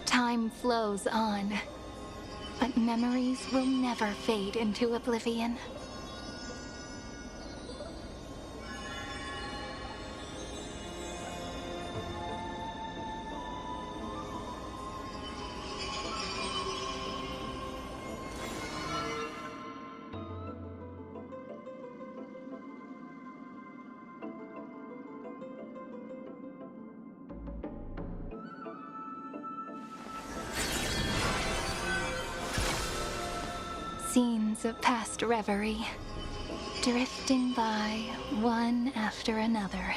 Time flows on, but memories will never fade into oblivion. Scenes of past reverie, drifting by one after another.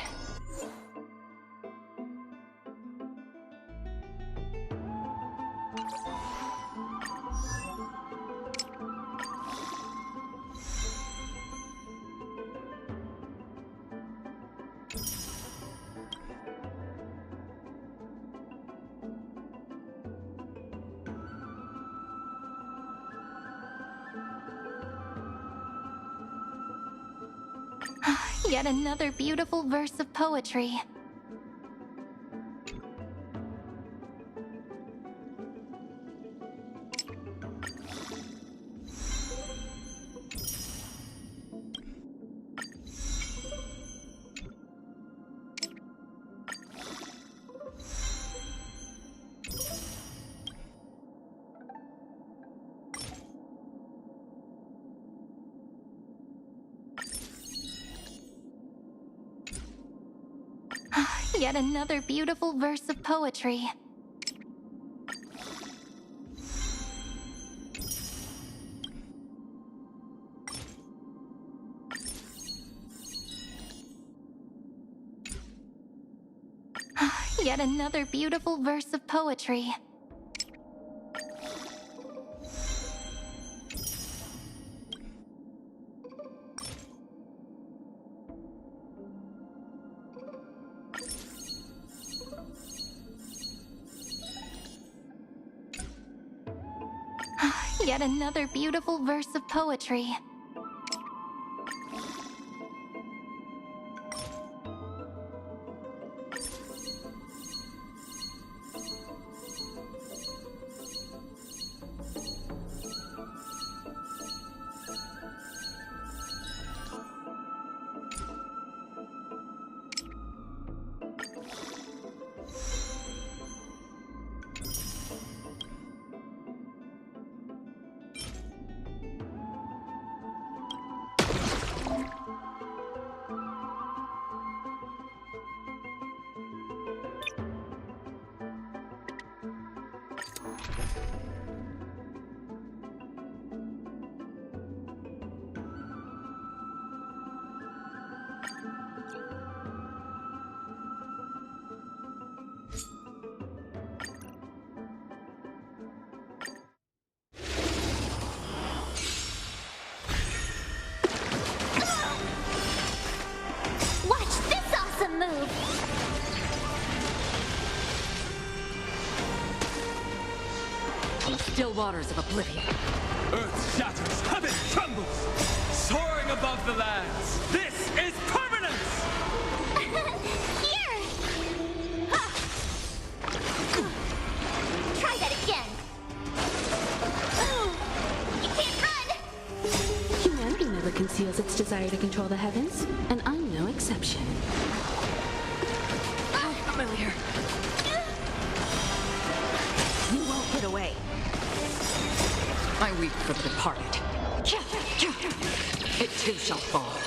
Yet another beautiful verse of poetry. Yet another beautiful verse of poetry. Yet another beautiful verse of poetry. Yet another beautiful verse of poetry. Still waters of oblivion. Earth shatters, heaven trembles, soaring above the lands. This is permanence! Here! Ha! Try that again. You can't run! Humanity never conceals its desire to control the heavens, and I'm no exception. Familiar. You won't get away. I weep for the departed. It too shall fall.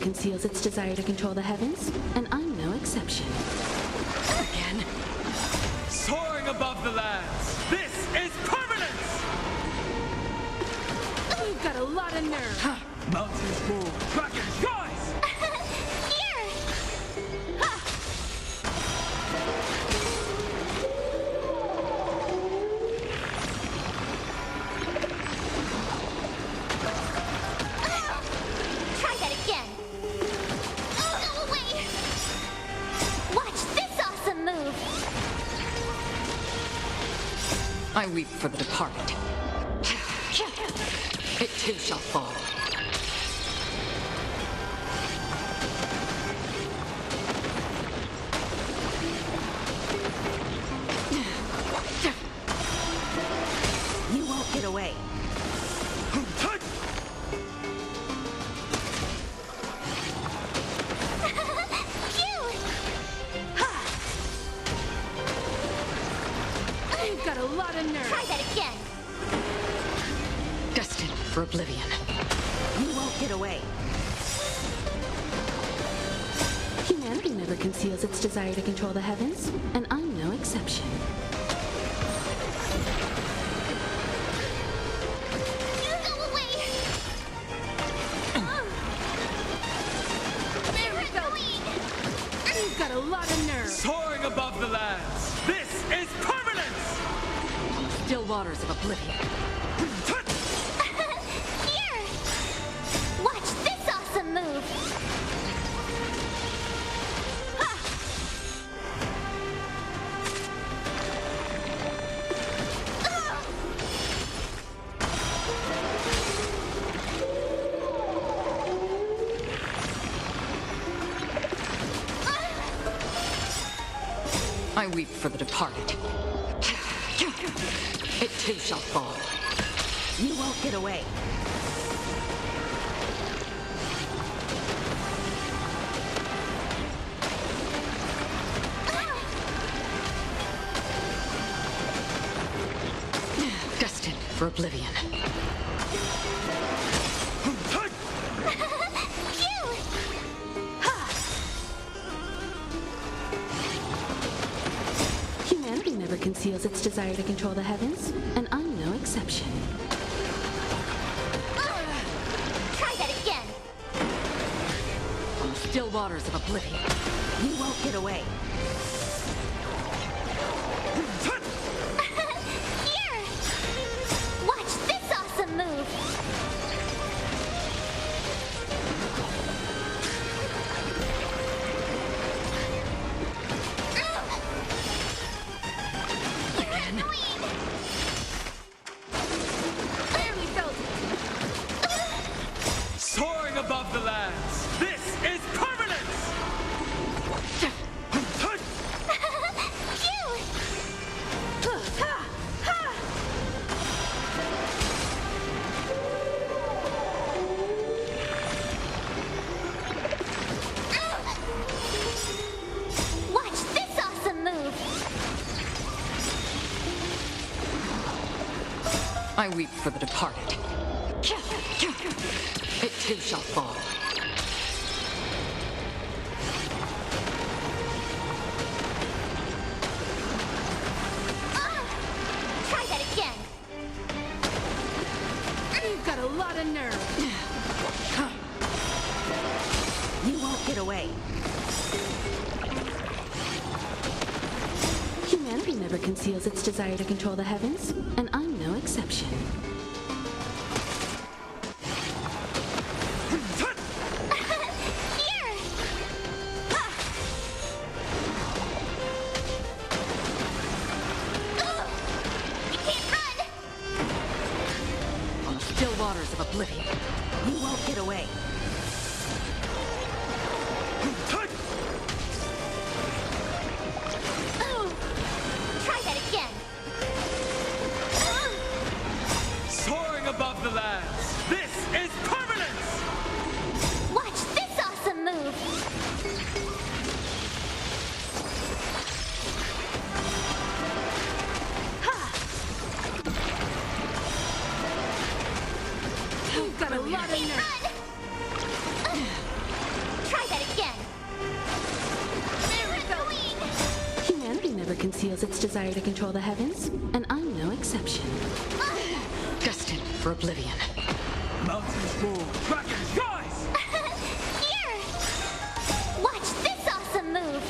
Conceals its desire to control the heavens, and I'm no exception. Again. Soaring above the lands. This is permanence! You've got a lot of nerve. Mountains fall, dragons rise! Here! Try that again. Go away! Watch this awesome move! I weep for the departed. It too shall fall. You won't get away. You've got a lot of nerve. Try that again. Destined for oblivion. You won't get away. Humanity never conceals its desire to control the heavens, and I'm no exception. You go away! They're annoying! You've got a lot of nerve. Soaring above the lands. This is permanence! Still waters of oblivion. Here! Watch this awesome move! I weep for the departed. It too shall fall. You won't get away. Destined for oblivion. Humanity never conceals its desire to control the heavens, and I'm no exception. Try that again! On the still waters of oblivion. You won't get away. Here! Watch this awesome move! Again. Barely felt it! Soaring above the lands. This is permanence! Phew! Watch this awesome move! I weep for the departed. It too shall fall. Try that again! You've got a lot of nerve. You won't get away. Humanity never conceals its desire to control the heavens, and I'm no exception. Here! You can't run! On the still waters of oblivion. You won't get away. Try that again! Soaring above the lands. This is permanence! Watch this awesome move! You've got a lot of Can't nerve. run! Try that again! They're annoying! Humanity never conceals its desire to control the heavens, and I'm no exception. Destined for oblivion. Mountains roar. Dragons rise! Here! Watch this awesome move!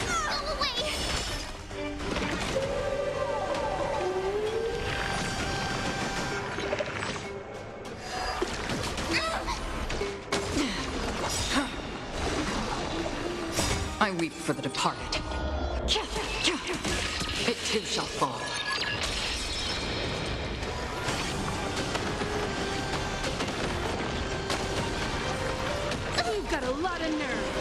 Go away! I weep for the departed. It too shall fall. You've got a lot of nerve.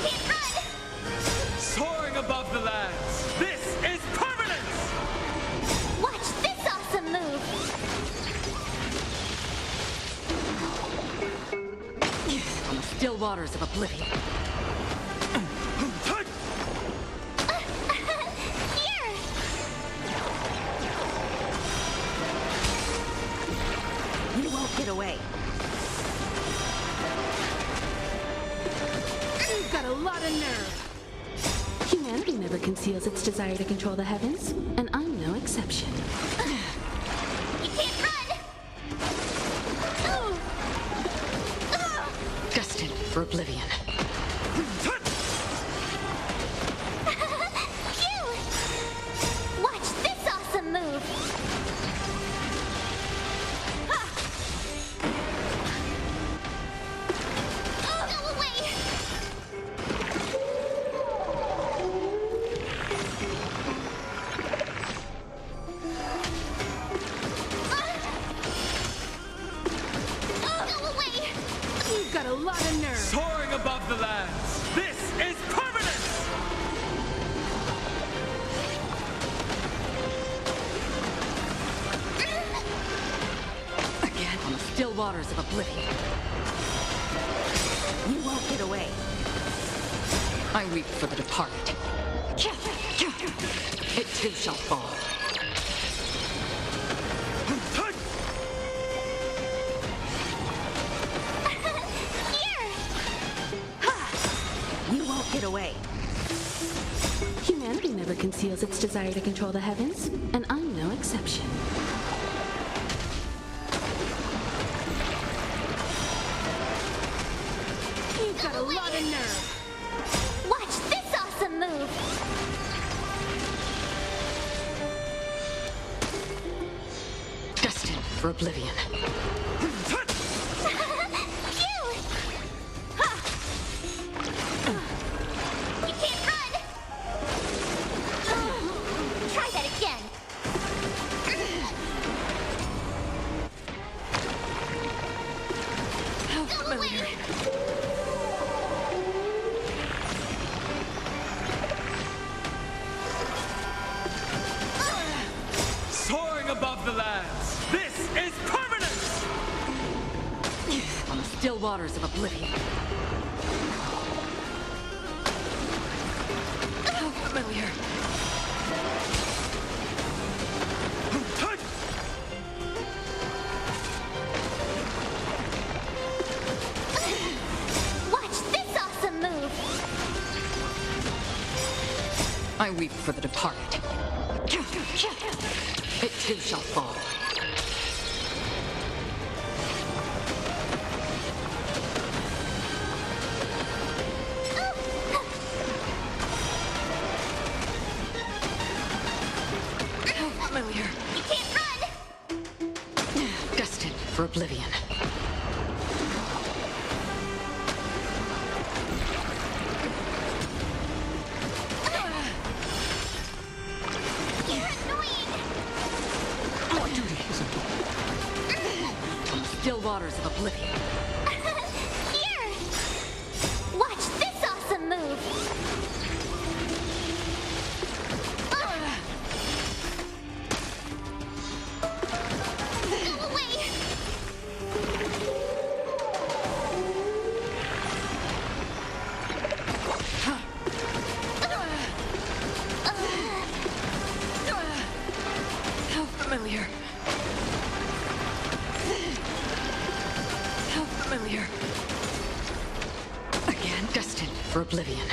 You can't above the lands. This is permanence! Watch this awesome move! On the still waters of oblivion. Here! You won't get away. You've got a lot of nerve. Humanity never conceals its desire to control the heavens, and I'm no exception. You can't run! Destined for oblivion. Phew! Watch this awesome move! Go away! Go away! You've got a lot of nerve. Soaring above the lands. This is permanence! Again on the still waters of oblivion. You won't get away. I weep for the departed. It too shall fall. Here! You won't get away. Humanity never conceals its desire to control the heavens, and I'm no exception. You've got a lot of nerve. Watch this awesome move! Destined for oblivion. Phew! You can't run! Try that again! How Go familiar. away! Soaring above the lands. This is permanence! On the still waters of oblivion. How familiar. Watch this awesome move! I weep for the departed. It too shall fall. How familiar. You can't run! Destined for oblivion. You're annoying! Our duty is important. On the still waters of oblivion. Here! Watch this awesome move! Go away! How familiar. How familiar. Again, destined for oblivion.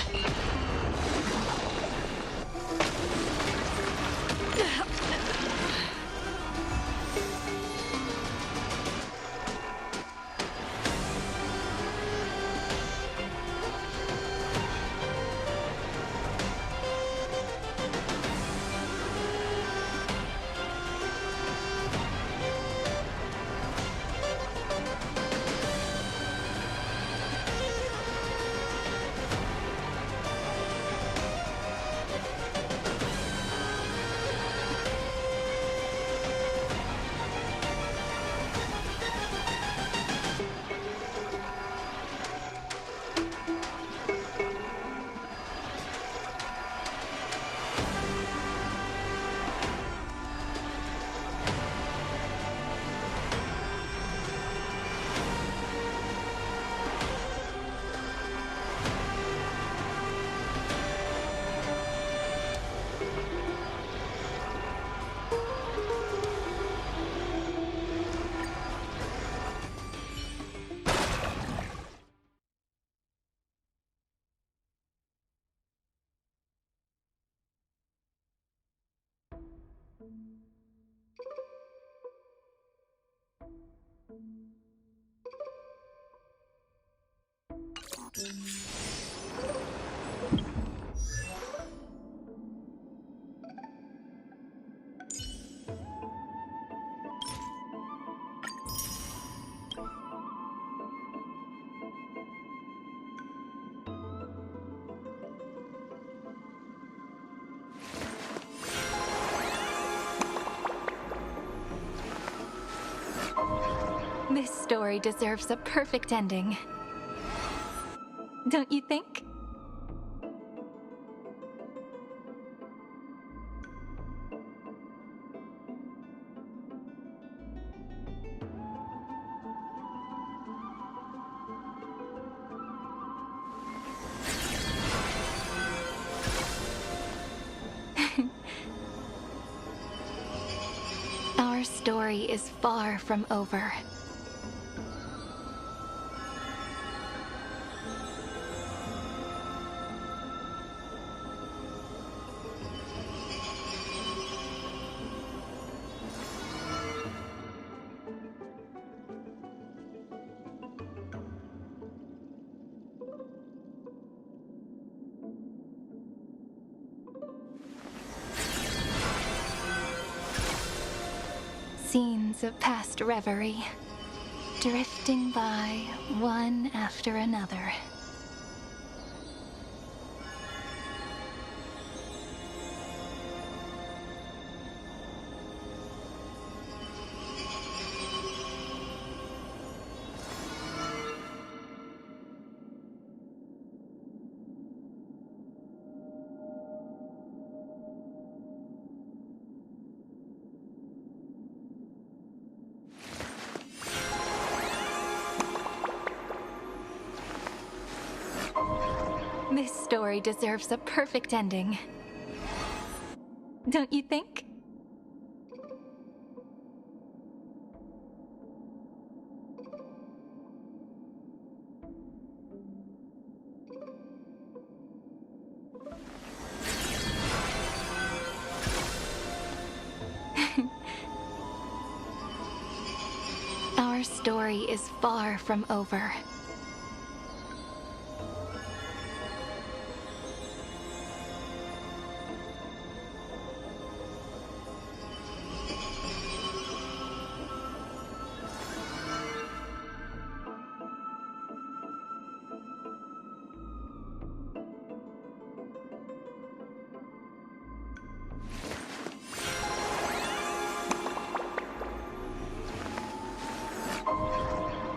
This story deserves a perfect ending. Don't you think? Our story is far from over. Scenes of past reverie, drifting by one after another. This story deserves a perfect ending. Don't you think? Our story is far from over.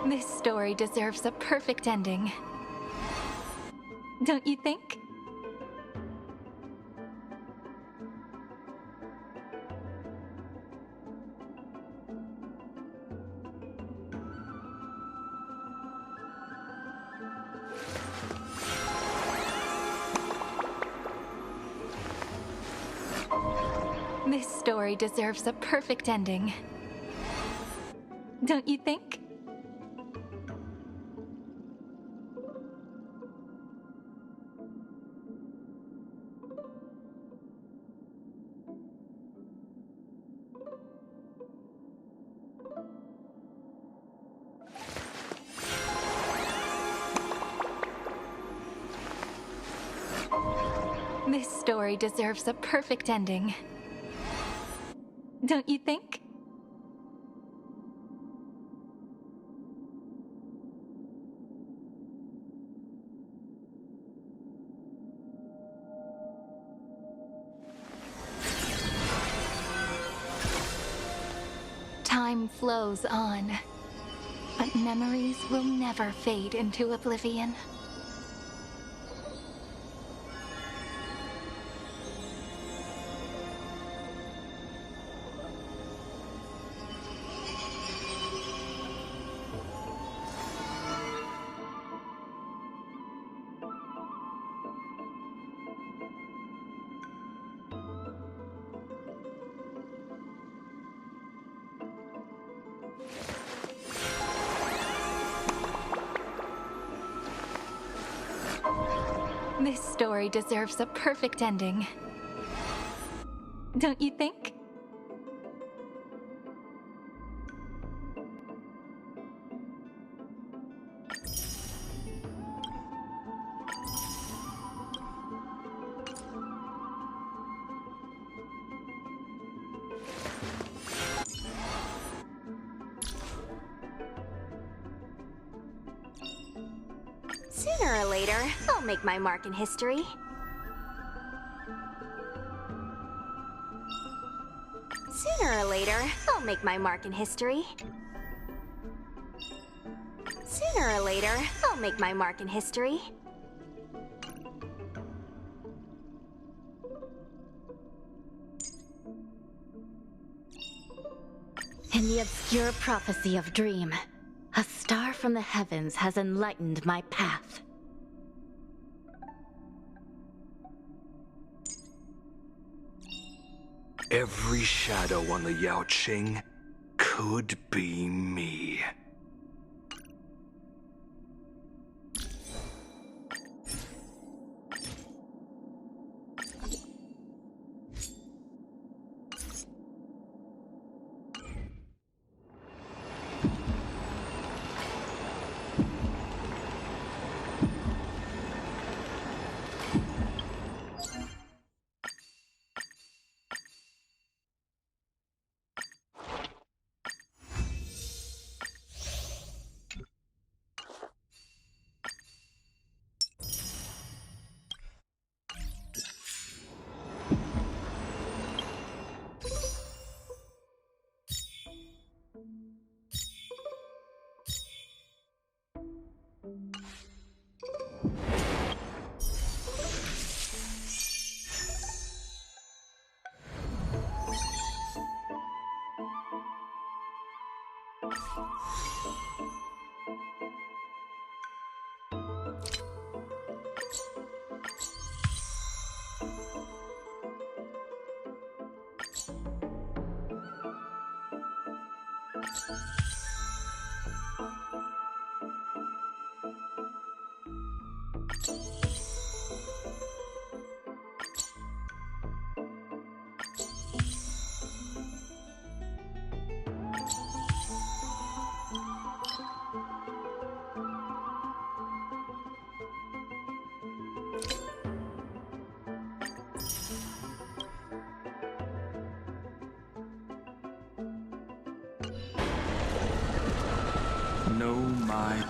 This story deserves a perfect ending. Don't you think? This story deserves a perfect ending. Don't you think? This story deserves a perfect ending. Don't you think? Time flows on, but memories will never fade into oblivion. This story deserves a perfect ending. Don't you think? later, I'll make my mark in history. Sooner or later, I'll make my mark in history. Sooner or later, I'll make my mark in history. In the obscure prophecy of Dream, a star from the heavens has enlightened my path. Every shadow on the Yao Qing could be me. No, my...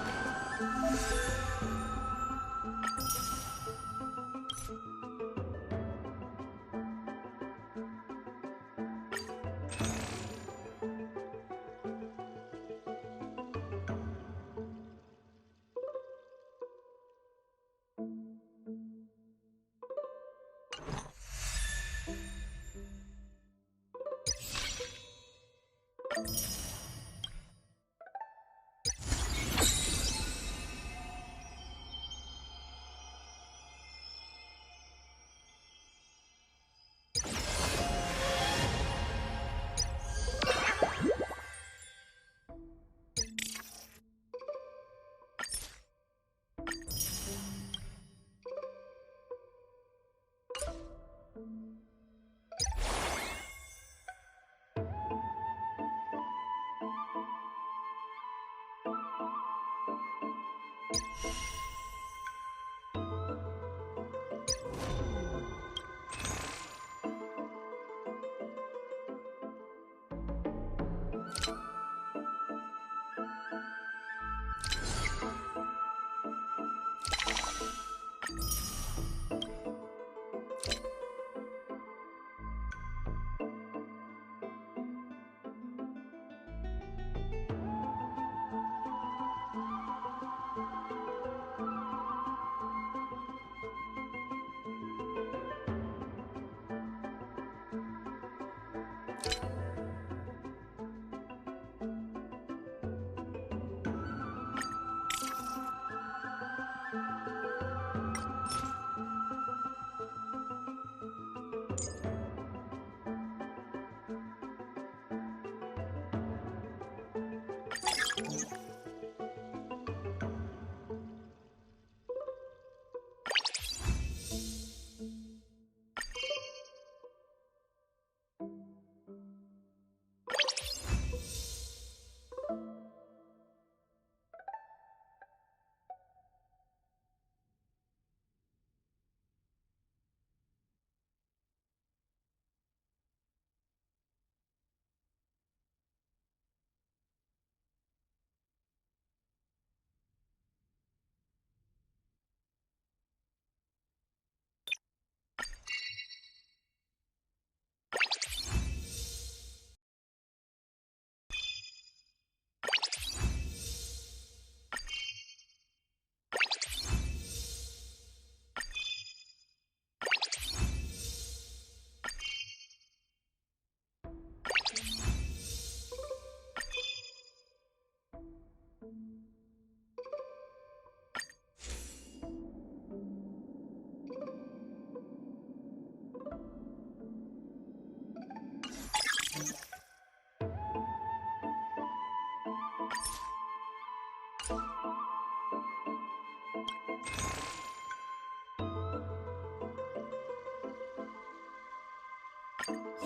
Heart.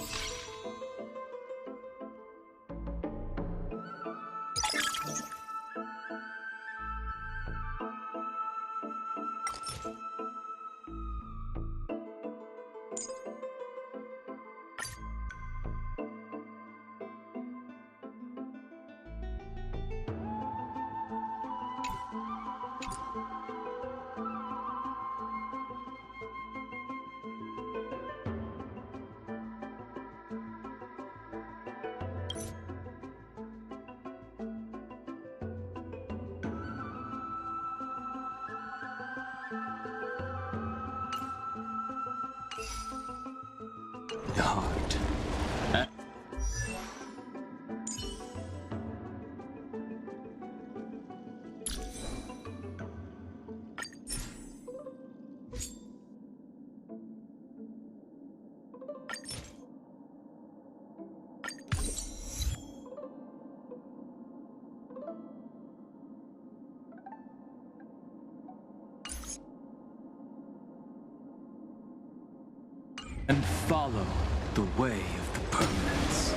And follow the way of the permanence.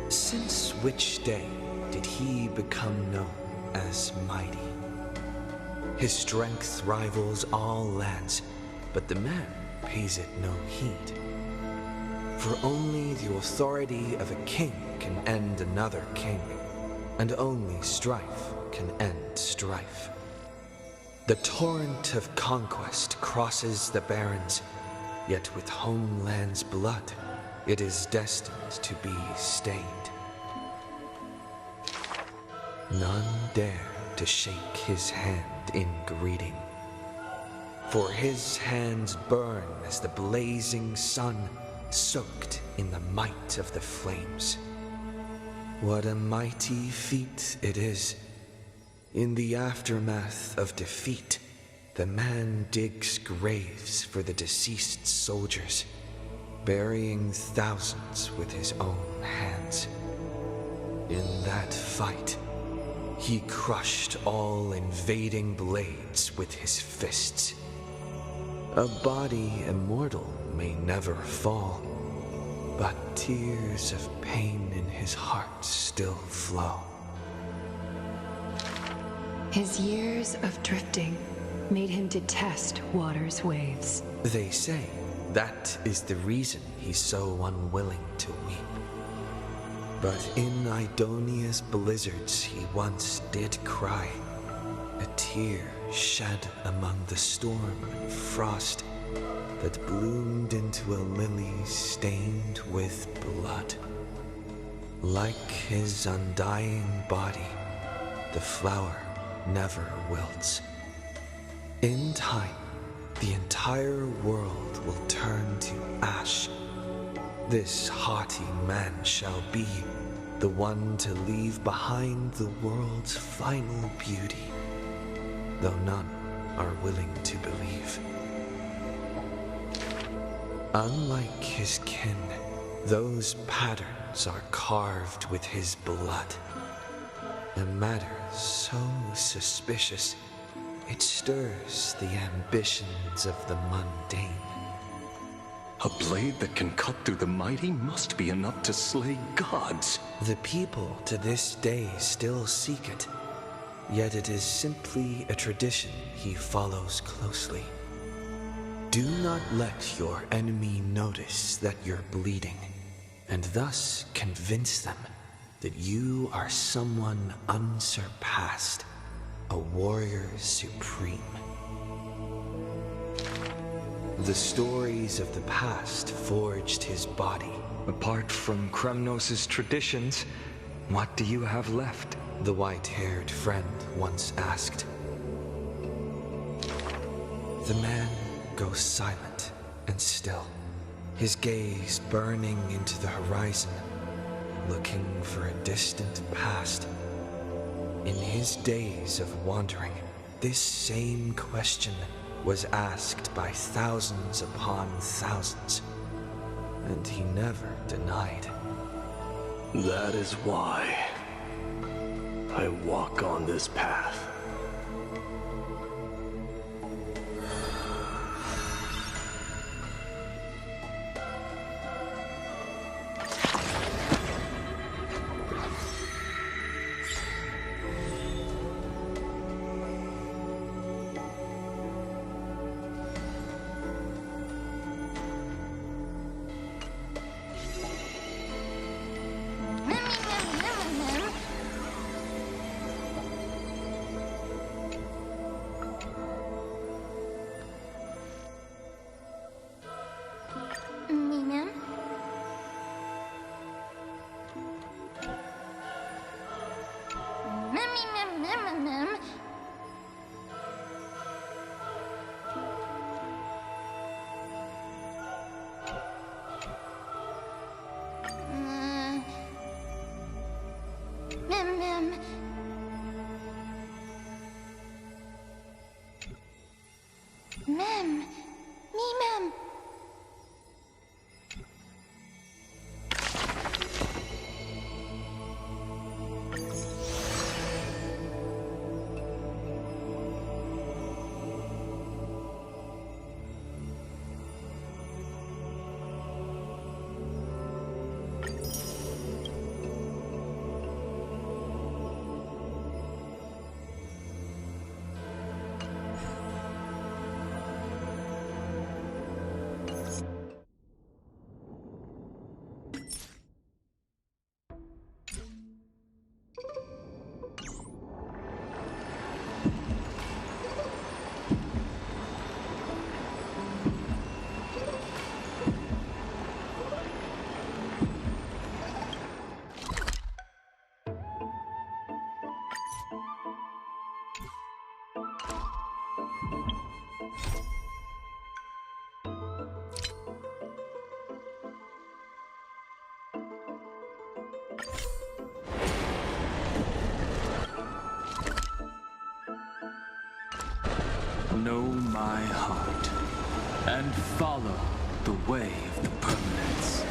Since which day did he become known as mighty? His strength rivals all lands, but the man pays it no heed. For only the authority of a king can end another king, and only strife can end strife. The torrent of conquest crosses the barrens, yet with homeland's blood, it is destined to be stained. None dare to shake his hand in greeting, for his hands burn as the blazing sun, soaked in the might of the flames. What a mighty feat it is! In the aftermath of defeat, the man digs graves for the deceased soldiers, burying thousands with his own hands. In that fight, he crushed all invading blades with his fists. A body immortal may never fall, but tears of pain in his heart still flow. His years of drifting made him detest water's waves. They say that is the reason he's so unwilling to weep. But in Idonia's blizzards he once did cry, a tear shed among the storm and frost that bloomed into a lily stained with blood. Like his undying body, the flower never wilts. In time, the entire world will turn to ash. This haughty man shall be the one to leave behind the world's final beauty, though none are willing to believe. Unlike his kin, those patterns are carved with his blood. A matter so suspicious, it stirs the ambitions of the mundane. A blade that can cut through the mighty must be enough to slay gods. The people to this day still seek it, yet it is simply a tradition he follows closely. Do not let your enemy notice that you're bleeding, and thus convince them that you are someone unsurpassed, a warrior supreme. The stories of the past forged his body. Apart from Kremnos' traditions, what do you have left? The white-haired friend once asked. The man goes silent and still, his gaze burning into the horizon, looking for a distant past. In his days of wandering, this same question was asked by thousands upon thousands, and he never denied. That is why I walk on this path. Know my heart, and follow the way of the permanence.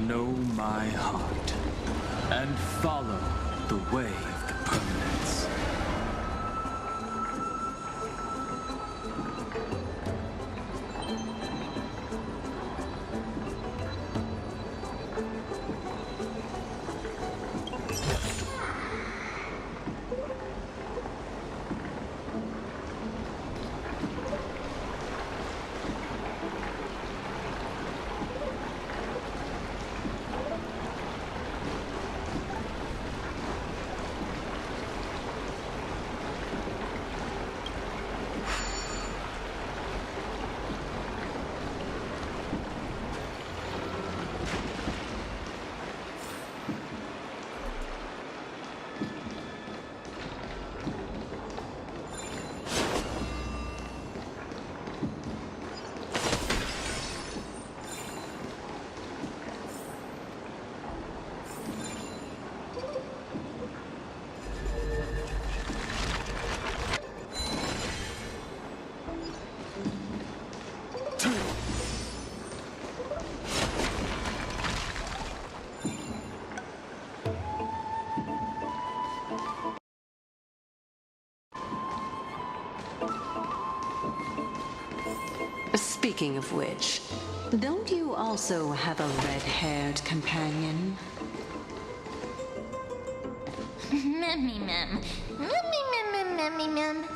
know my heart and follow the way of the permanence. Speaking of which, don't you also have a red-haired companion? Memmy mem. Memmy mem memmy mem.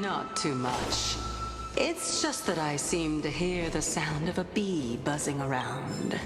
Not too much. It's just that I seem to hear the sound of a bee buzzing around.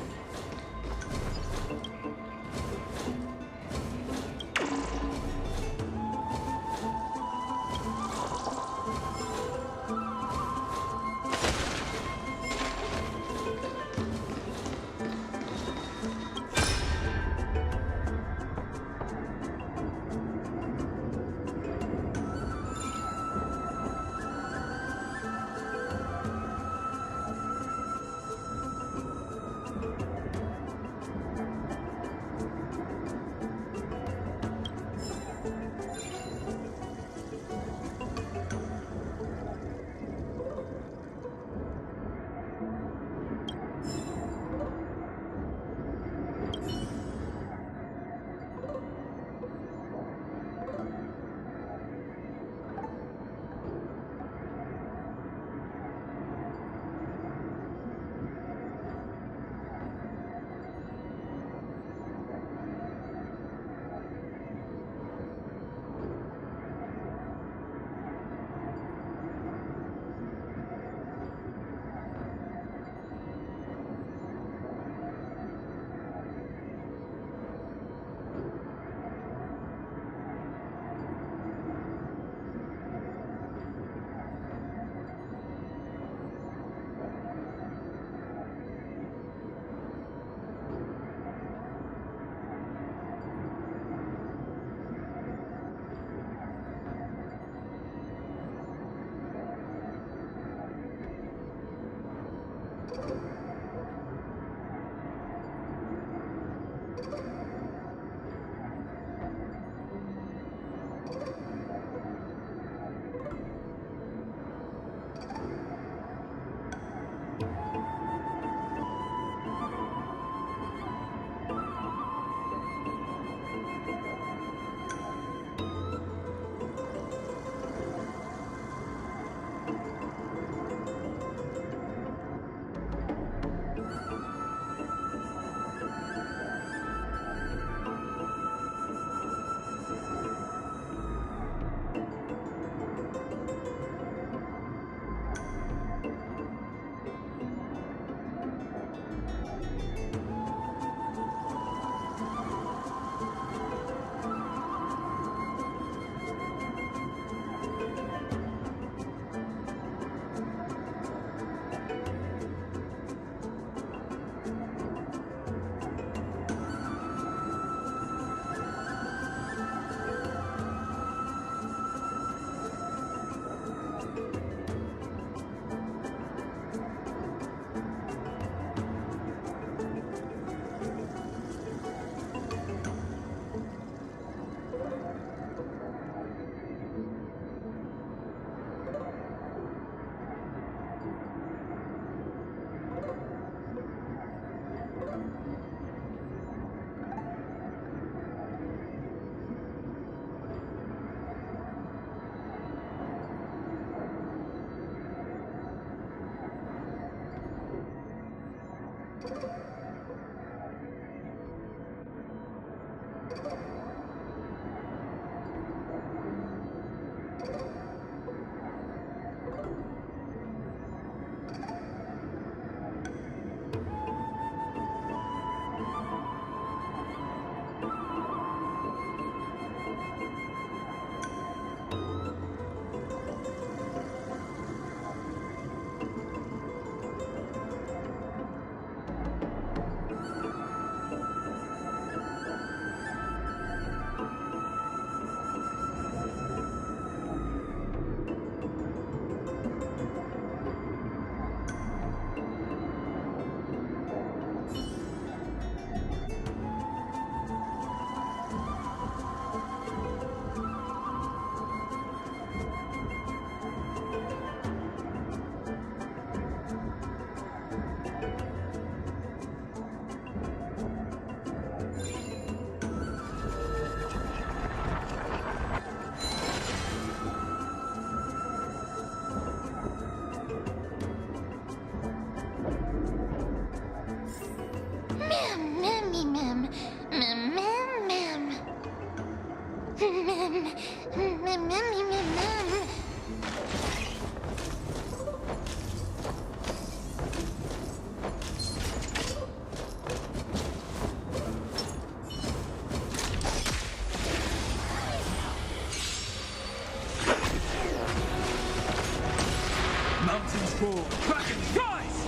Mountains fall, dragons rise!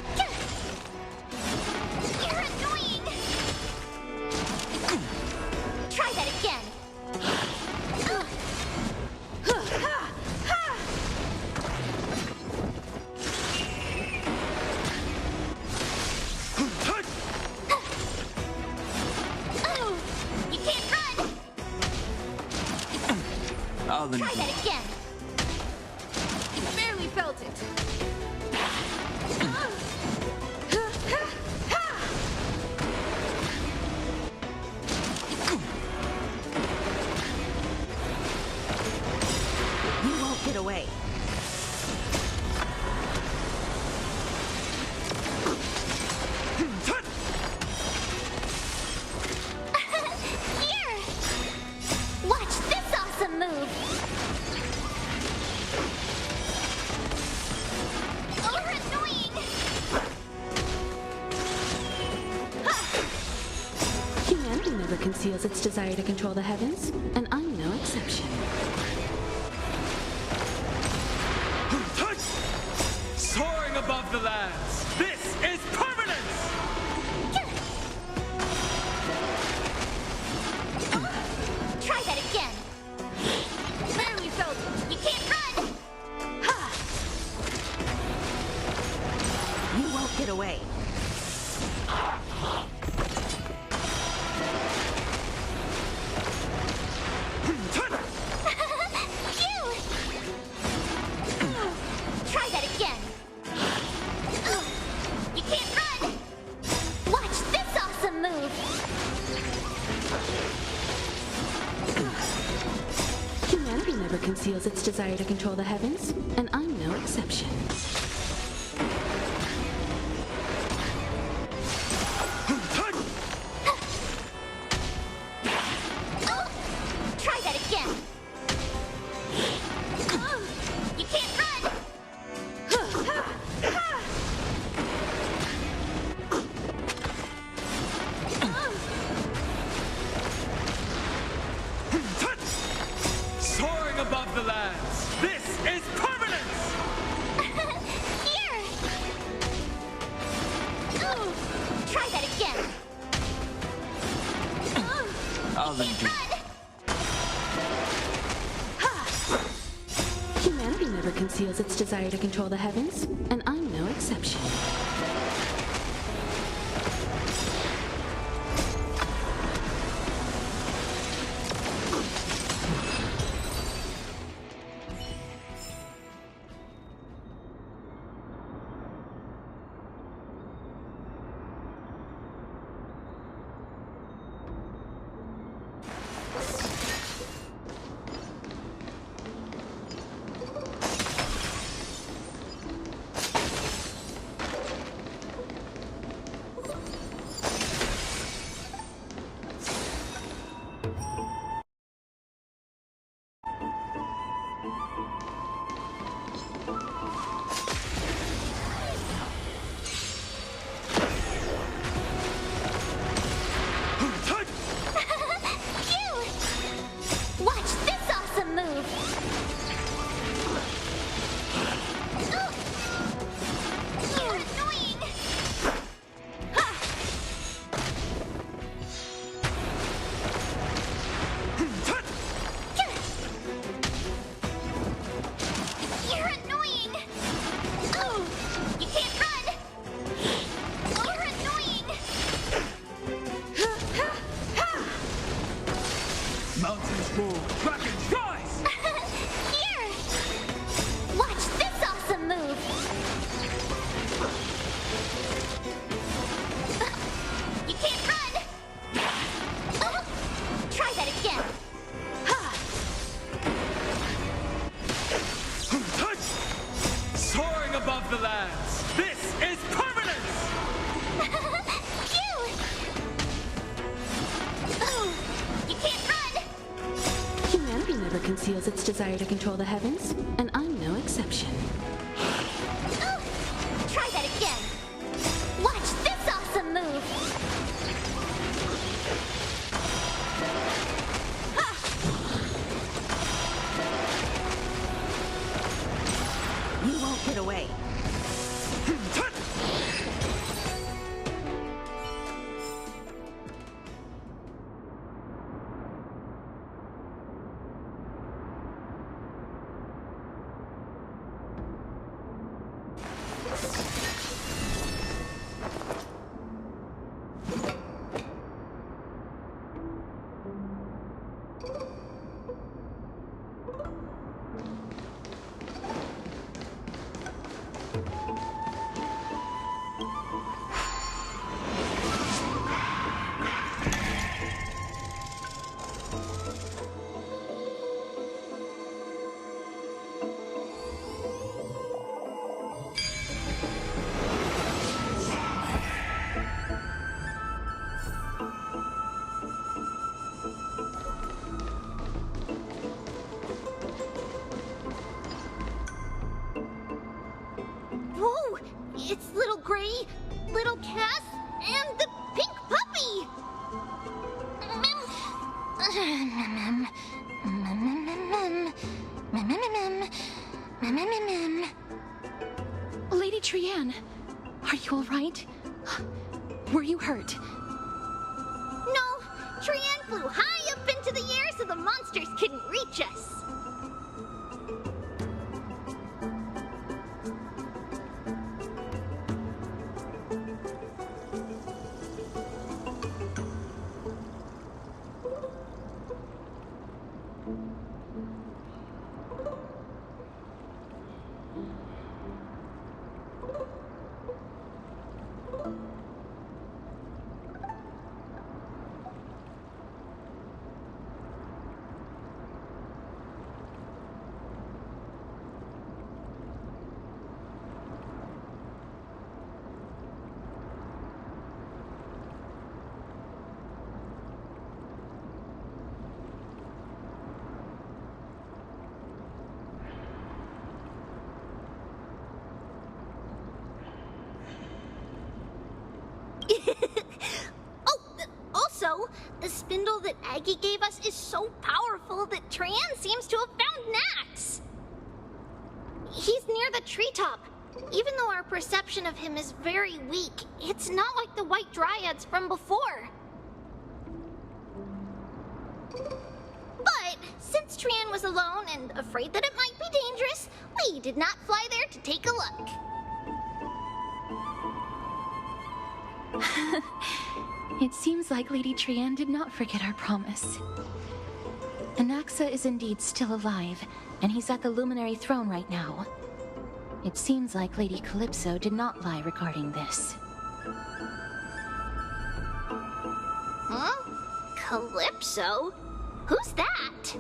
You're annoying! Try that again! You can't run! Try that again! Barely felt it! You won't get away. Here! Watch this awesome move! You're annoying! Humanity never conceals its desire to control the heavens, and I'm no exception. Soaring above the lands, this is permanence! Try that again! Barely felt it! You can't run! You won't get away. Phew! Try that again! You can't run! Watch this awesome move! Humanity never conceals its desire to control the heavens, and I'm no exception. Try that again! You can't run! Soaring above the lands, this is permanence! Here! Try that again! You can't run! Humanity never conceals its desire to control the heavens, and I'm no exception. conceals its desire to control the heavens, and I'm no exception. Try that again. Watch this awesome move. You won't get away. Whoa! It's little Gray, little Cass, and the pink puppy! Lady Trianne, are you all right? Were you hurt? No, Trianne flew high up into the air so the monsters couldn't reach us. Also, the spindle that Aggie gave us is so powerful that Trianne seems to have found Nax. He's near the treetop. Even though our perception of him is very weak, it's not like the white dryads from before. But since Trianne was alone and afraid that it might be dangerous, we did not fly there to take a look. It seems like Lady Trianne did not forget our promise. Anaxa is indeed still alive, and he's at the Luminary Throne right now. It seems like Lady Calypso did not lie regarding this. Huh? Calypso? Who's that?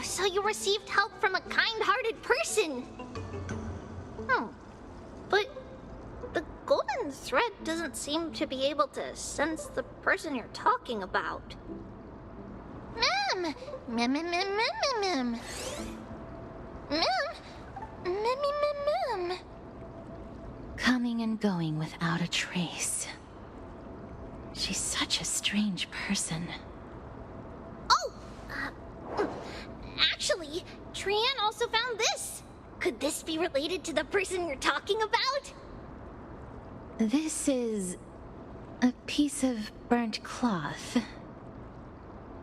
so you received help from a kind-hearted person. But the golden thread doesn't seem to be able to sense the person you're talking about. Mem! Mem, mem, mem, mem, mem, mem. Mem! Mem, mem, mem. Coming and going without a trace. She's such a strange person. Oh! Actually, Trian also found this. Could this be related to the person you're talking about? This is a piece of burnt cloth.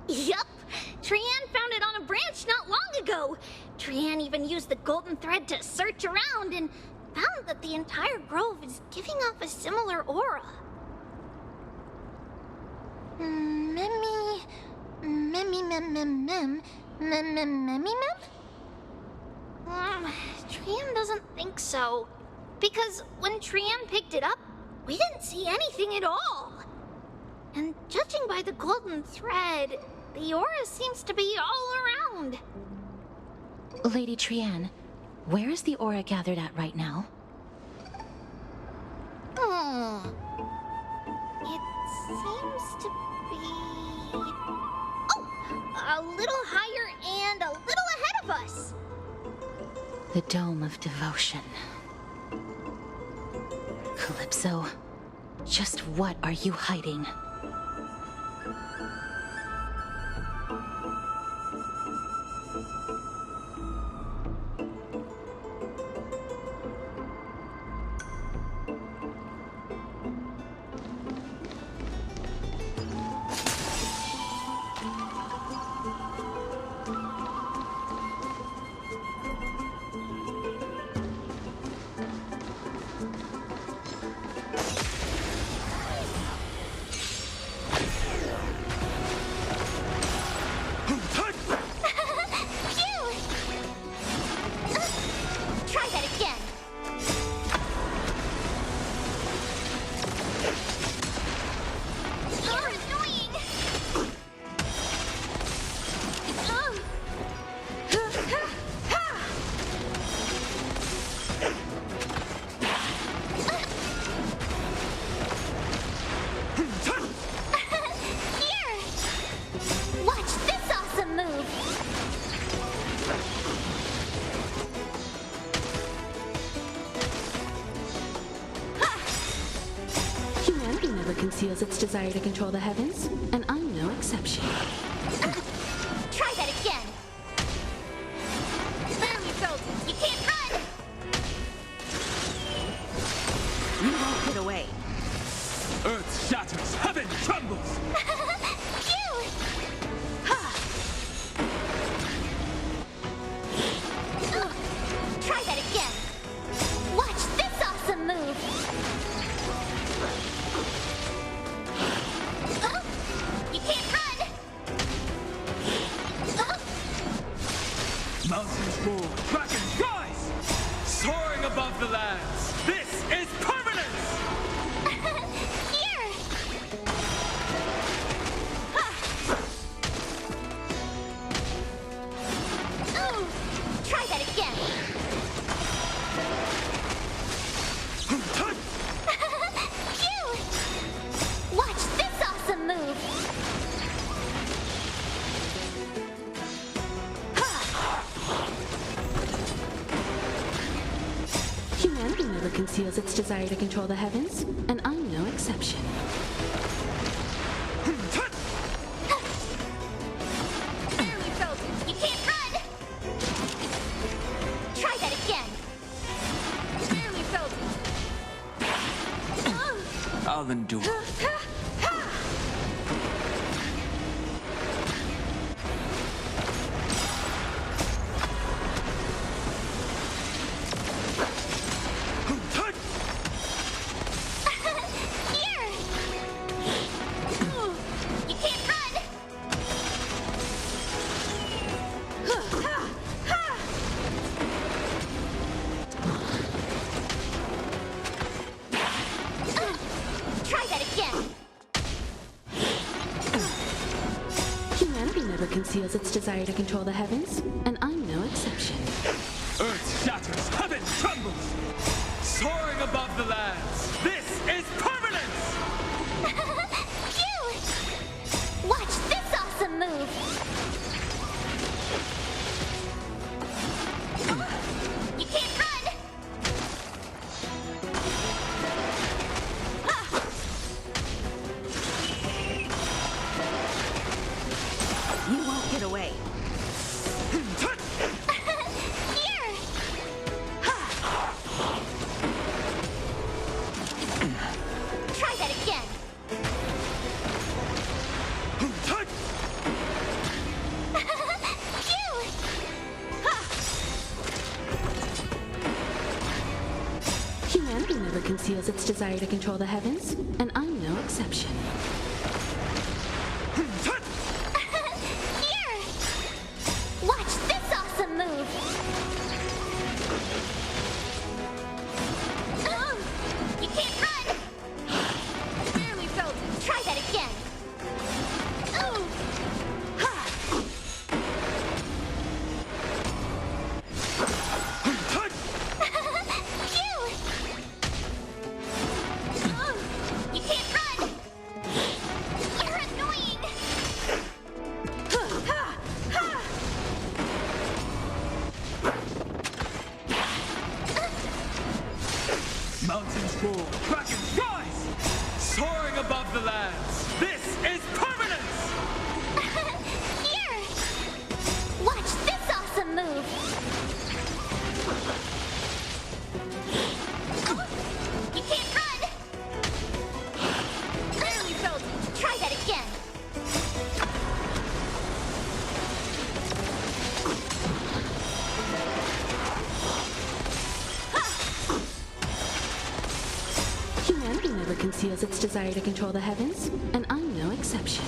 Yup! Trian found it on a branch not long ago. Trian even used the golden thread to search around and found that the entire grove is giving off a similar aura. Memmy... Memmy mem mem mem... Mem mem memmy mem? Trian doesn't think so. Because when Trian picked it up, we didn't see anything at all. And judging by the golden thread, the aura seems to be all around. Lady Trian, where is the aura gathered at right now? It seems to be... Oh! A little higher and a little ahead of us. The Dome of Devotion. Calypso, just what are you hiding? Conceals its desire to control the heavens, and I'm no exception. Try that again. There you go. You can't run. You won't get away. Earth shatters, heaven trembles. Try that again. Watch this awesome move. Mountains roar, dragons rise! Soaring above the lands, this is permanence! Here! Try that again! Watch this awesome move! Humanity never conceals its desire to control the heavens, and I'm no exception. There you go! You can't run! Try that again! There you go! I'll endure. Try that again! never conceals its desire to control the heavens, and I'm no exception. Earth shatters, heaven trembles! Soaring above the lands, this is permanence! Phew! Watch this awesome move! You can't run! You won't get away. Here! Try that again. Phew! Humanity never conceals its desire to control the heavens, and I'm no exception. Here! Watch this awesome move! You can't run! Barely felt it. Try that again. Phew! You can't run! You're annoying! Mountains fall, dragons rise! Soaring above the lands, this is permanence! Here! Watch this awesome move! You can't run! Barely felt it. Try that again. Humanity never conceals its desire to control the heavens, and I'm no exception.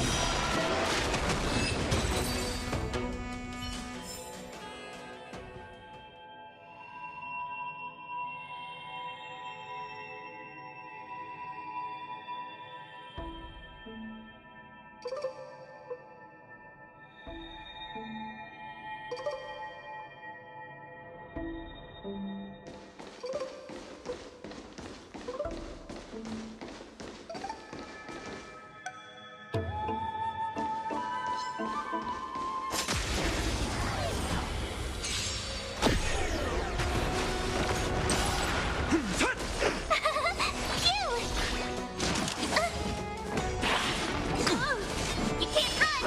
You can't run!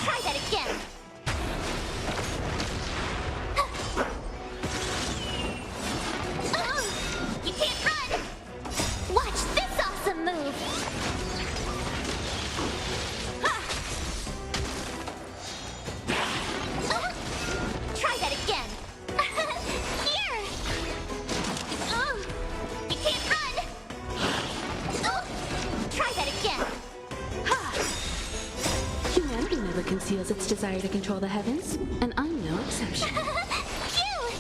Try that again. You can't run! Watch this awesome move! Try that again. Here! You can't run! Try that again. Humanity never conceals its desire to control the heavens, and I'm no exception. Phew!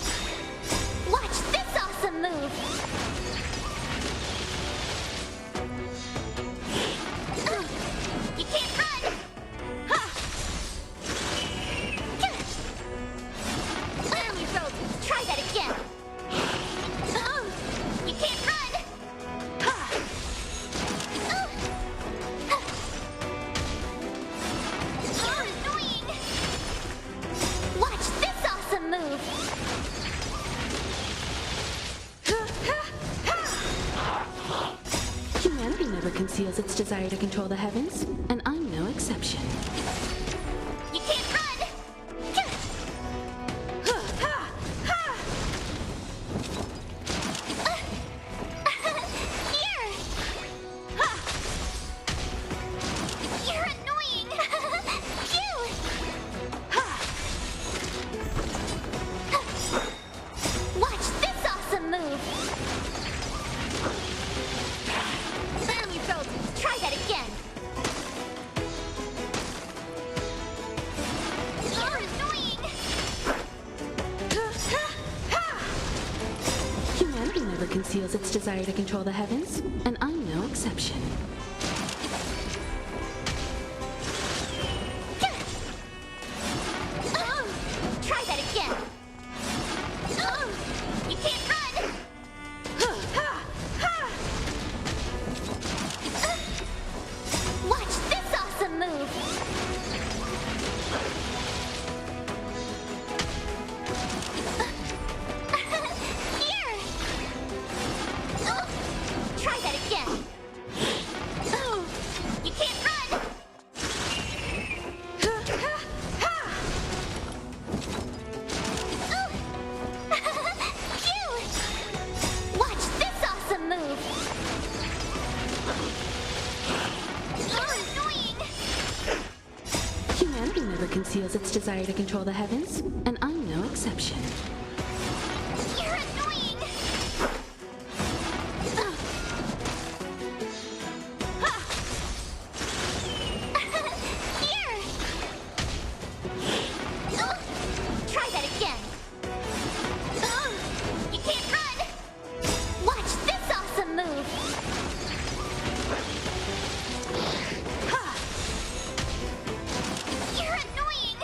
Watch this awesome move! You can't run! Barely felt it. Try that again. You can't run! You're annoying! Watch this awesome move! Humanity never conceals its desire to control the heavens, and I'm no exception. You can't run! Here! You're annoying! Phew! Watch this awesome move! Barely felt it. Try that again. You're annoying! Humanity never conceals its desire to control the heavens, and I'm no exception. exception. Try that again. You can't run. Watch this awesome move. Here. Try that again. You can't run. Phew! Watch this awesome move. Annoying. Humanity never conceals its desire to control the heavens, and I'm no exception. You're annoying. Here. Try that again. You can't run. Watch this awesome move. You're annoying.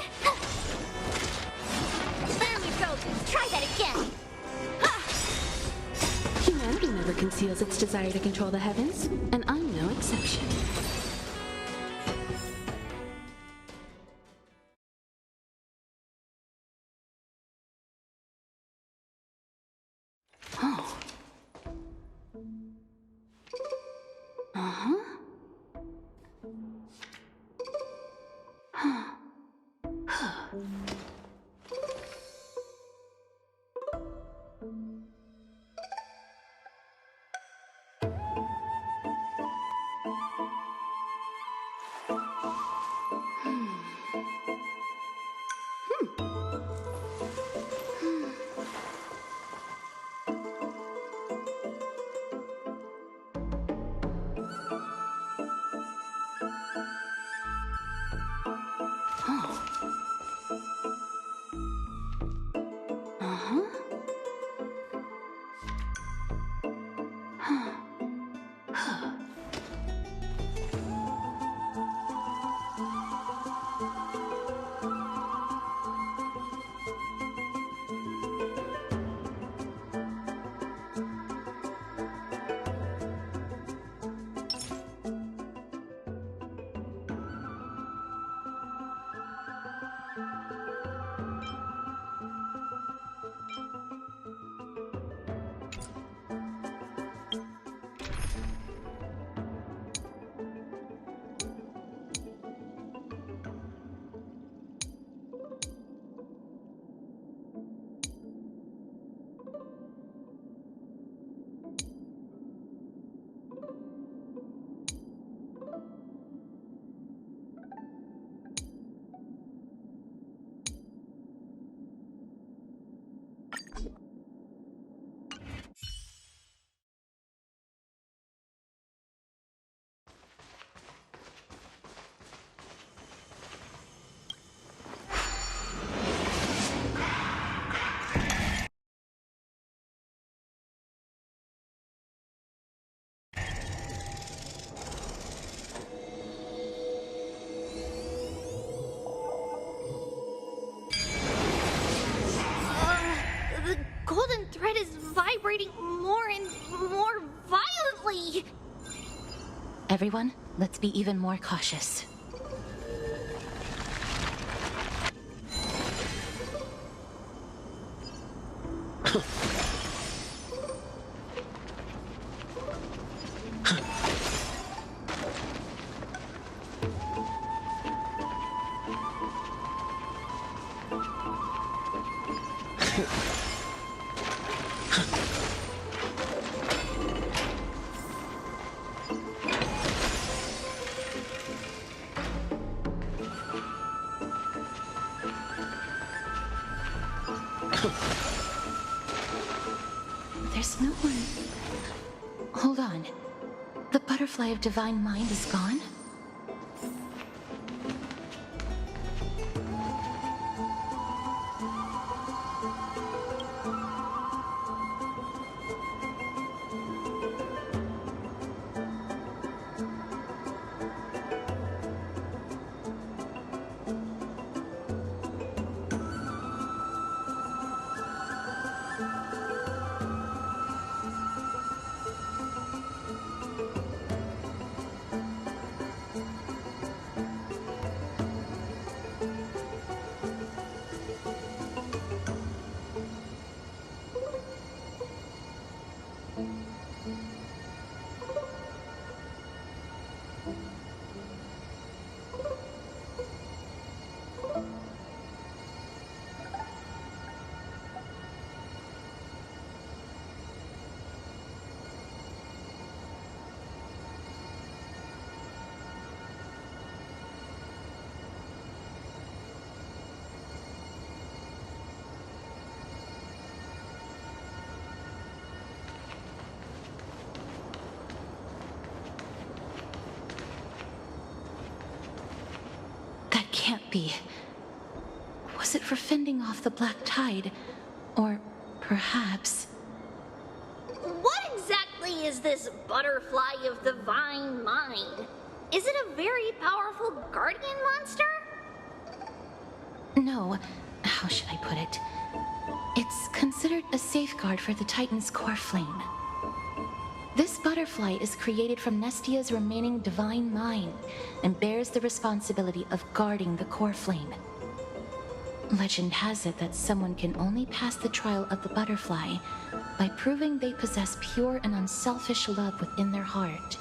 There we go. Try that again. Humanity never conceals its desire to control the heavens, and I'm no exception. Oh. Uh-huh. Huh. The golden thread is vibrating more and more violently. Everyone, let's be even more cautious. There's no one. Hold on. The butterfly of divine mind is gone? be? Was it for fending off the black tide? Or perhaps... What exactly is this butterfly of the divine mind? Is it a very powerful guardian monster? No, how should I put it? It's considered a safeguard for the Titan's core flame. This butterfly is created from Nestia's remaining divine mind and bears the responsibility of guarding the core flame. Legend has it that someone can only pass the trial of the butterfly by proving they possess pure and unselfish love within their heart.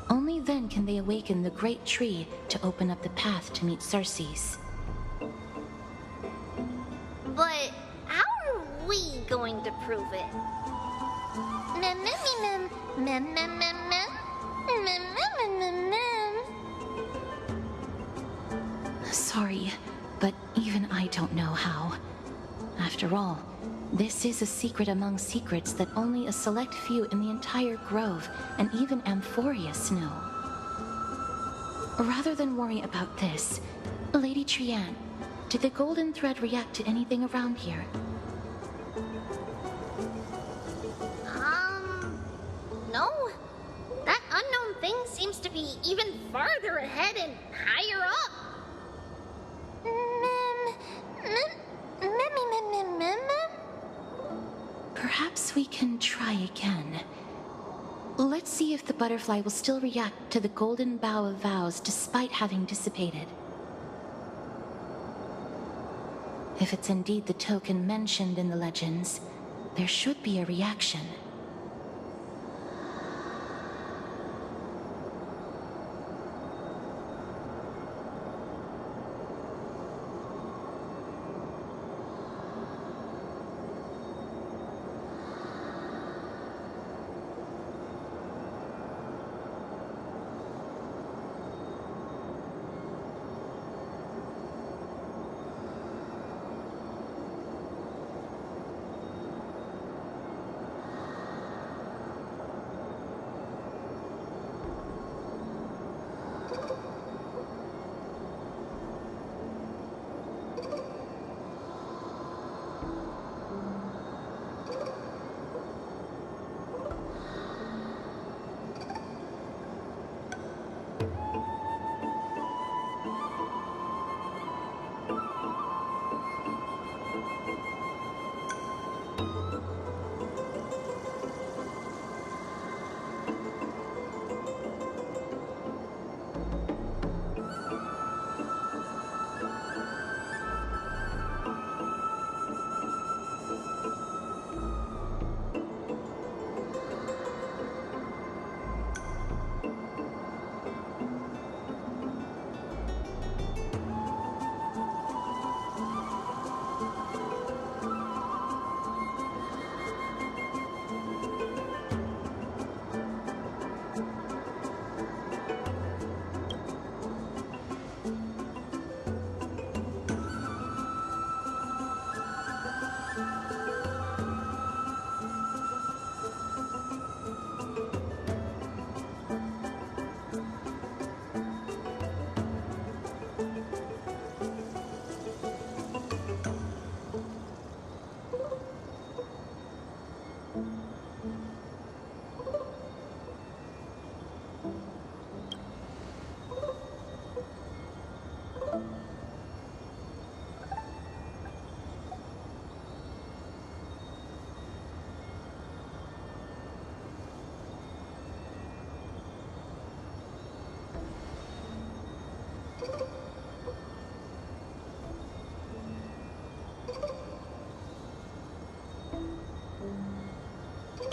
Only then can they awaken the great tree to open up the path to meet Circes. But how are we going to prove it? Mem, mem, mem, mem, mem, mem, mem, mem, mem, mem, mem. Sorry, but even I don't know how. After all, this is a secret among secrets that only a select few in the entire grove and even Amphoreus know. Rather than worry about this, Lady Trian, did the golden thread react to anything around here? No. That unknown thing seems to be even farther ahead and higher up. Perhaps we can try again. Let's see if the butterfly will still react to the golden bough of vows despite having dissipated. If it's indeed the token mentioned in the legends, there should be a reaction.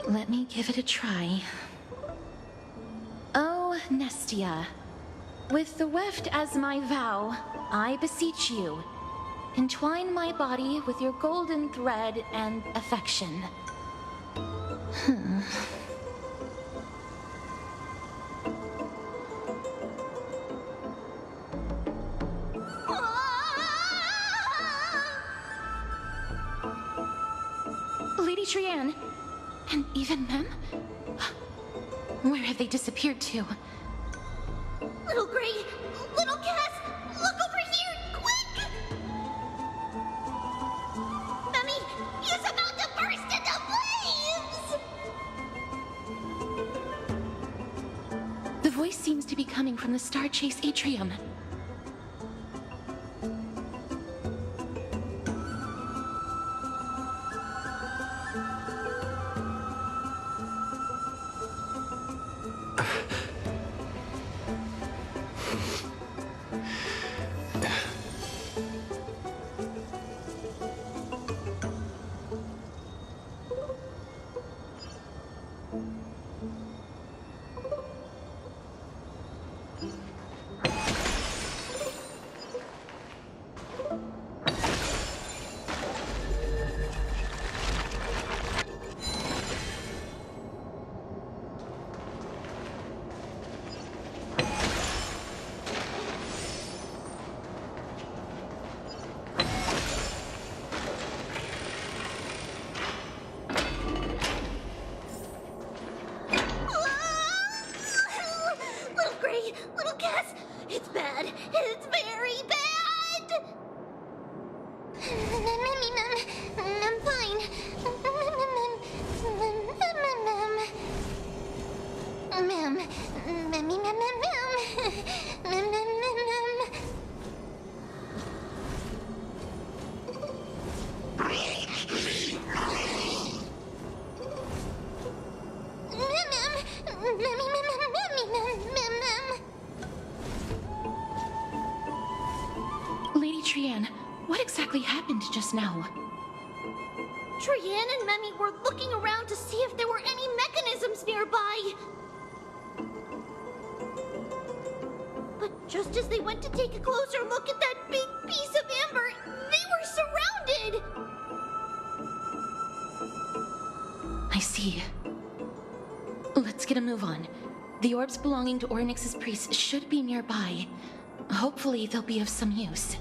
Let me give it a try. Oh, Nestia, with the weft as my vow, I beseech you, entwine my body with your golden thread and affection. Lady Trian, and even Mem? Where have they disappeared to? Little Gray, Little Cass, look over here! seems to be coming from the Star Chase atrium. Little Cass, it's bad. It's very bad. I'm fine. Lady Trian, what exactly happened just now? Trian and Memi were looking around to see if there were any mechanisms nearby. But just as they went to take a closer look at that big piece of amber, they were surrounded! I see. Let's get a move on. The orbs belonging to Ornyx's priests should be nearby. Hopefully they'll be of some use.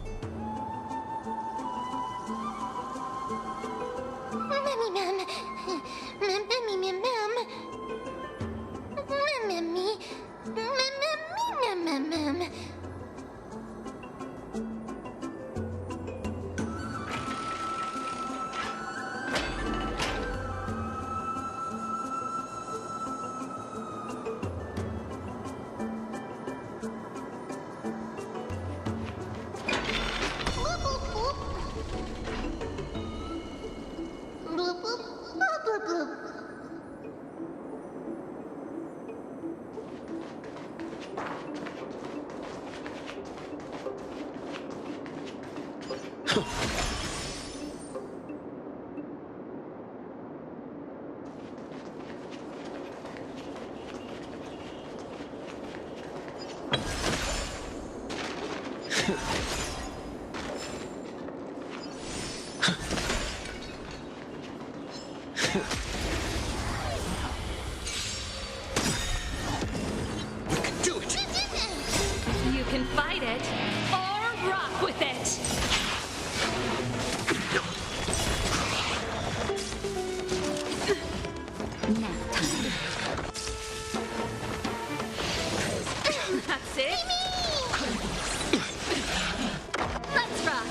You can fight it, or rock with it! Nap time. That's it? Let's rock!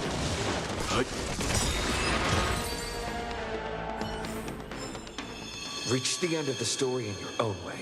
Reach the end of the story in your own way.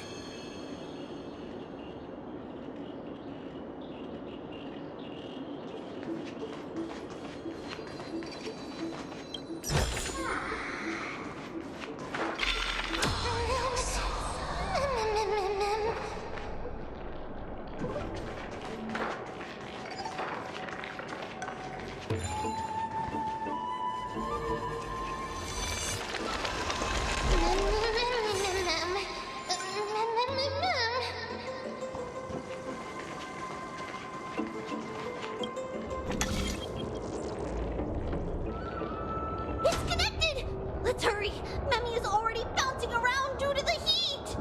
It's connected! Let's hurry! Memi is already bouncing around due to the heat!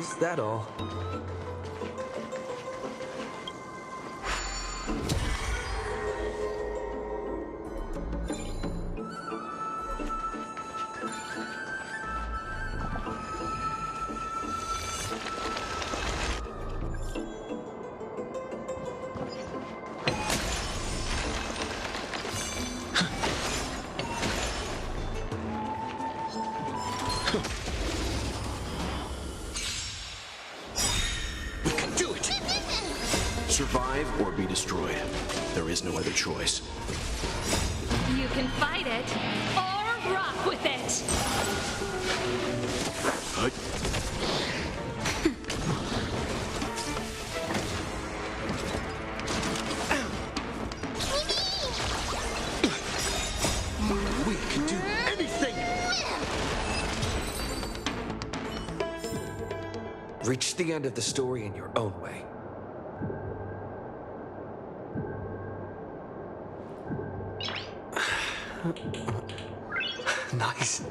Is that all? Survive or be destroyed. There is no other choice. You can fight it, or rock with it! We can do anything! Reach the end of the story in your own way. Nice.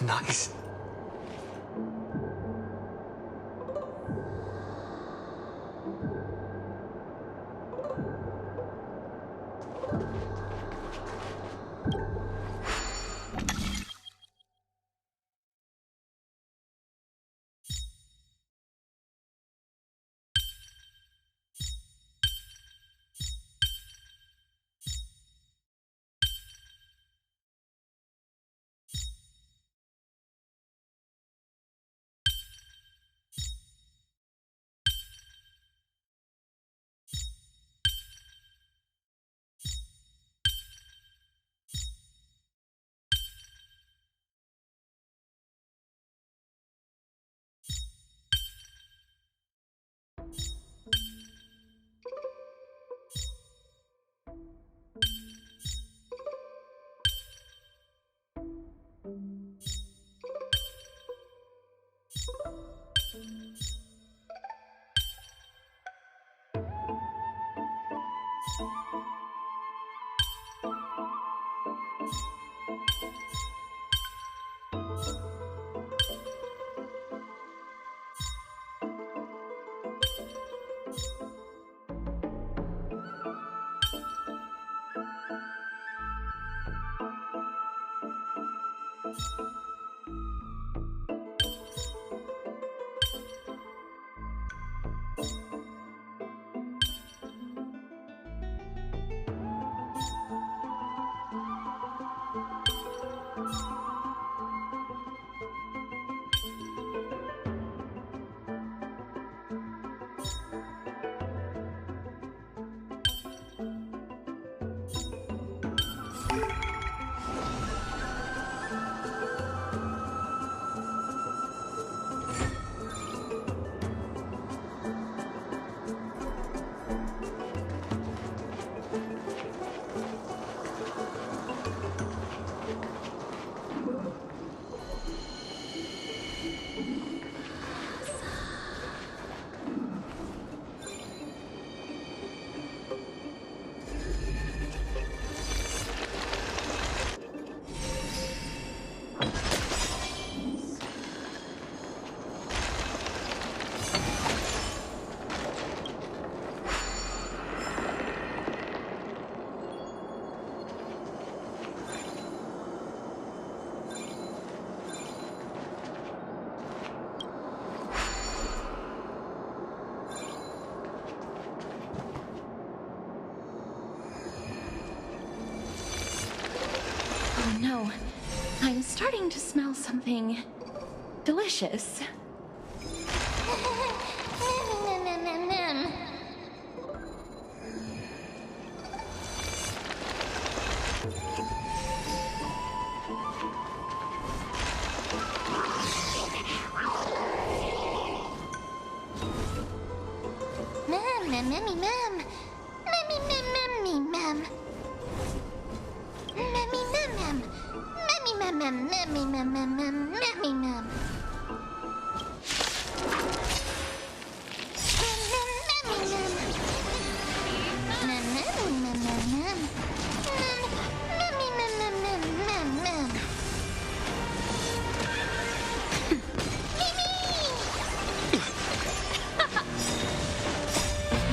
Nice. no. I'm starting to smell something delicious.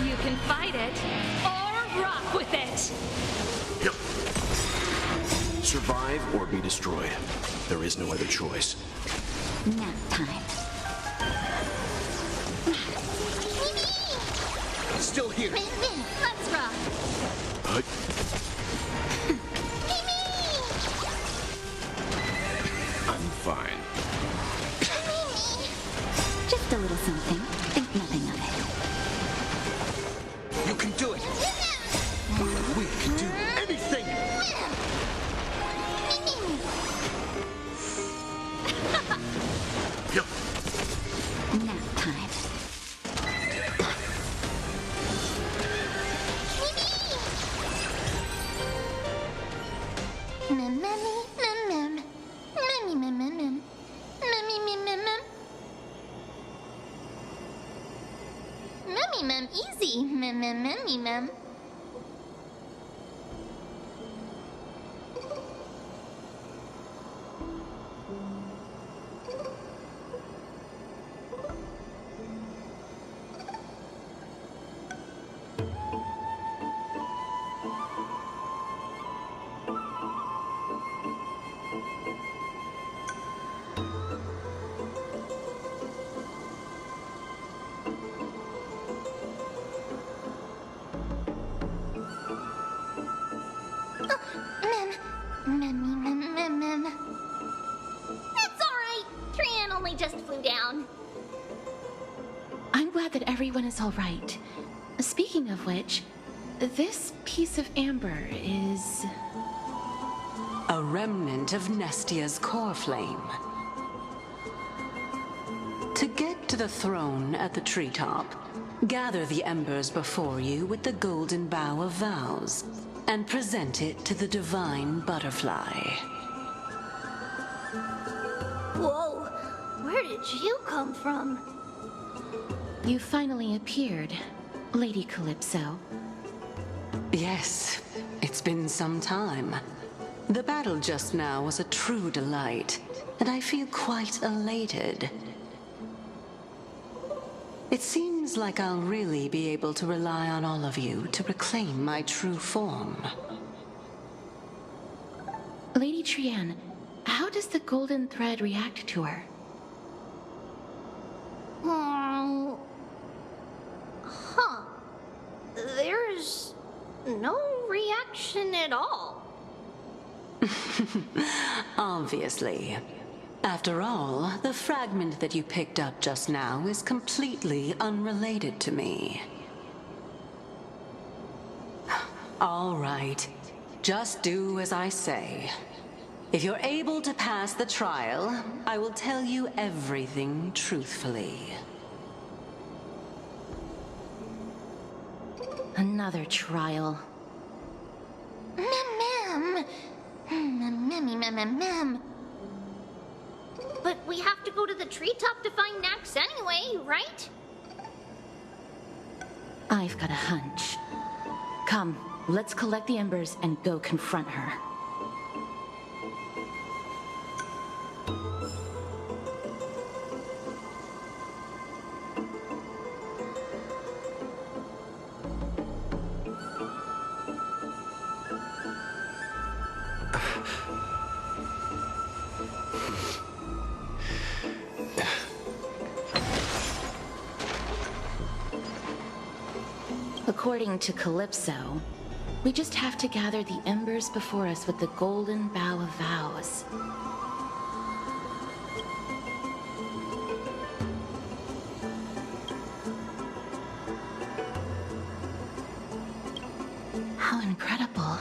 You can fight it or rock with it. Yep. Survive or be destroyed. There is no other choice. Nap time. Still here. Let's rock. I'm fine. Just a little something. Think nothing of it. You can do it. We can do anything. Yep. Nap time. Easy. Mem. Mem. It's all right. Trian only just flew down. I'm glad that everyone is all right. Speaking of which, this piece of amber is... A remnant of Nestia's core flame. To get to the throne at the treetop, gather the embers before you with the golden bough of vows, and present it to the divine butterfly. Whoa, where did you come from? You finally appeared, Lady Calypso. Yes, it's been some time. The battle just now was a true delight, and I feel quite elated. It seems like I'll really be able to rely on all of you to reclaim my true form. Lady Trian, how does the golden thread react to her? There's no reaction at all. Obviously. After all, the fragment that you picked up just now is completely unrelated to me. All right. Just do as I say. If you're able to pass the trial, I will tell you everything truthfully. Another trial. Mem. But we have to go to the treetop to find Nax anyway, right? I've got a hunch. Come, let's collect the embers and go confront her. According to Calypso, We just have to gather the embers before us with the golden bough of vows. How incredible.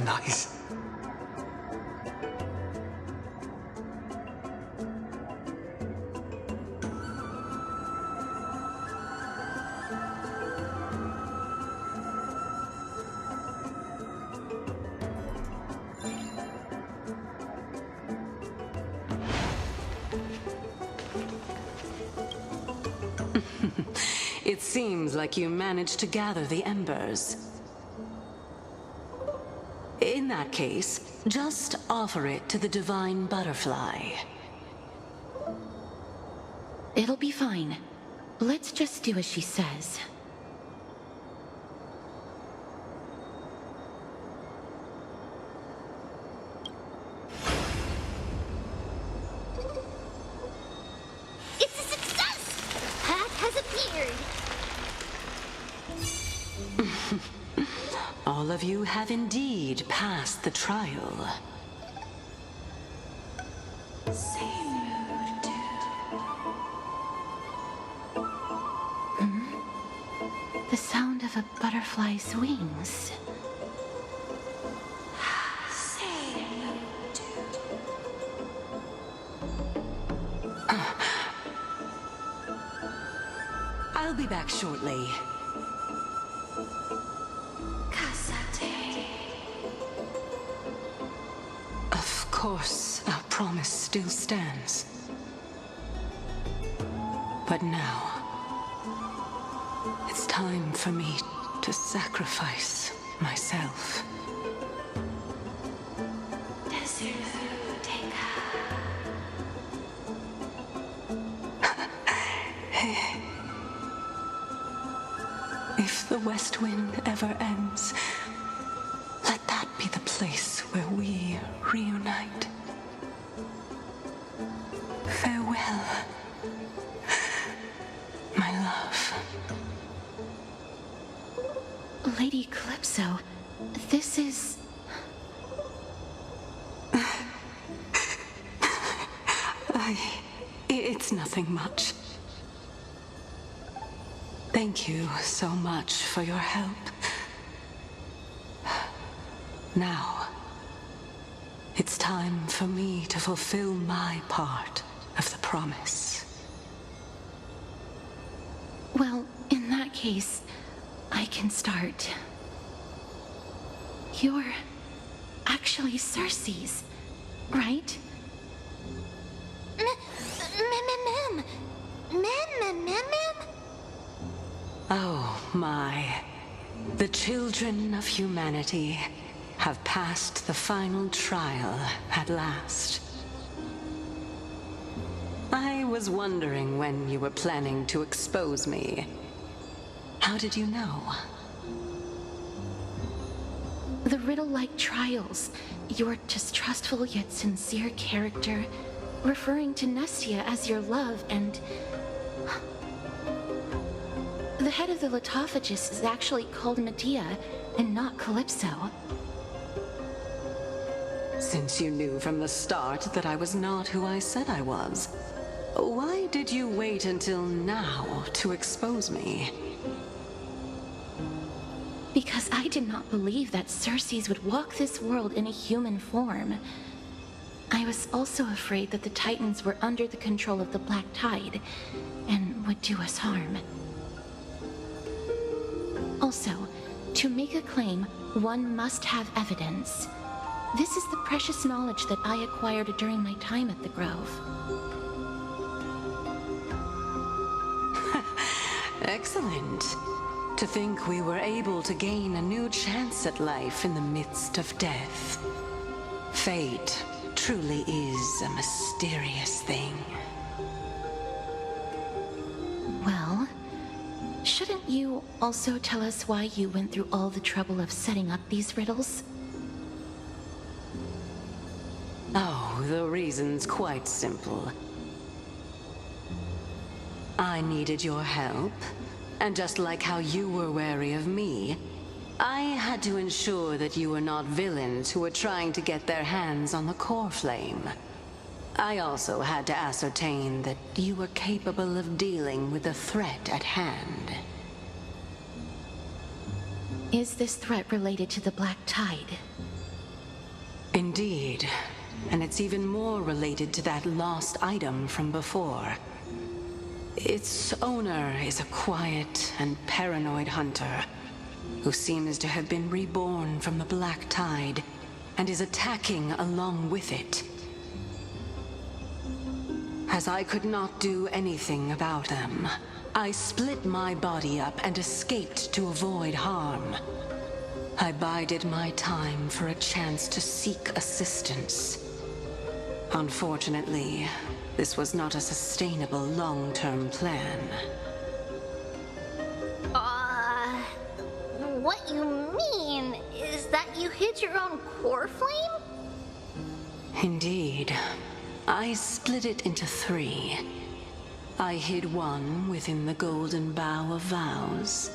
Nice. It seems like you managed to gather the embers. In that case, just offer it to the divine butterfly. It'll be fine. Let's just do as she says. It's a success! Path has appeared. All of you have indeed passed the trial. The sound of a butterfly's wings. I'll be back shortly. Of course, our promise still stands. But now, it's time for me to sacrifice myself. If the West Wind ever ends, let that be the place where we reunite. Farewell, my love. Lady Calypso, this is... It's nothing much. Thank you so much for your help. Now, it's time for me to fulfill my part of the promise. Well, in that case, I can start. You're actually Circe's, right? Oh my. The children of humanity have passed the final trial at last. I was wondering when you were planning to expose me. How did you know? The riddle-like trials, your distrustful yet sincere character, referring to Nestia as your love, and... The head of the Litophagus is actually called Medea, and not Calypso. Since you knew from the start that I was not who I said I was, why did you wait until now to expose me? Because I did not believe that Circes would walk this world in a human form. I was also afraid that the Titans were under the control of the Black Tide, and would do us harm. Also, to make a claim, one must have evidence. This is the precious knowledge that I acquired during my time at the Grove. Excellent. To think we were able to gain a new chance at life in the midst of death. Fate truly is a mysterious thing. Well, shouldn't you also tell us why you went through all the trouble of setting up these riddles? Oh, the reason's quite simple. I needed your help, and just like how you were wary of me, I had to ensure that you were not villains who were trying to get their hands on the core flame. I also had to ascertain that you were capable of dealing with the threat at hand. Is this threat related to the Black Tide? Indeed, and it's even more related to that lost item from before. Its owner is a quiet and paranoid hunter who seems to have been reborn from the Black Tide and is attacking along with it. As I could not do anything about them, I split my body up and escaped to avoid harm. I bided my time for a chance to seek assistance. Unfortunately, this was not a sustainable long-term plan. What you mean is that you hid your own core flame? Indeed. I split it into 3. I hid one within the golden bough of vows,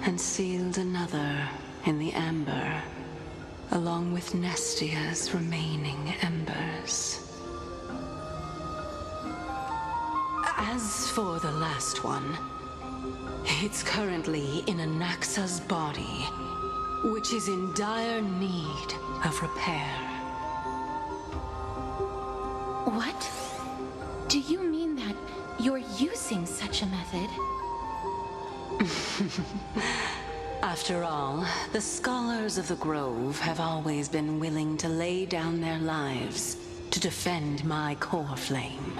and sealed another in the amber, along with Nestia's remaining embers. As for the last one, it's currently in Anaxa's body, which is in dire need of repair. What? Do you mean that you're using such a method? After all, the scholars of the Grove have always been willing to lay down their lives to defend my core flame.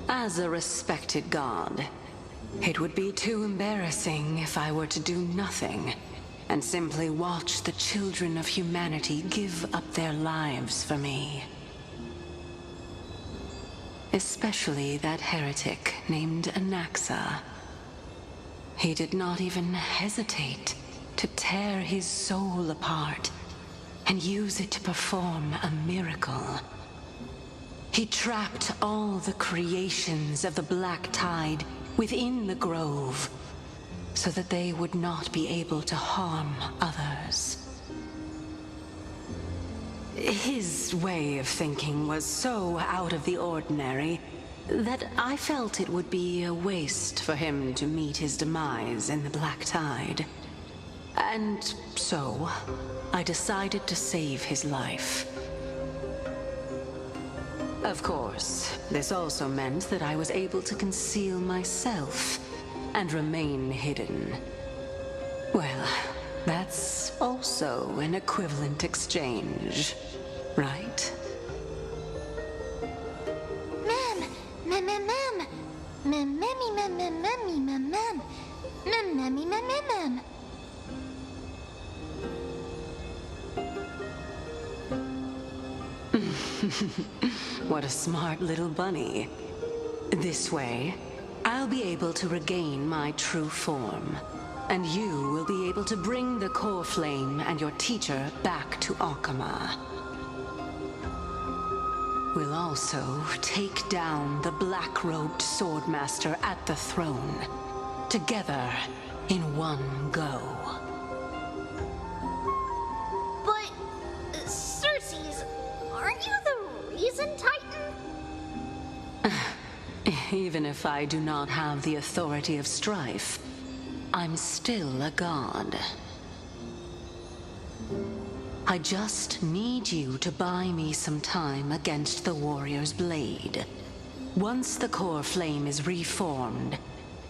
As a respected god, it would be too embarrassing if I were to do nothing and simply watch the children of humanity give up their lives for me. Especially that heretic named Anaxa. He did not even hesitate to tear his soul apart and use it to perform a miracle. He trapped all the creations of the Black Tide within the Grove, so that they would not be able to harm others. His way of thinking was so out of the ordinary that I felt it would be a waste for him to meet his demise in the Black Tide. And so, I decided to save his life. Of course, this also meant that I was able to conceal myself and remain hidden. Well, that's also an equivalent exchange, right? What a smart little bunny. This way, I'll be able to regain my true form, and you will be able to bring the core flame and your teacher back to Akama. We'll also take down the black-robed swordmaster at the throne, together in one go. But, Circes, aren't you the reason Titan? Even if I do not have the authority of strife, I'm still a god. I just need you to buy me some time against the warrior's blade. Once the core flame is reformed,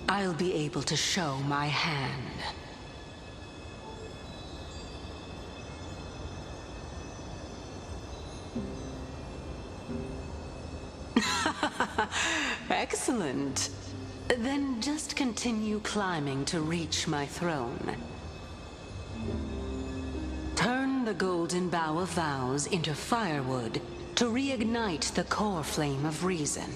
I'll be able to show my hand. Excellent. Then just continue climbing to reach my throne. Turn the golden bough of vows into firewood to reignite the core flame of reason.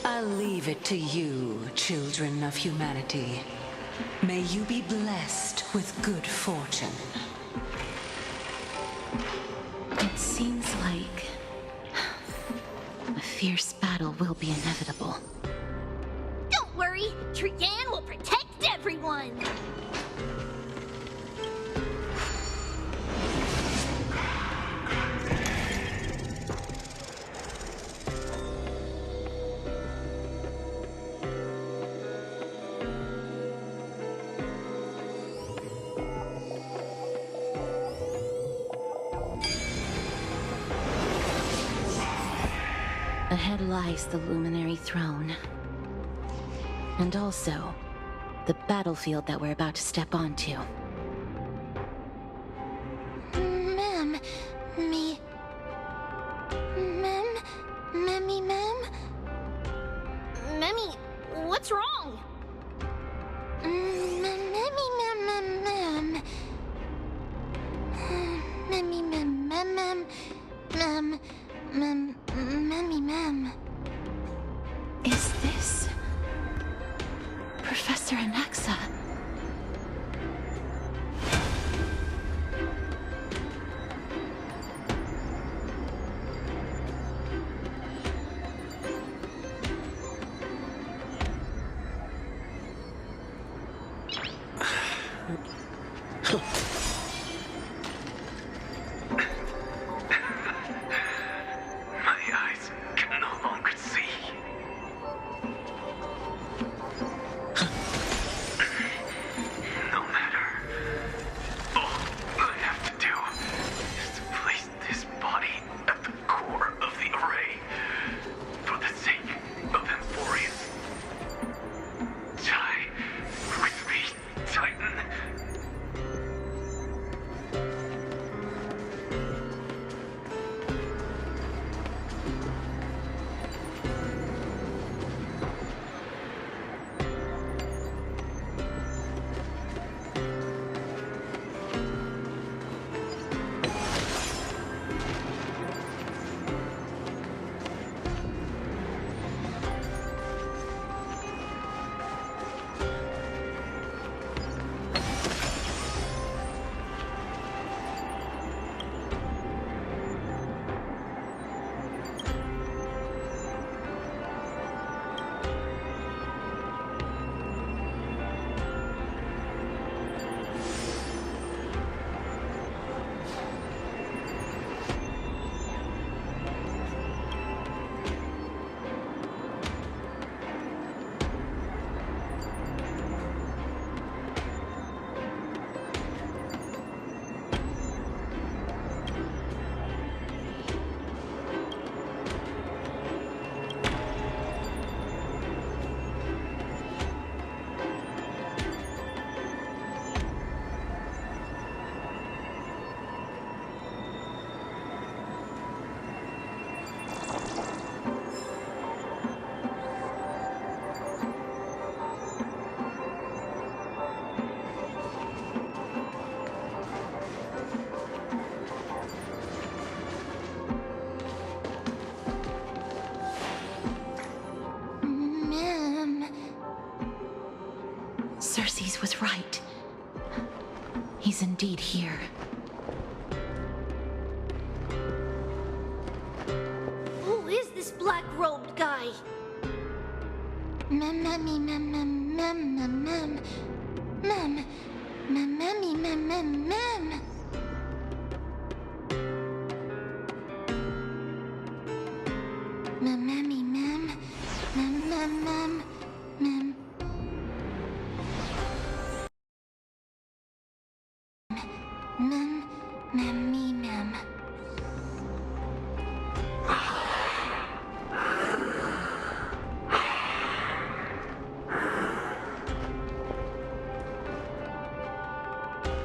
I'll leave it to you, children of humanity. May you be blessed with good fortune. It seems like a fierce battle will be inevitable. Don't worry, Trian will protect everyone! Ahead lies the Luminary Throne. And also, the battlefield that we're about to step onto. Ma'am, Memmy, what's wrong? Is this Professor Anaxa? Circes was right. He's indeed here. Who is this black-robed guy?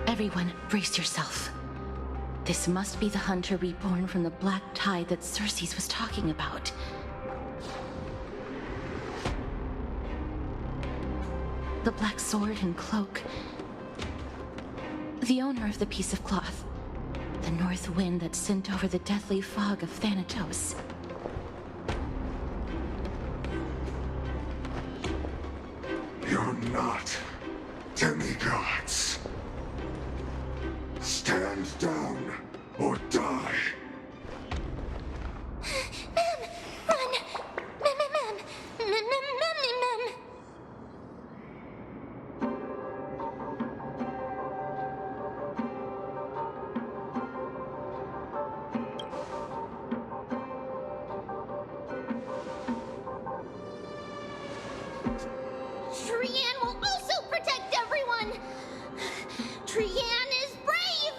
Everyone, brace yourself. This must be the hunter reborn from the black tide that Circes was talking about. The black sword and cloak. The owner of the piece of cloth. The north wind that sent over the deathly fog of Thanatos. You're not demigods. Stand down or die. Trian will also protect everyone! Trian is brave!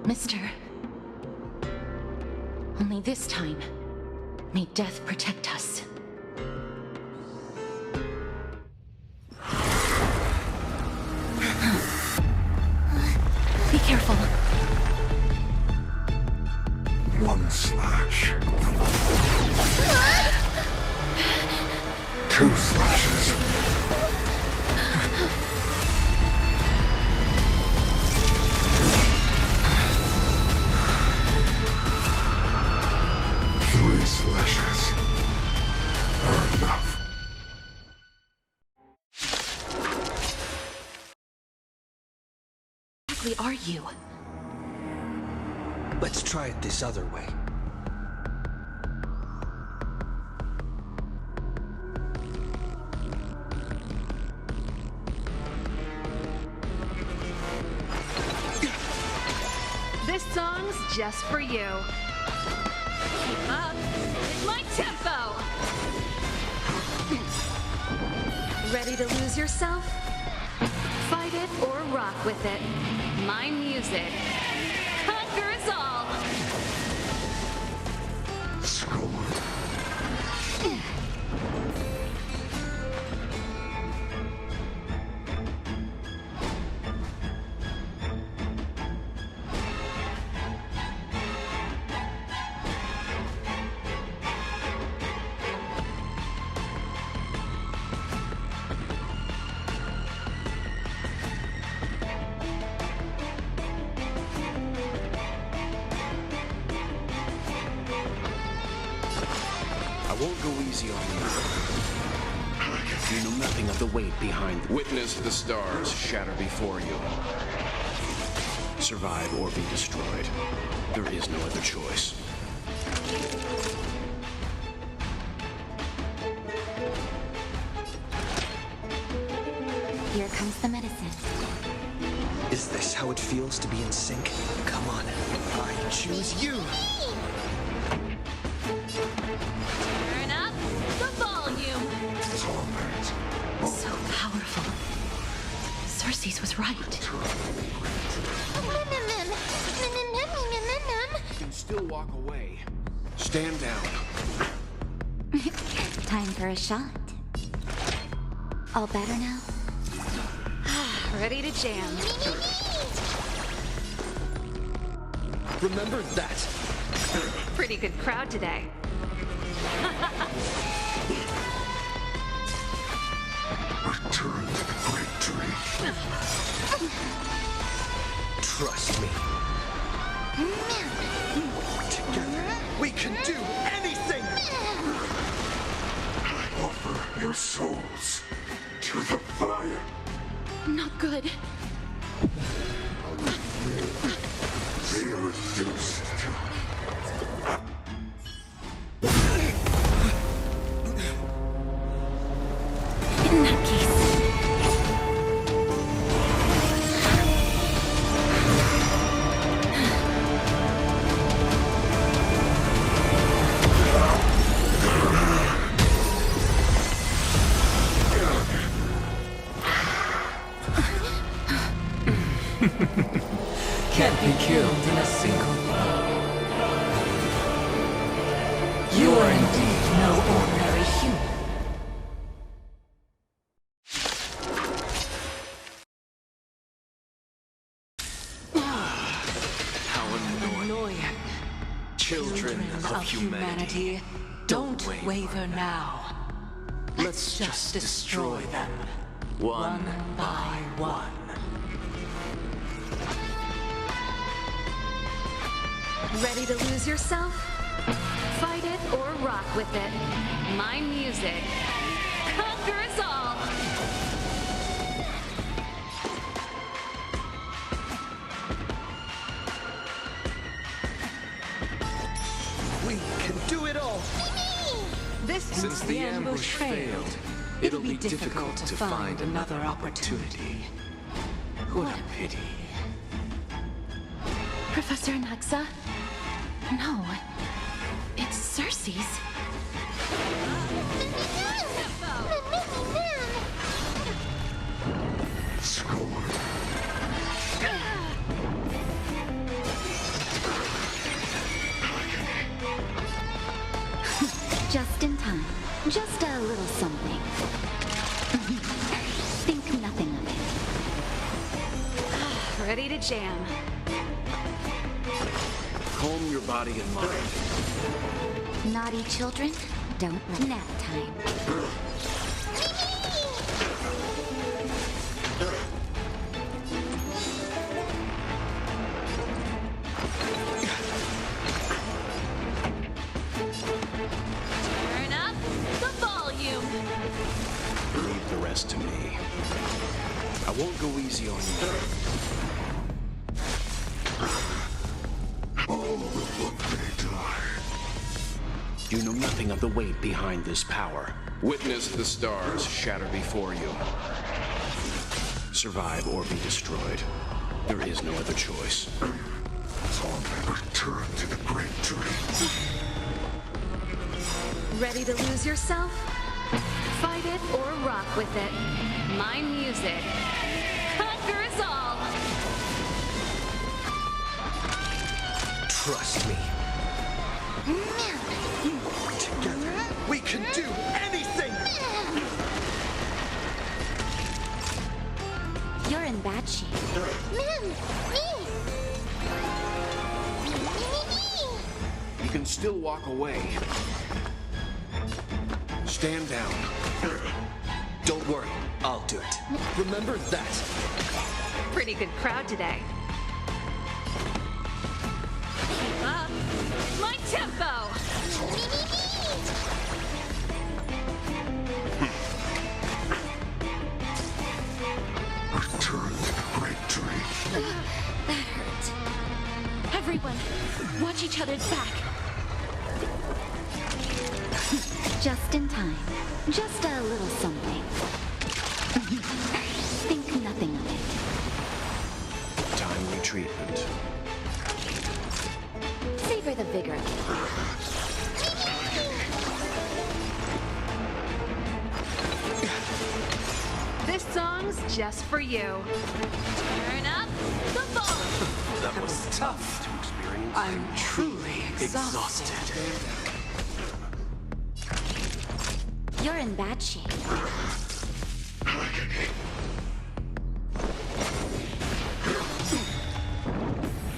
Mister, Only this time, may death protect us. Be careful. One slash. Two slashes. Three slashes are enough. Exactly are you? Let's try it this other way. This song's just for you. Keep up with my tempo. Ready to lose yourself? Fight it or rock with it. My music conquers all. I won't go easy on you. You know nothing of the weight behind. Witness the stars shatter before you. Survive or be destroyed. There is no other choice. Here comes the medicine. Is this how it feels to be in sync? Come on, I choose you! Turn up the volume. So powerful. Cersei's was right. You can still walk away. Stand down. Time for a shot. All better now? Ready to jam. Remember that! Pretty good crowd today. Return to the great dream. Trust me. Together, we can do anything! I offer your souls to the fire. Not good. Be reduced to In that case... Can't be killed in a single blow. You are indeed no ordinary human. How annoying. Children of humanity, don't waver now. Let's just destroy them, one by one. Ready to lose yourself? Fight it or rock with it. My music conquers all. We can do it all! Since the ambush failed, it'll be difficult to find another opportunity. What a pity. Professor Naxa? No. It's Cersei's. Ready to jam. Calm your body and mind. Naughty children, don't let nap time. Turn up the volume. Leave the rest to me. I won't go easy on you. All will one day die. You know nothing of the weight behind this power. Witness the stars shatter before you. Survive or be destroyed. There is no other choice. Return to the great dream. Ready to lose yourself? Fight it or rock with it. My music conquers all. Trust me. Together, we can do anything! You're in bad shape. You can still walk away. Stand down. Don't worry, I'll do it. Remember that. Pretty good crowd today. Keep up my tempo. Return to the great dream. That hurt. Everyone, watch each other's back. Just in time. Just a little something. Think nothing of it. Timely treatment. Savor the vigor. This song's just for you. Turn up the volume. That was tough. To experience. I'm truly exhausted. You're in bad shape.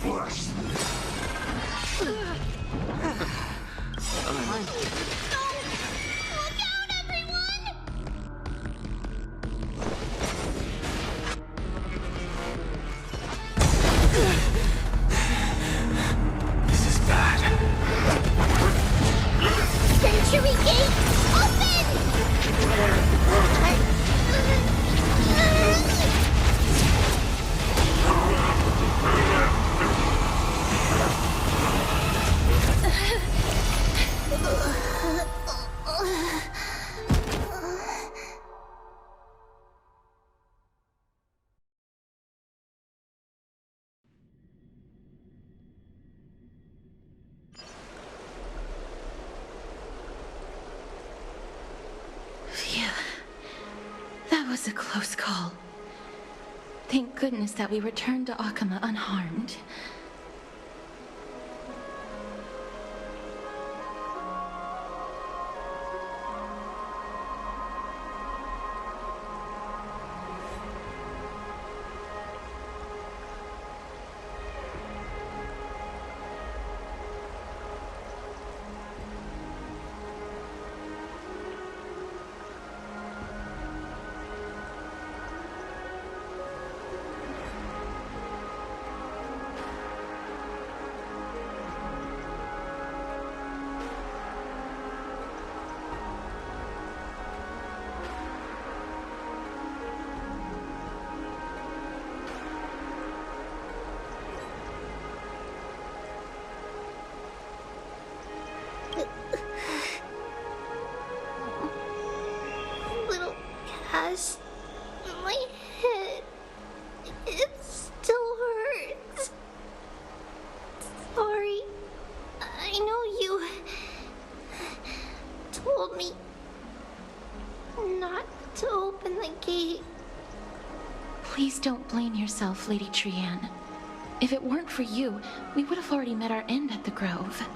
Bless me. Look out, everyone! This is bad. Century Gate, open! Phew. That was a close call. Thank goodness that we returned to Akama unharmed. Little Cass, my head, it still hurts. Sorry, I know you told me not to open the gate. Please don't blame yourself, Lady Trianne. If it weren't for you, we would have already met our end at the Grove.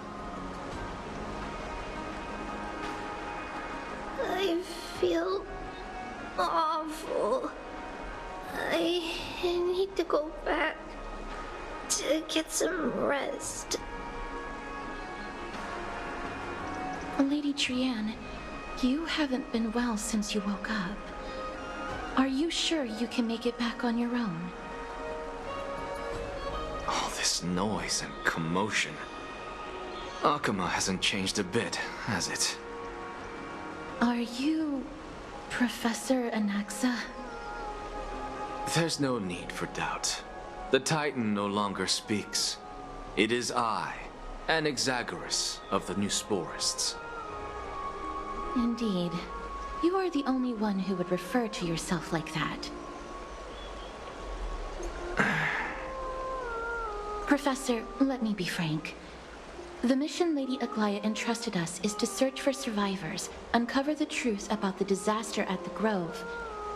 I feel awful. I need to go back. to get some rest. Lady Trianne, you haven't been well since you woke up. Are you sure you can make it back on your own? All this noise and commotion. Akuma hasn't changed a bit, has it? Are you Professor Anaxa? There's no need for doubt. The Titan no longer speaks. It is I, Anaxagoras of the Newsporists. Indeed. You are the only one who would refer to yourself like that. Professor, let me be frank. The mission Lady Aglaya entrusted us is to search for survivors, uncover the truth about the disaster at the Grove,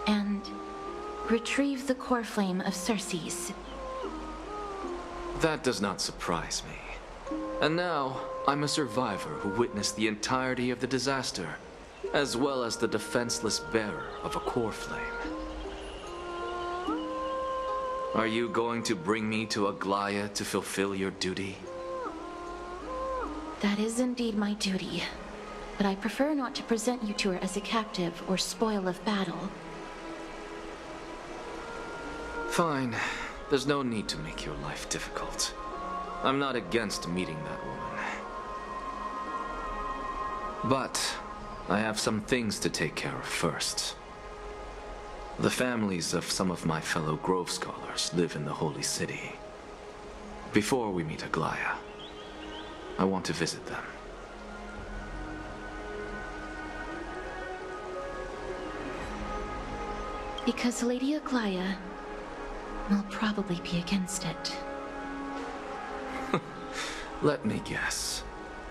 and retrieve the core flame of Circes. That does not surprise me. And now, I'm a survivor who witnessed the entirety of the disaster, as well as the defenseless bearer of a core flame. Are you going to bring me to Aglaya to fulfill your duty? That is indeed my duty, but I prefer not to present you to her as a captive or spoil of battle. Fine. There's no need to make your life difficult. I'm not against meeting that woman. But I have some things to take care of first. The families of some of my fellow Grove scholars live in the Holy City. Before we meet Aglaya, I want to visit them. Because Lady Aglaya will probably be against it. Let me guess.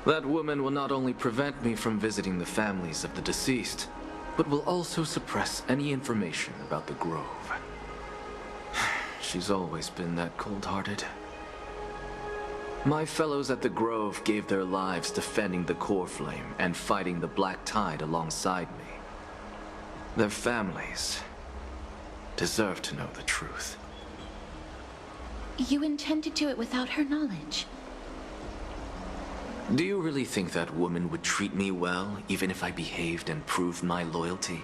That woman will not only prevent me from visiting the families of the deceased, but will also suppress any information about the Grove. She's always been that cold-hearted. My fellows at the Grove gave their lives defending the core flame and fighting the Black Tide alongside me. Their families deserve to know the truth. You intend to do it without her knowledge? Do you really think that woman would treat me well, even if I behaved and proved my loyalty?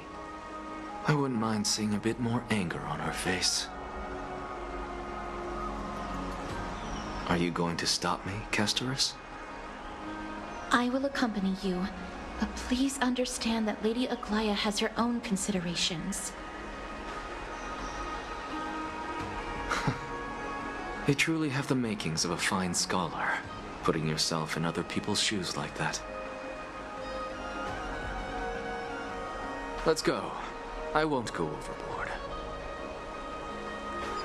I wouldn't mind seeing a bit more anger on her face. Are you going to stop me, Castorus? I will accompany you, but please understand that Lady Aglaya has her own considerations. You truly have the makings of a fine scholar, putting yourself in other people's shoes like that. Let's go. I won't go overboard.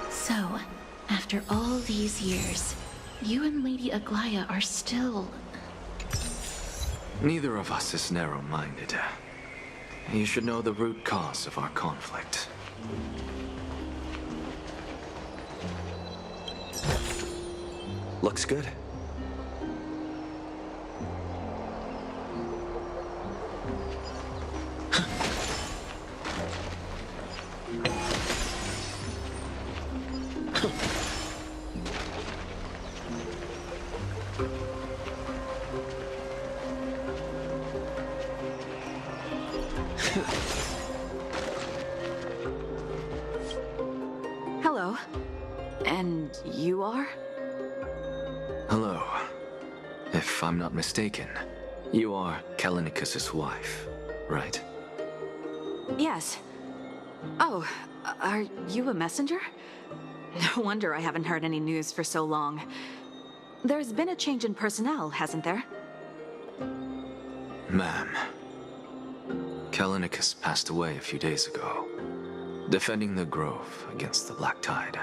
So, after all these years, you and Lady Aglaya are still... Neither of us is narrow-minded. You should know the root cause of our conflict. Looks good. Hello. And you are? Hello. If I'm not mistaken, you are Kallinicus's wife, right? Yes. Oh, are you a messenger? No wonder I haven't heard any news for so long. There's been a change in personnel, hasn't there? Ma'am, Kallinicus passed away a few days ago, defending the Grove against the Black Tide.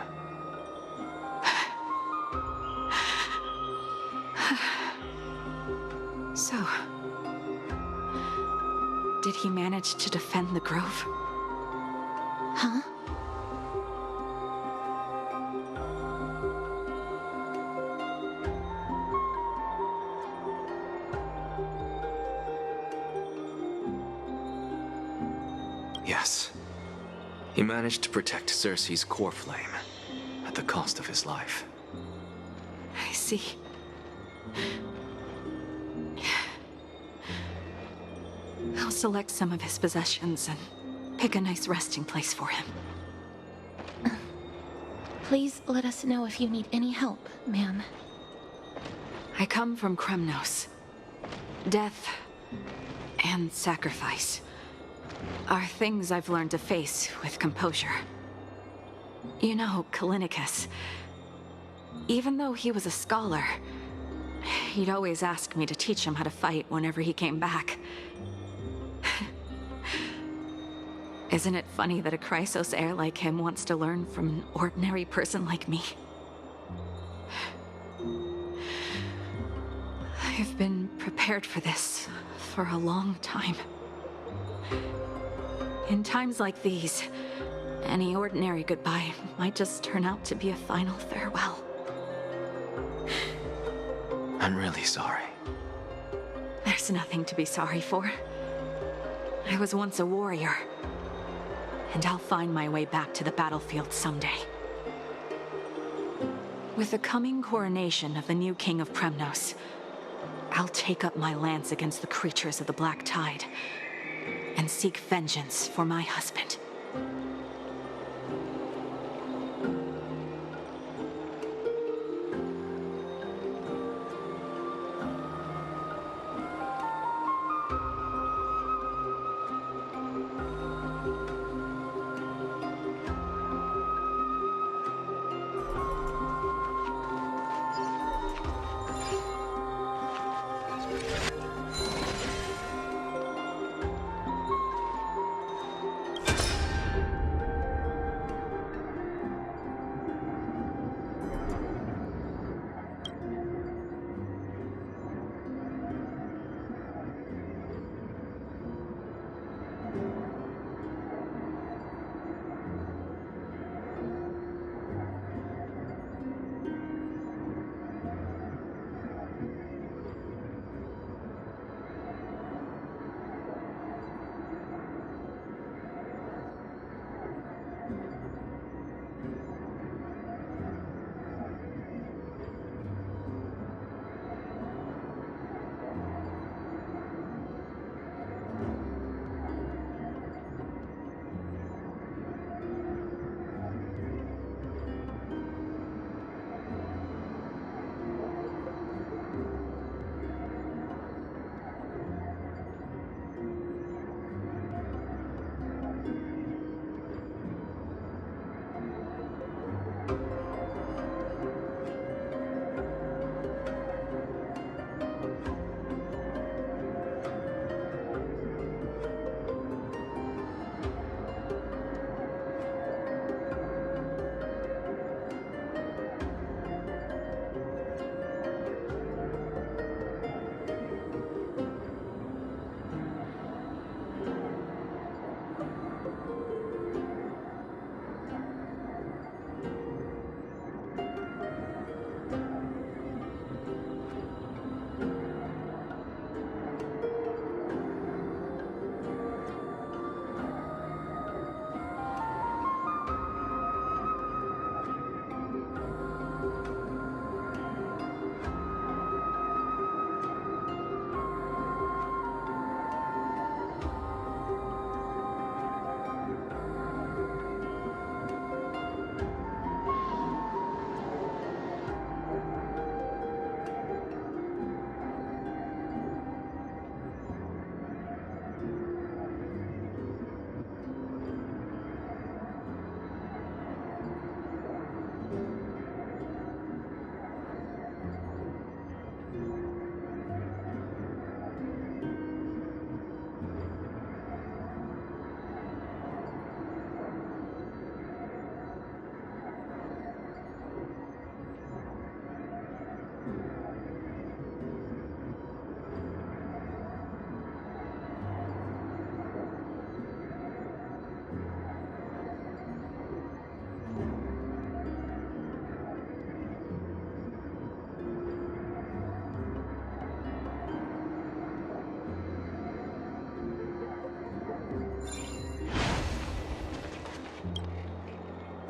So, did he manage to defend the Grove? Huh? Yes. He managed to protect Circe's core flame at the cost of his life. see. I'll select some of his possessions and pick a nice resting place for him. Please let us know if you need any help, ma'am. I come from Kremnos. Death and sacrifice are things I've learned to face with composure. You know, Kallinicus, even though he was a scholar, he'd always ask me to teach him how to fight whenever he came back. Isn't it funny that a Chrysos heir like him wants to learn from an ordinary person like me? I've been prepared for this for a long time. In times like these, any ordinary goodbye might just turn out to be a final farewell. I'm really sorry. There's nothing to be sorry for. I was once a warrior, and I'll find my way back to the battlefield someday. With the coming coronation of the new king of Kremnos, I'll take up my lance against the creatures of the Black Tide and seek vengeance for my husband.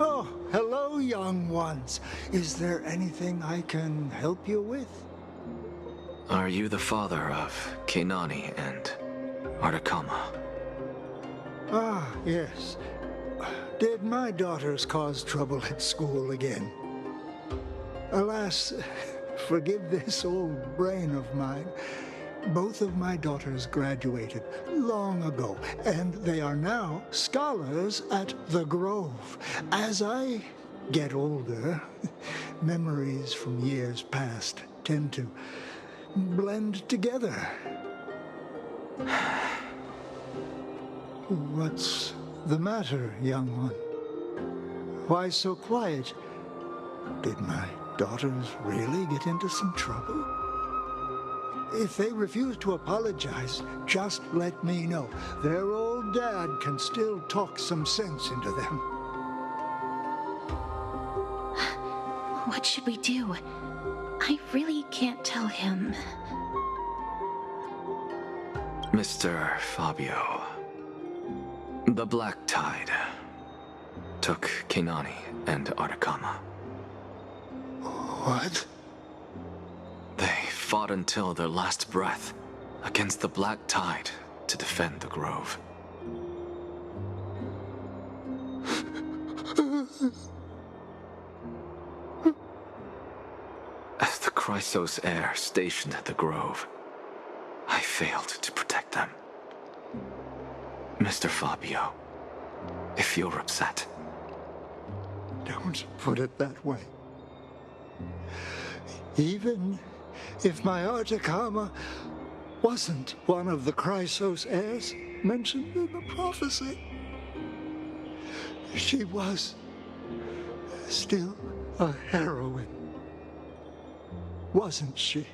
Oh, hello, young ones. Is there anything I can help you with? Are you the father of Keinani and Artakama? Ah, yes. Did my daughters cause trouble at school again? Alas, forgive this old brain of mine. Both of my daughters graduated long ago, and they are now scholars at the Grove. As I get older, memories from years past tend to blend together. What's the matter, young one? Why so quiet? Did my daughters really get into some trouble? If they refuse to apologize, just let me know. Their old dad can still talk some sense into them. What should we do? I really can't tell him. Mr. Fabio, the Black Tide took Keinani and Artakama. What? They fought until their last breath against the Black Tide to defend the Grove. As the Chrysos heir stationed at the Grove, I failed to protect them. Mr. Fabio, if you're upset... Don't put it that way. Even if my Artakama wasn't one of the Chrysos heirs mentioned in the prophecy, she was still a heroine, wasn't she?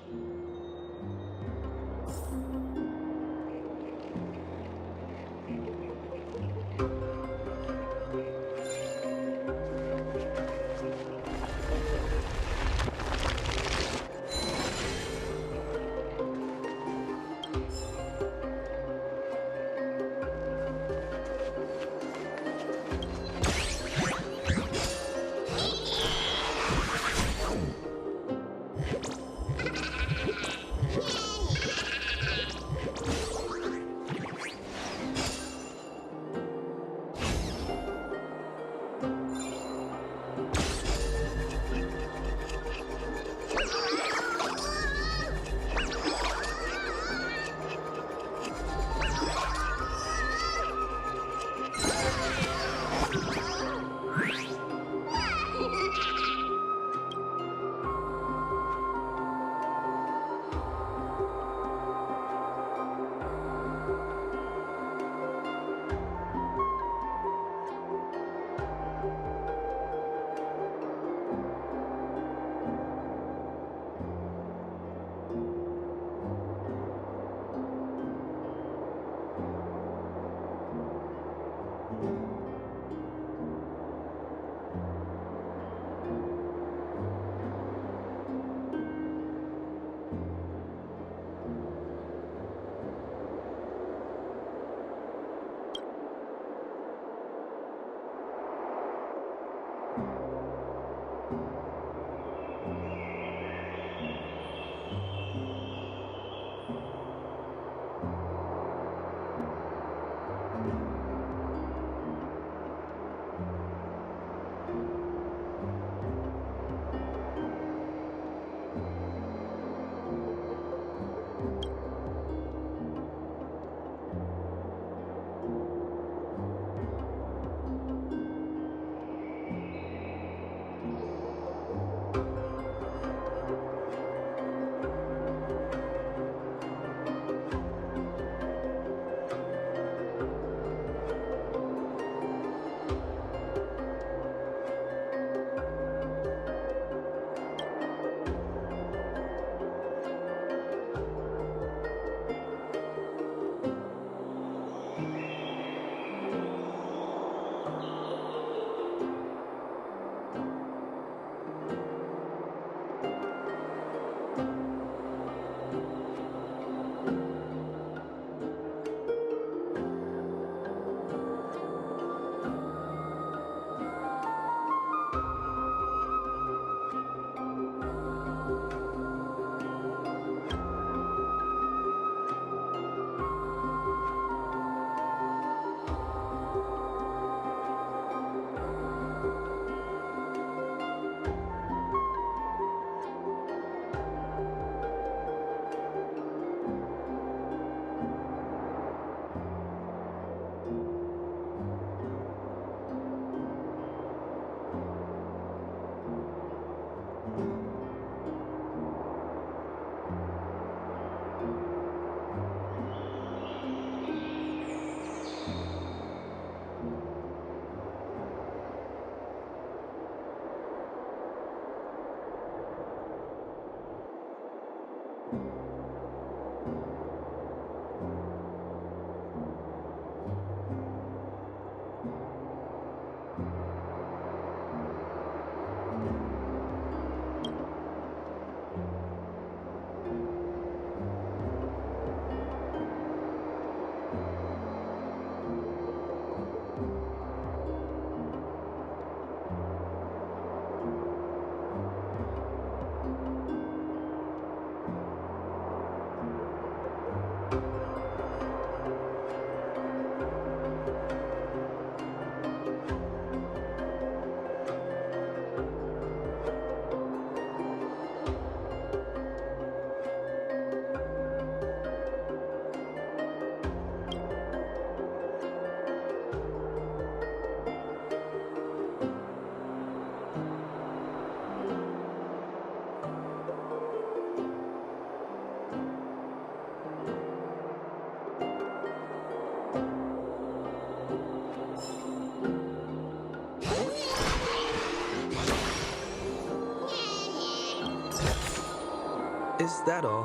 Is that all?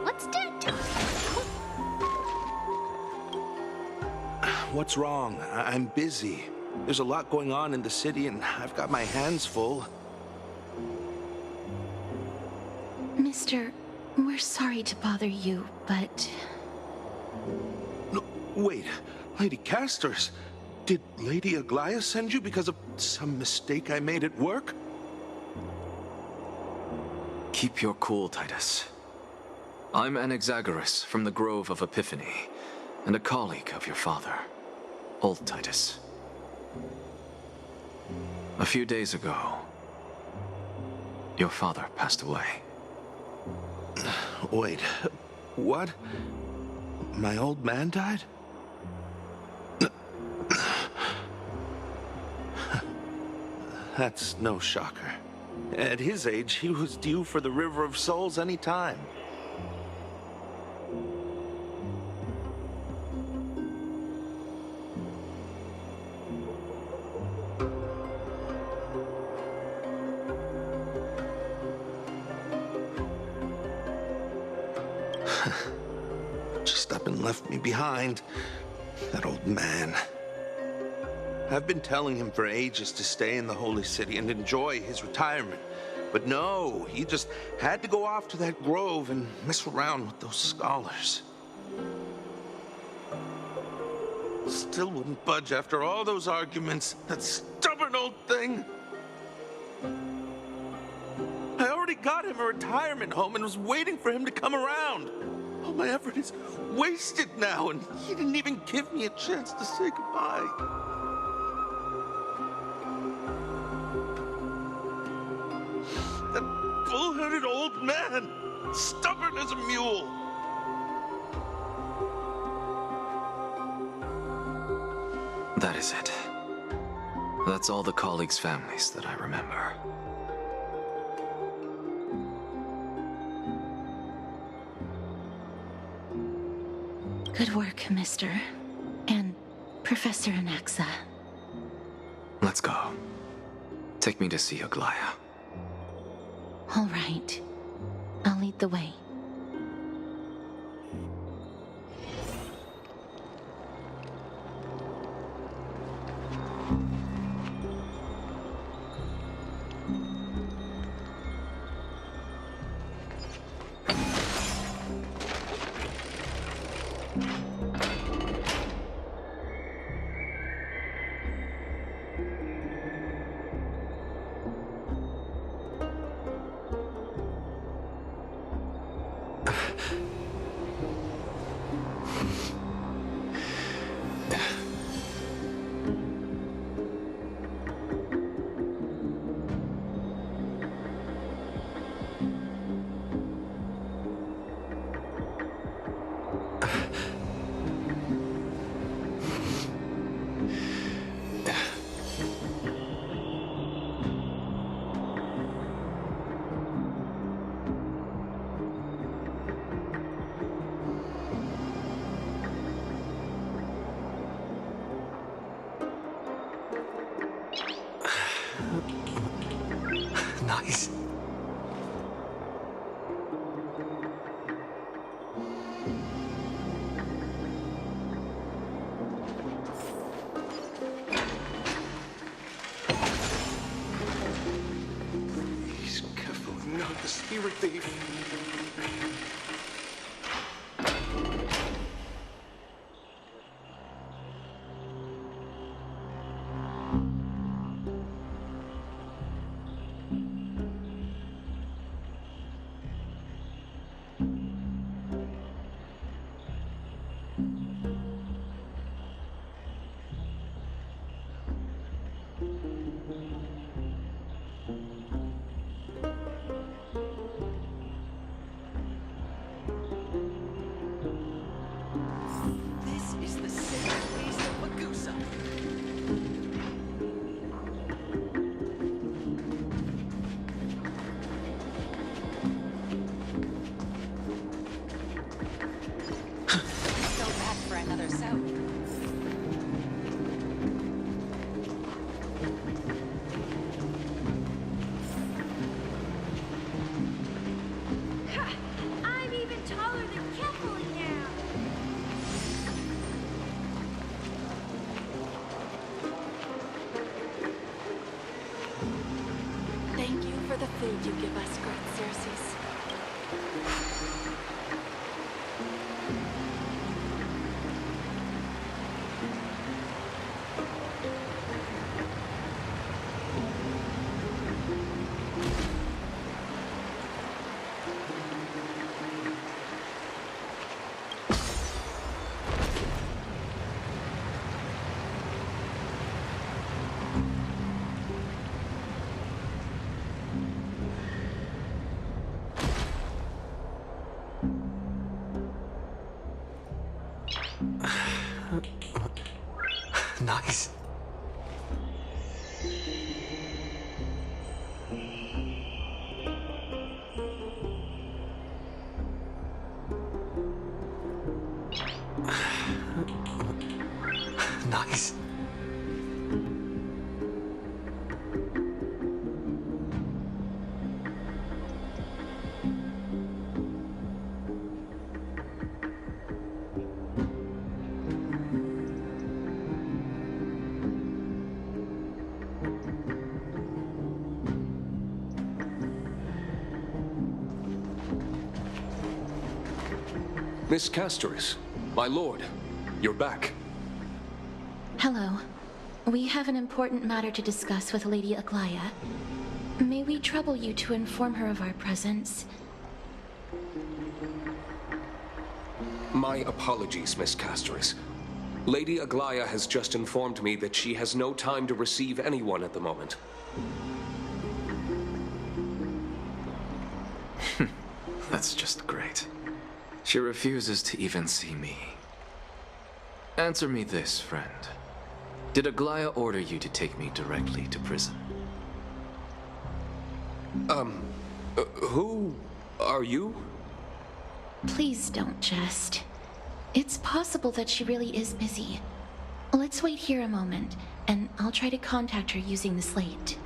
What's Dad talking about? What's wrong? I'm busy. There's a lot going on in the city, and I've got my hands full. Mister, we're sorry to bother you, but... No, wait, Lady Casters, did Lady Aglaia send you because of some mistake I made at work? Keep your cool, Titus. I'm Anaxagoras from the Grove of Epiphany, and a colleague of your father, Old Titus. A few days ago, your father passed away. Wait, what? My old man died? That's no shocker. At his age, he was due for the River of Souls any time. Just up and left me behind. That old man. I've been telling him for ages to stay in the Holy City and enjoy his retirement. But no, he just had to go off to that grove and mess around with those scholars. Still wouldn't budge after all those arguments. That stubborn old thing. I already got him a retirement home and was waiting for him to come around. All my effort is wasted now, and he didn't even give me a chance to say goodbye. That bull-headed old man, stubborn as a mule. That is it. That's all the colleagues' families that I remember. Good work, Mister. And Professor Anaxa. Let's go. Take me to see Aglaia. All right. I'll lead the way. Nice. He's careful, not the spirit thief. for the food you give us, great Circes. Nice. Nice. Miss Castoris, my lord, you're back. Hello. We have an important matter to discuss with Lady Aglaya. May we trouble you to inform her of our presence? My apologies, Miss Castoris. Lady Aglaya has just informed me that she has no time to receive anyone at the moment. That's just great. She refuses to even see me. Answer me this, friend. Did Aglaya order you to take me directly to prison? Who are you? Please don't jest. It's possible that she really is busy. Let's wait here a moment, and I'll try to contact her using the slate.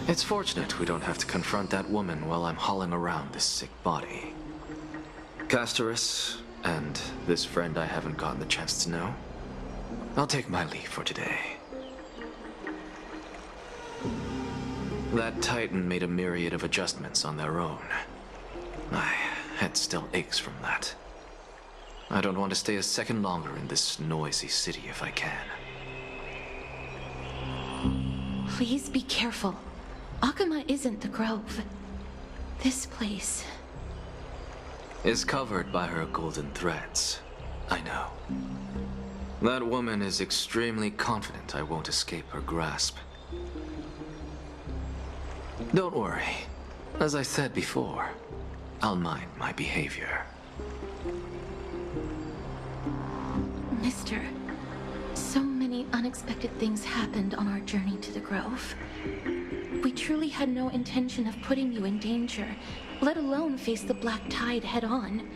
It's fortunate we don't have to confront that woman while I'm hauling around this sick body. Castoris, and this friend I haven't gotten the chance to know, I'll take my leave for today. That Titan made a myriad of adjustments on their own. My head still aches from that. I don't want to stay a second longer in this noisy city if I can. Please be careful. Akuma isn't the Grove. This place is covered by her golden threads. I know. That woman is extremely confident I won't escape her grasp. Don't worry. As I said before, I'll mind my behavior. Mister, so many unexpected things happened on our journey to the Grove. We truly had no intention of putting you in danger, let alone face the Black Tide head-on.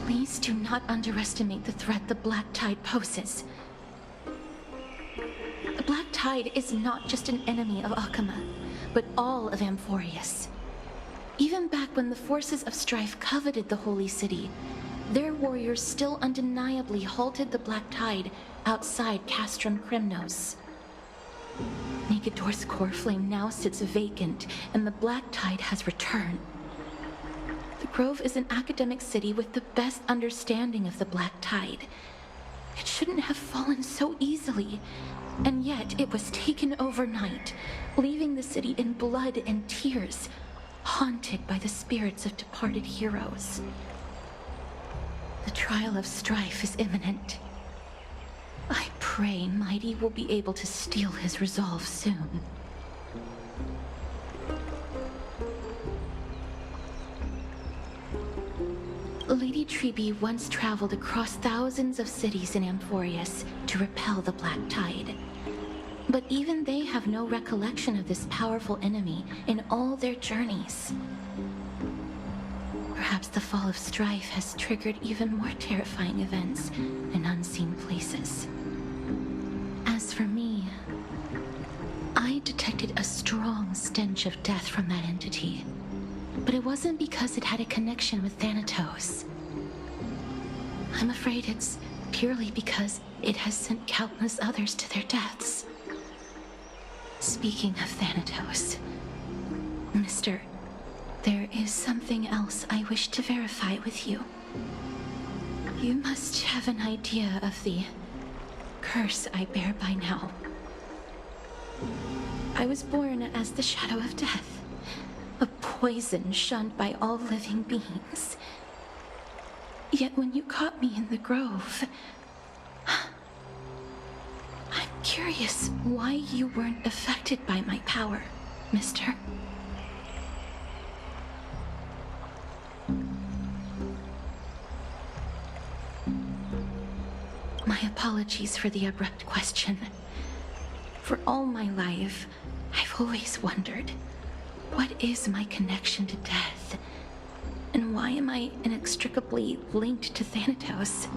Please do not underestimate the threat the Black Tide poses. The Black Tide is not just an enemy of Akuma, but all of Amphoreus. Even back when the forces of strife coveted the Holy City, their warriors still undeniably halted the Black Tide outside Castrum Krymnos. Negador's core flame now sits vacant, and the Black Tide has returned. The Grove is an academic city with the best understanding of the Black Tide. It shouldn't have fallen so easily. And yet it was taken overnight, leaving the city in blood and tears, haunted by the spirits of departed heroes. The trial of strife is imminent. I pray Mighty will be able to steel his resolve soon. Lady Trebe once traveled across thousands of cities in Amphoreus to repel the Black Tide. But even they have no recollection of this powerful enemy in all their journeys. Perhaps the fall of strife has triggered even more terrifying events in unseen places. As for me, I detected a strong stench of death from that entity. But it wasn't because it had a connection with Thanatos. I'm afraid it's purely because it has sent countless others to their deaths. Speaking of Thanatos, Mister, there is something else I wish to verify with you. You must have an idea of the curse I bear by now. I was born as the shadow of death, a poison shunned by all living beings. Yet when you caught me in the grove, I'm curious why you weren't affected by my power, Mister. My apologies for the abrupt question. For all my life, I've always wondered, what is my connection to death? And why am I inextricably linked to Thanatos?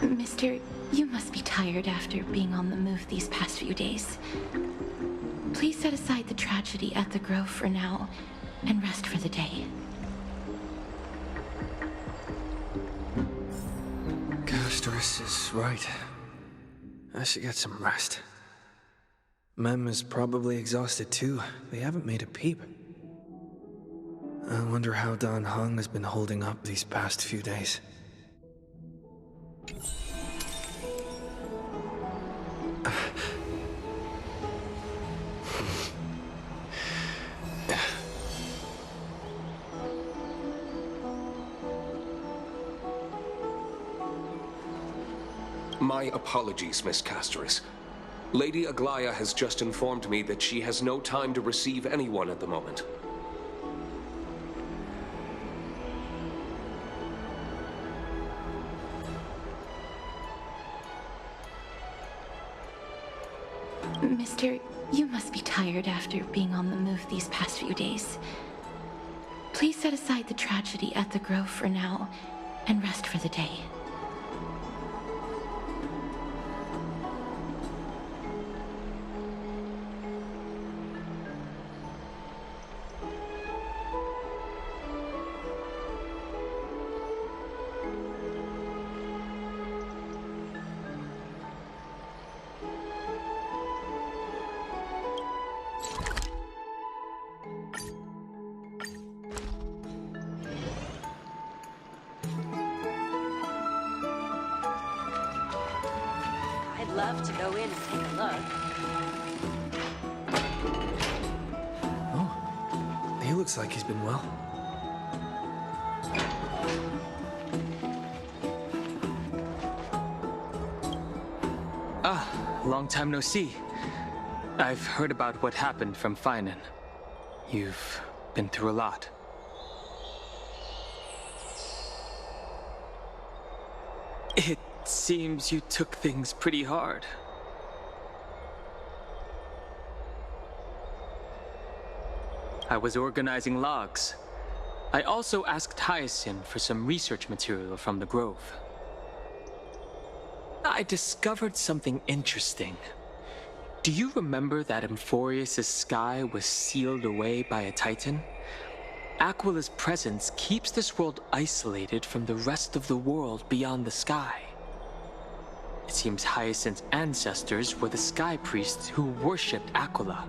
Mister, you must be tired after being on the move these past few days. Please set aside the tragedy at the Grove for now, and rest for the day. Castorus is right. I should get some rest. Mem is probably exhausted too. They haven't made a peep. I wonder how Dan Heng has been holding up these past few days. My apologies, Miss Castorus. Lady Aglaya has just informed me that she has no time to receive anyone at the moment. Mister, you must be tired after being on the move these past few days. Please set aside the tragedy at the Grove for now, and rest for the day. I'd love to go in and take a look. Oh, he looks like he's been well. Ah, long time no see. I've heard about what happened from Finan. You've been through a lot. It seems you took things pretty hard. I was organizing logs. I also asked Hyacinth for some research material from the Grove. I discovered something interesting. Do you remember that Amphoreus' sky was sealed away by a Titan? Aquila's presence keeps this world isolated from the rest of the world beyond the sky. It seems Hyacinth's ancestors were the sky priests who worshipped Aquila.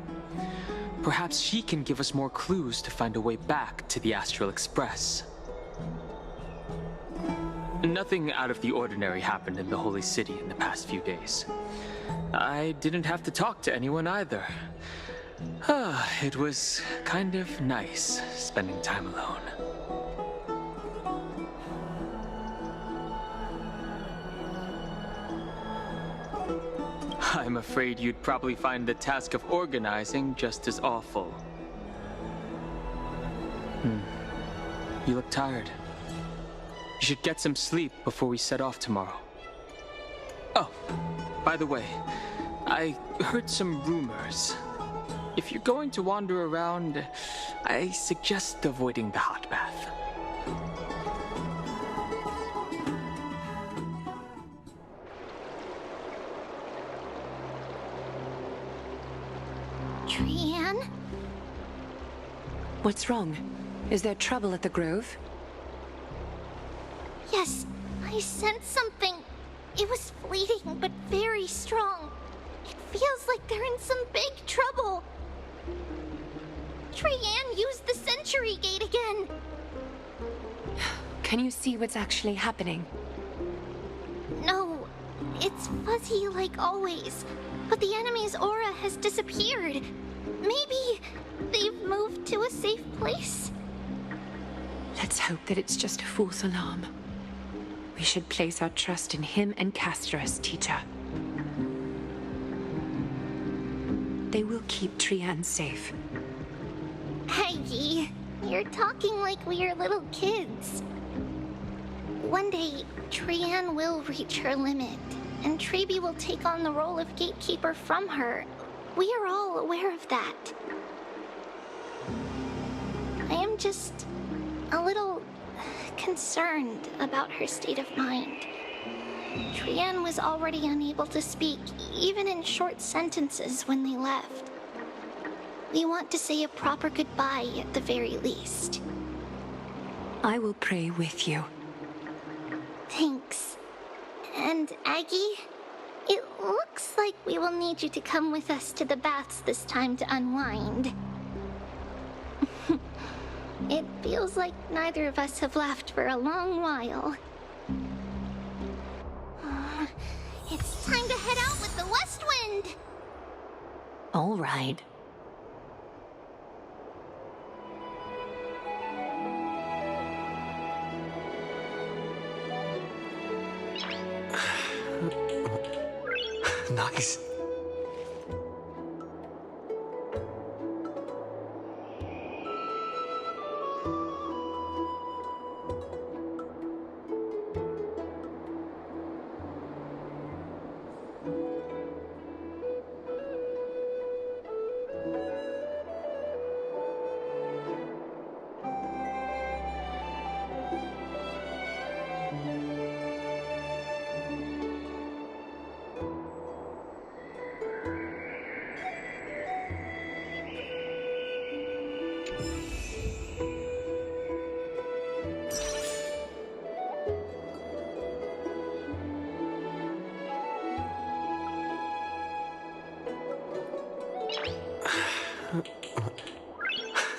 Perhaps she can give us more clues to find a way back to the Astral Express. Nothing out of the ordinary happened in the Holy City in the past few days. I didn't have to talk to anyone either. It was kind of nice spending time alone. I'm afraid you'd probably find the task of organizing just as awful. You look tired. You should get some sleep before we set off tomorrow. Oh, by the way, I heard some rumors. If you're going to wander around, I suggest avoiding the hot bath. Trian? What's wrong? Is there trouble at the Grove? Yes, I sensed something. It was fleeting, but very strong. It feels like they're in some big trouble. Trian used the Century Gate again. Can you see what's actually happening? No, it's fuzzy like always. But the enemy's aura has disappeared. Maybe they've moved to a safe place? Let's hope that it's just a false alarm. We should place our trust in him and Castorus, teacher. They will keep Trian safe. Aggie, you're talking like we are little kids. One day, Trian will reach her limit, and Trebi will take on the role of gatekeeper from her. We are all aware of that. I am just a little concerned about her state of mind. Trian was already unable to speak, even in short sentences when they left. We want to say a proper goodbye at the very least. I will pray with you. Thanks. And Aggie, it looks like we will need you to come with us to the baths this time to unwind. It feels like neither of us have laughed for a long while. It's time to head out with the west wind! All right. Nice.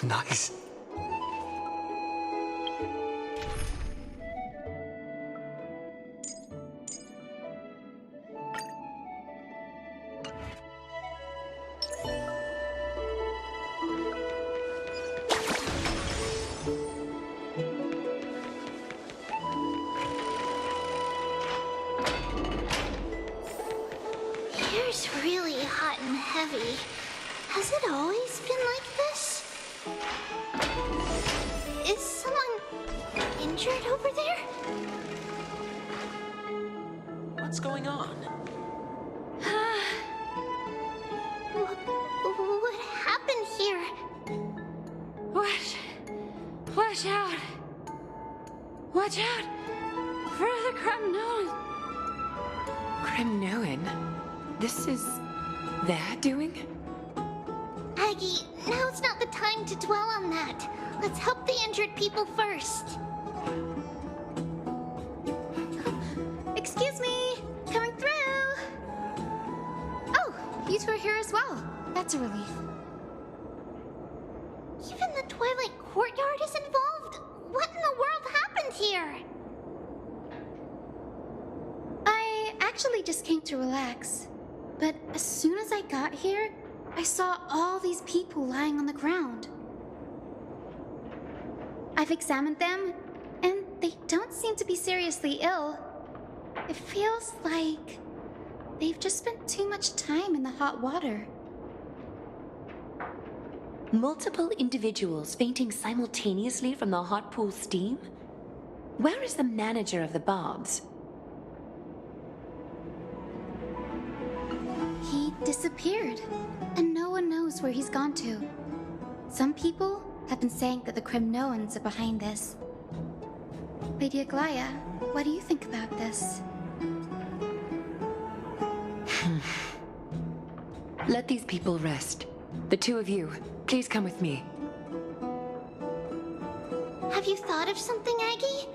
Nice. Here's really hot and heavy. Has it always been like this? Is someone injured over there? What's going on? What happened here? Watch out! Watch out! For the Kremnoan! Kremnoan? This is their doing? Aggie, now's not the time to dwell on that. Let's help the injured people first. Excuse me! Coming through! Oh, you two are here as well. That's a relief. Even the Twilight Courtyard is involved? What in the world happened here? just came to relax. But as soon as I got here, I saw all these people lying on the ground. I've examined them, and they don't seem to be seriously ill. It feels like they've just spent too much time in the hot water. Multiple individuals fainting simultaneously from the hot pool steam? Where is the manager of the baths? He disappeared, and no one knows where he's gone to. Some people have been saying that the Kremnoans are behind this. Lady Aglaya, what do you think about this? Let these people rest. The two of you, please come with me. Have you thought of something, Aggie?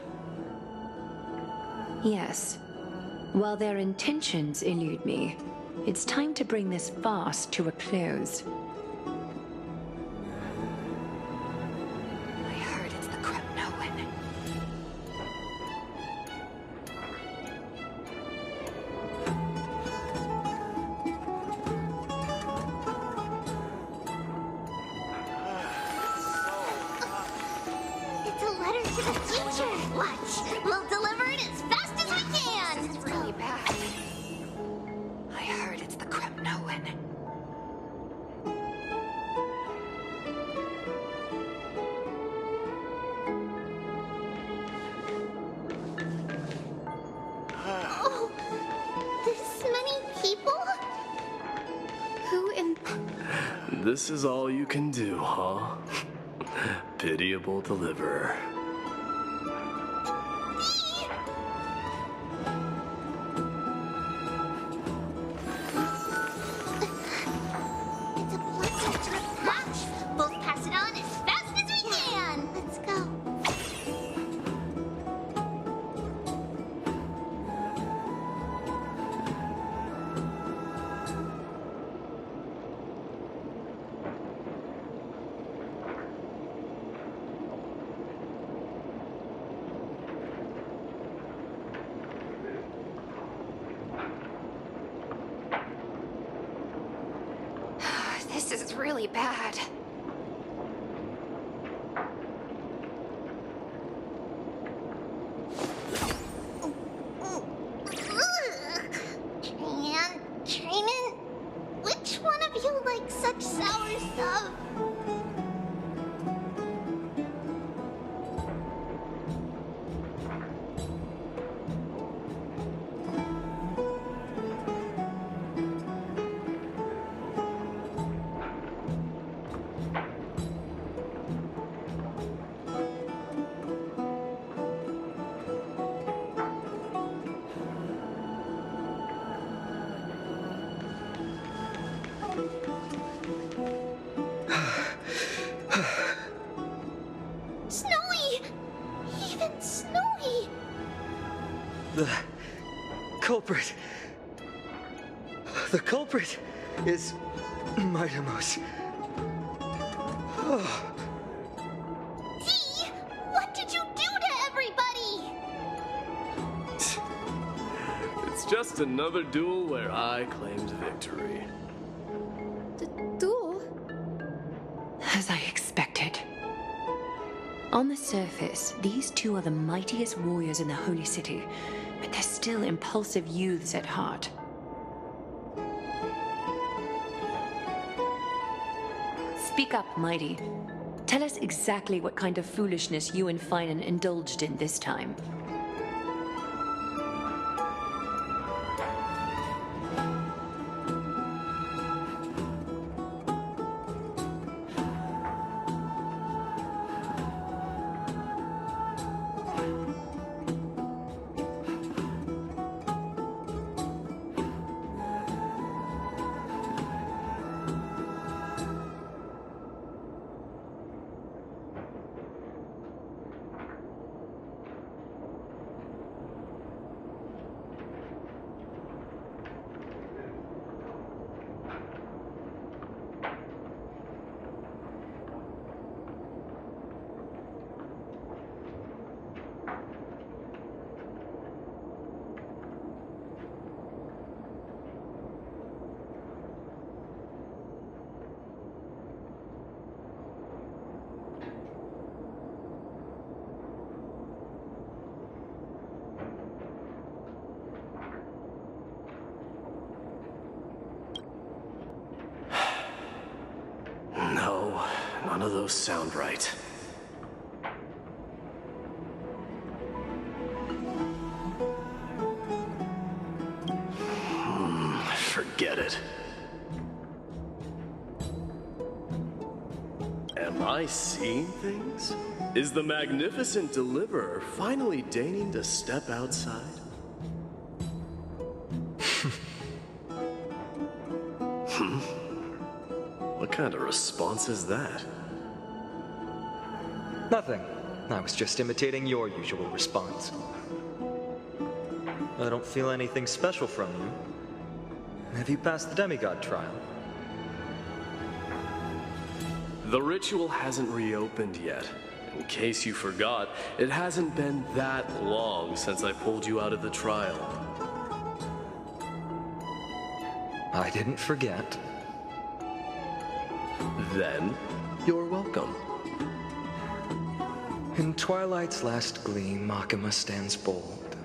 Yes. While their intentions elude me, it's time to bring this farce to a close. I heard it's the Kremnoan. It's a letter to the future. Watch. We'll deliver it as fast as we can. This is really bad. I heard it's the Kremnoan. Oh, this many people? Who in... This is all you can do, huh? Pitiable deliverer. It's a blessing to the patch. We'll pass it on as fast as we can. Let's go. This is really bad. Training? Which one of you likes such sour stuff? Snowy! Even Snowy! The culprit. The culprit is Mightimos. Oh. Dee! What did you do to everybody? It's just another duel where I claimed victory. Duel? As I expected. On the surface, these two are the mightiest warriors in the Holy City, but they're still impulsive youths at heart. Speak up, Mighty. Tell us exactly what kind of foolishness you and Finan indulged in this time. No, none of those sound right. Forget it. Am I seeing things? Is the magnificent deliverer finally deigning to step outside? What kind of response is that? Nothing. I was just imitating your usual response. I don't feel anything special from you. Have you passed the demigod trial? The ritual hasn't reopened yet. In case you forgot, it hasn't been that long since I pulled you out of the trial. I didn't forget. Then, you're welcome. In twilight's last gleam, Makima stands bold.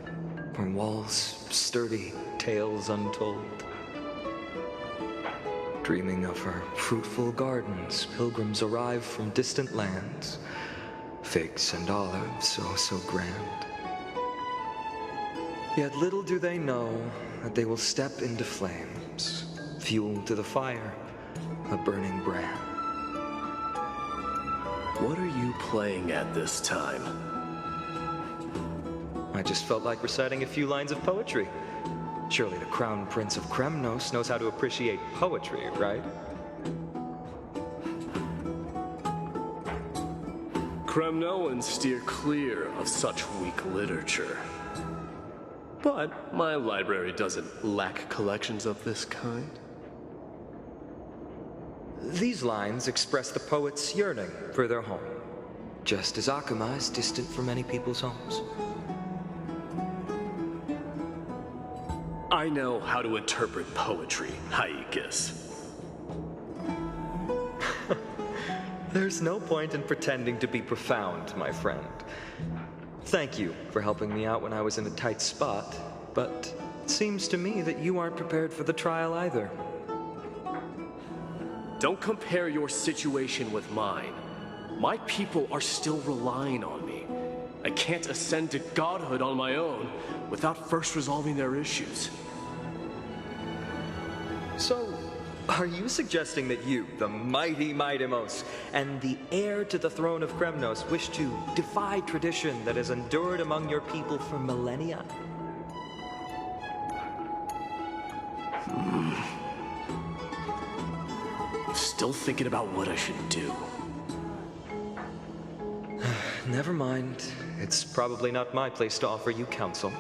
Her walls sturdy, tales untold. Dreaming of her fruitful gardens, pilgrims arrive from distant lands. Figs and olives, oh so grand. Yet little do they know that they will step into flames, fuel to the fire, a burning brand. What are you playing at this time? I just felt like reciting a few lines of poetry. Surely the Crown Prince of Kremnos knows how to appreciate poetry, right? Kremnoans steer clear of such weak literature. But my library doesn't lack collections of this kind. These lines express the poet's yearning for their home, just as Akuma is distant from many people's homes. I know how to interpret poetry, Haikis. There's no point in pretending to be profound, my friend. Thank you for helping me out when I was in a tight spot, but it seems to me that you aren't prepared for the trial either. Don't compare your situation with mine. My people are still relying on me. I can't ascend to godhood on my own without first resolving their issues. So, are you suggesting that you, the mighty Mightimos, and the heir to the throne of Kremnos, wish to defy tradition that has endured among your people for millennia? Still thinking about what I should do. Never mind. It's probably not my place to offer you counsel.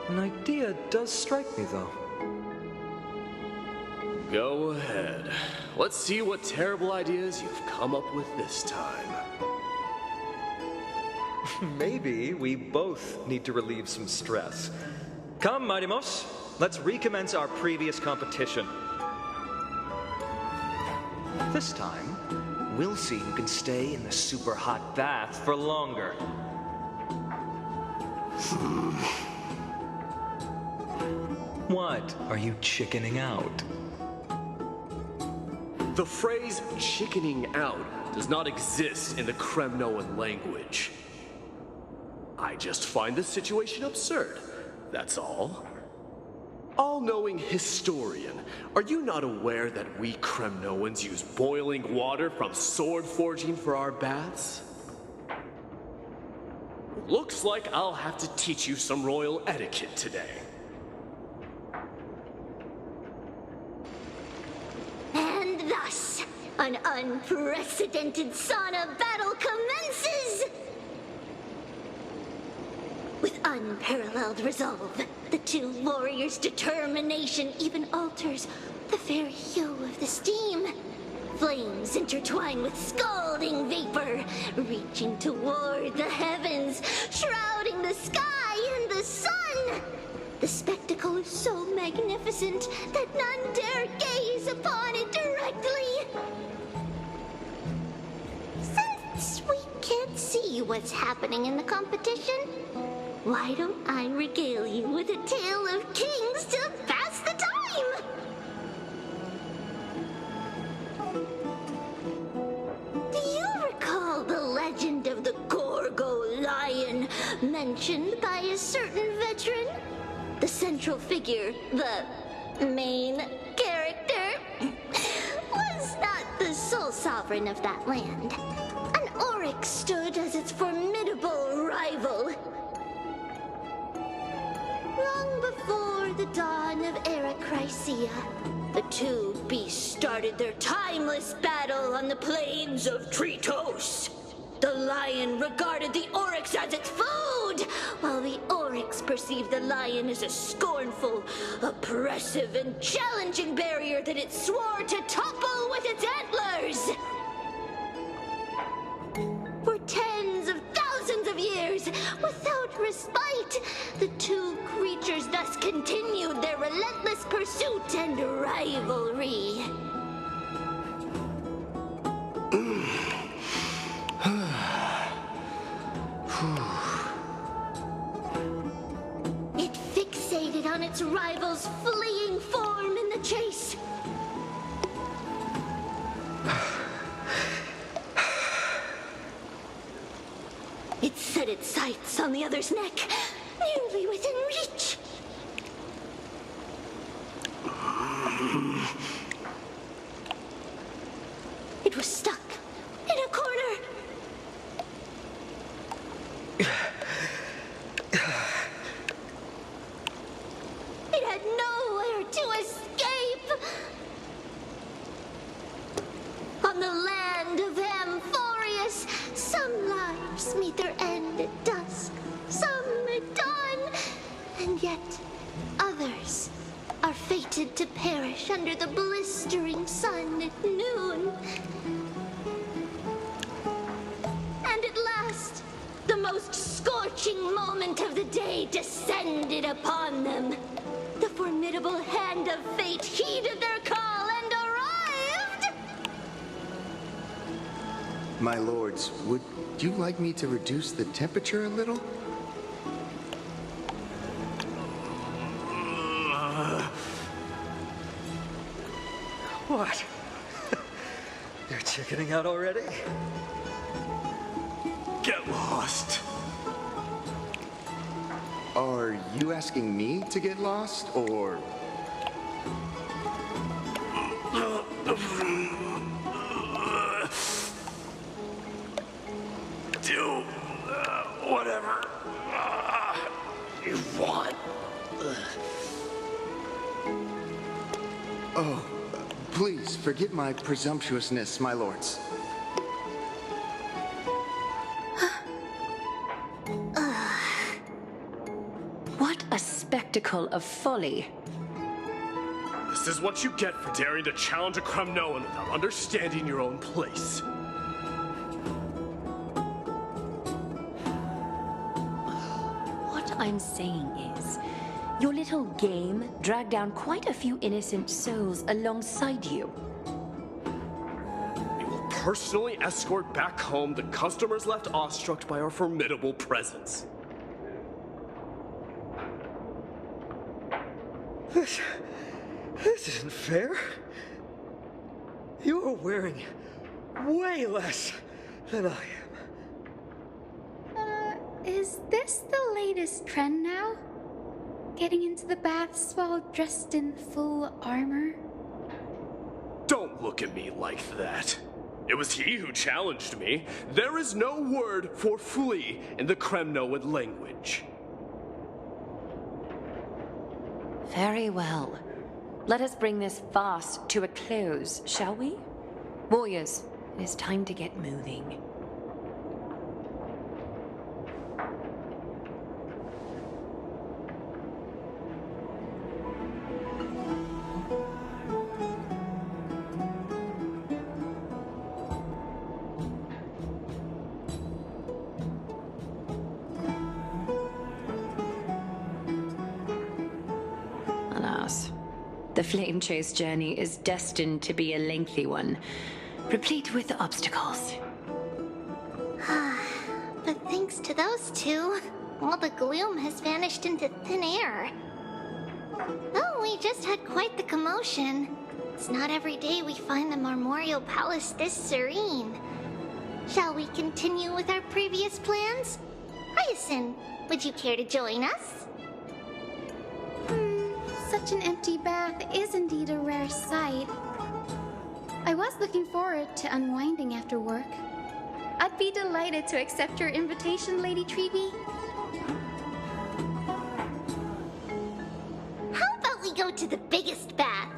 An idea does strike me, though. Go ahead. Let's see what terrible ideas you've come up with this time. Maybe we both need to relieve some stress. Come, Mightimos, let's recommence our previous competition. This time, we'll see who can stay in the super hot bath for longer. What? Are you chickening out? The phrase chickening out does not exist in the Kremnoan language. I just find this situation absurd, that's all. All-knowing historian, are you not aware that we Kremnoans use boiling water from sword forging for our baths? Looks like I'll have to teach you some royal etiquette today. And thus, an unprecedented sauna battle commences! With unparalleled resolve, the two warriors' determination even alters the very hue of the steam. Flames intertwine with scalding vapor, reaching toward the heavens, shrouding the sky and the sun. The spectacle is so magnificent that none dare gaze upon it directly. Since we can't see what's happening in the competition, why don't I regale you with a tale of kings to pass the time? mentioned by a certain veteran. The central figure, the main character, was not the sole sovereign of that land. An Oryx stood as its formidable rival. Long before the dawn of Era Chrysia, the two beasts started their timeless battle on the plains of Tritos. The lion regarded the Oryx as its food, while the Oryx perceived the lion as a scornful, oppressive, and challenging barrier that it swore to topple with its antlers. For tens of thousands of years, without respite, the two creatures thus continued their relentless pursuit and rivalry. It fixated on its rival's fleeing form in the chase. It set its sights on the other's neck, nearly within reach. It was stuck in a corner. It had nowhere to escape. On the land of Amphoreus, some lives meet their end at dusk, some at dawn, and yet others are fated to perish under the blistering sun at noon. And at last, the most scorching moment of the day descended upon them. The formidable hand of fate heeded their call and arrived! My lords, would you like me to reduce the temperature a little? What? You're chickening out already? Get lost. Are you asking me to get lost, or... Do whatever you want. Oh, please forgive my presumptuousness, my lords. What a spectacle of folly. This is what you get for daring to challenge a Kremnoan without understanding your own place. What I'm saying is, your little game dragged down quite a few innocent souls alongside you. We will personally escort back home the customers left awestruck by our formidable presence. This isn't fair. You're wearing way less than I am. Is this the latest trend now? Getting into the baths while dressed in full armor? Don't look at me like that. It was he who challenged me. There is no word for flee in the Kremnoan language. Very well. Let us bring this farce to a close, shall we? Warriors, it is time to get moving. Alas, the flame chase journey is destined to be a lengthy one, replete with obstacles. But thanks to those two, all the gloom has vanished into thin air. Oh, we just had quite the commotion. It's not every day we find the Marmoreal Palace this serene. Shall we continue with our previous plans? Ryerson, would you care to join us? Such an empty bath is indeed a rare sight. I was looking forward to unwinding after work. I'd be delighted to accept your invitation, Lady Treby. How about we go to the biggest bath?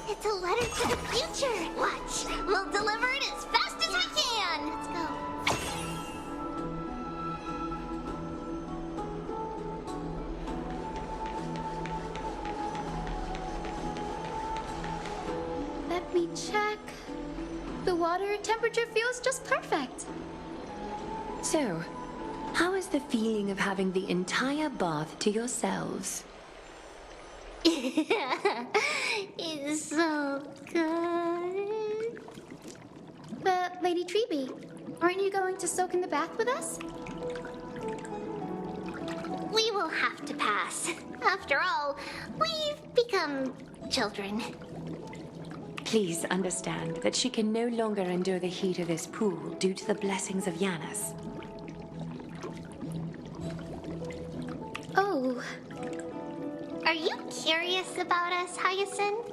It's a letter to the future. Watch. We'll deliver it as fast as we can. Let's go. Let me check. The water temperature feels just perfect. So, how is the feeling of having the entire bath to yourselves? It's so good. But, Lady Treby, aren't you going to soak in the bath with us? We will have to pass. After all, we've become children. Please understand that she can no longer endure the heat of this pool due to the blessings of Janus. Oh. Are you curious about us, Hyacinth?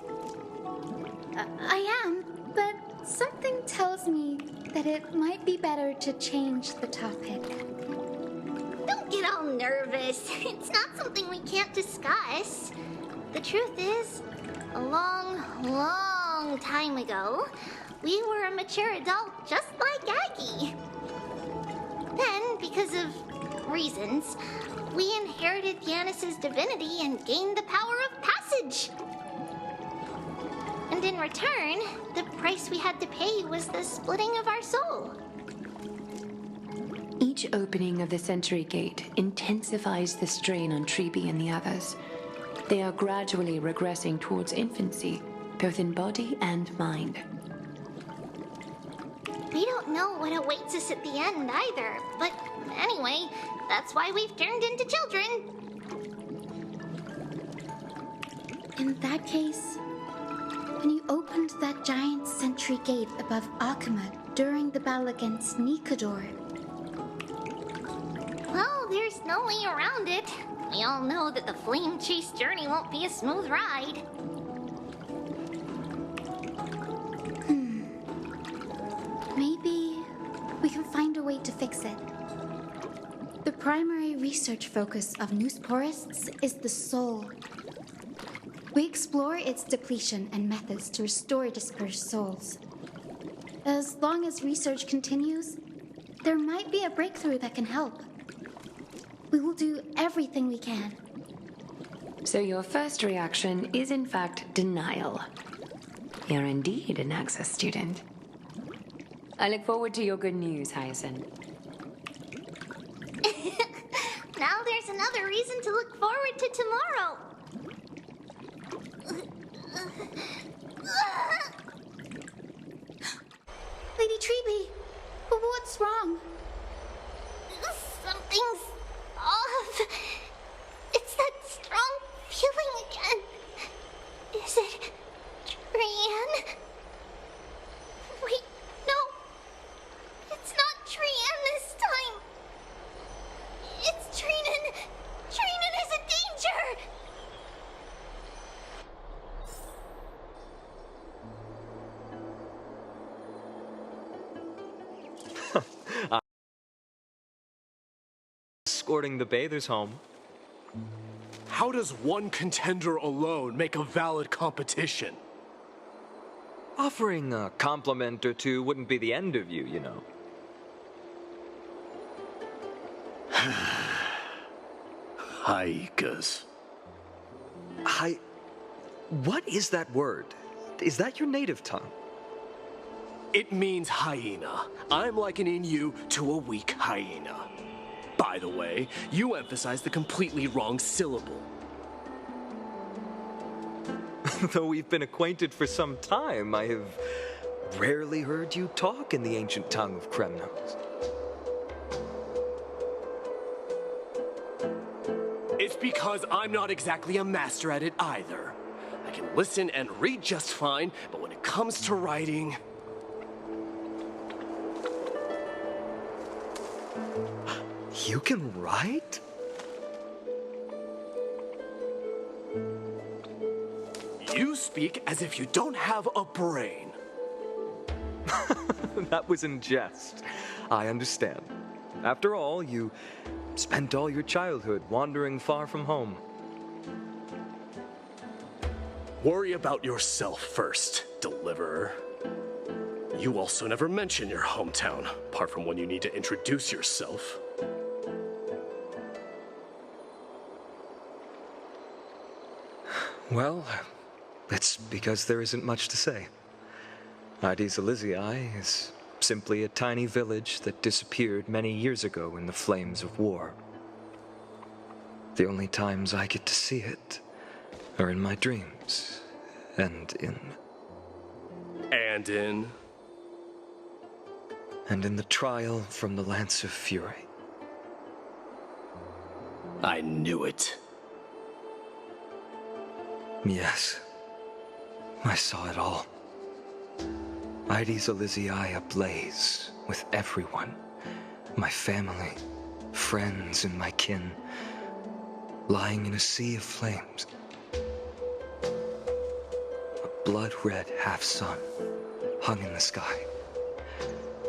I am, but something tells me that it might be better to change the topic. Don't get all nervous. It's not something we can't discuss. The truth is, a long, long time ago, we were a mature adult just like Aggie. Then, because of reasons, we inherited Janus's divinity and gained the power of passage. And in return, the price we had to pay was the splitting of our soul. Each opening of the Century Gate intensifies the strain on Treby and the others. They are gradually regressing towards infancy, both in body and mind. We don't know what awaits us at the end either, but anyway, that's why we've turned into children. In that case, when you opened that giant sentry gate above Akuma during the battle against Nikador. Well, there's no way around it. We all know that the flame chase journey won't be a smooth ride. Maybe we can find a way to fix it. The primary research focus of Newsporists is the soul. We explore its depletion and methods to restore dispersed souls. As long as research continues, there might be a breakthrough that can help. We will do everything we can. So your first reaction is in fact denial. You're indeed an Access student. I look forward to your good news, Hyacinth. Now there's another reason to look forward to tomorrow. Lady Treby, what's wrong? Something's off. It's that strong feeling again. Is it Trian? Wait, no. It's not Trian this time. It's Trinan. Trinan is in danger. Escorting the bathers home. How does one contender alone make a valid competition? Offering a compliment or two wouldn't be the end of you, you know. Haikas. What is that word? Is that your native tongue? It means hyena. I'm likening you to a weak hyena. By the way, you emphasize the completely wrong syllable. Though we've been acquainted for some time, I have rarely heard you talk in the ancient tongue of Kremnos. It's because I'm not exactly a master at it either. I can listen and read just fine, but when it comes to writing... You can write? You speak as if you don't have a brain. That was in jest. I understand. After all, you spent all your childhood wandering far from home. Worry about yourself first, Deliverer. You also never mention your hometown, apart from when you need to introduce yourself. Well, it's because there isn't much to say. Aedes Elysiae is simply a tiny village that disappeared many years ago in the flames of war. The only times I get to see it are in my dreams, and in the trial from the Lance of Fury. I knew it. Yes, I saw it all. Aedes Elysiae ablaze with everyone. My family, friends, and my kin, lying in a sea of flames. A blood-red half-sun hung in the sky,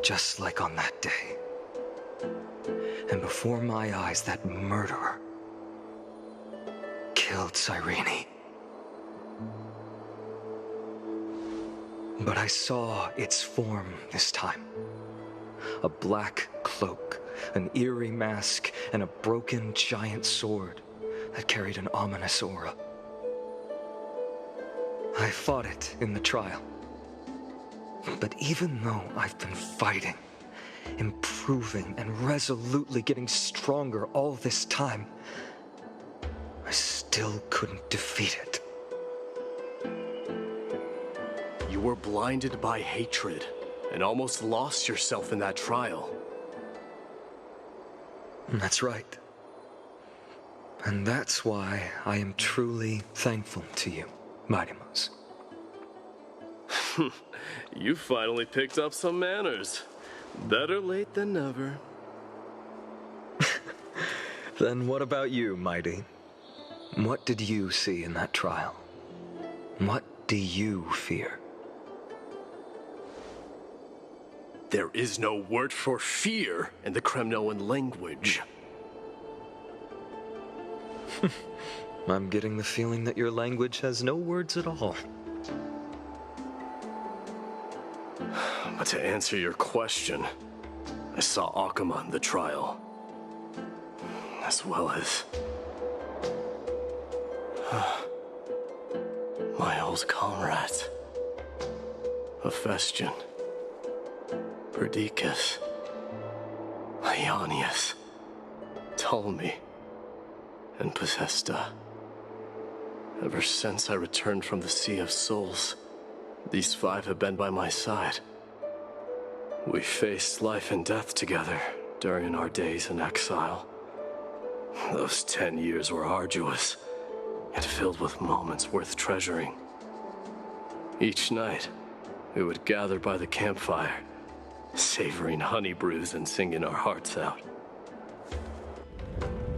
just like on that day. And before my eyes, that murderer killed Cyrene. But I saw its form this time. A black cloak, an eerie mask, and a broken giant sword that carried an ominous aura. I fought it in the trial. But even though I've been fighting, improving, and resolutely getting stronger all this time, I still couldn't defeat it. You were blinded by hatred and almost lost yourself in that trial. That's right. And that's why I am truly thankful to you, Mightymouse. You finally picked up some manners. Better late than never. Then what about you, Mighty? What did you see in that trial? What do you fear? There is no word for fear in the Kremnoan language. I'm getting the feeling that your language has no words at all. But to answer your question, I saw Akuma in the trial. As well as... my old comrades. Hephaestion. Perdiccas. Ionius. Ptolemy. And Possesta. Ever since I returned from the Sea of Souls, these five have been by my side. We faced life and death together during our days in exile. Those 10 years were arduous, yet filled with moments worth treasuring. Each night, we would gather by the campfire, savoring honey brews and singing our hearts out.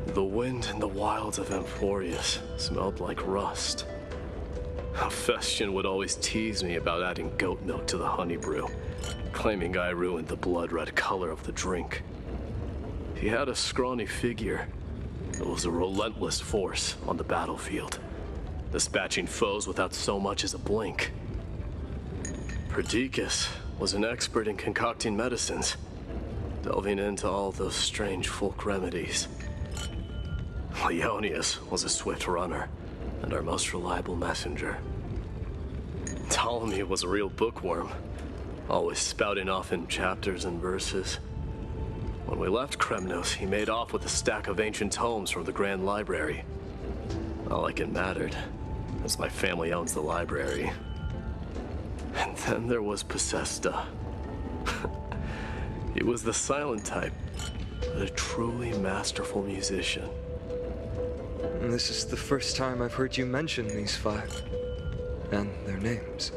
The wind in the wilds of Amphoreus smelled like rust. Hephaestion would always tease me about adding goat milk to the honey brew, claiming I ruined the blood-red color of the drink. He had a scrawny figure that was a relentless force on the battlefield, dispatching foes without so much as a blink. Perdiccas was an expert in concocting medicines, delving into all those strange folk remedies. Ionius was a swift runner and our most reliable messenger. Ptolemy was a real bookworm, always spouting off in chapters and verses. When we left Kremnos, he made off with a stack of ancient tomes from the Grand Library. Not like it mattered, as my family owns the library. And then there was Possesta. He was the silent type, but a truly masterful musician. This is the first time I've heard you mention these five, and their names.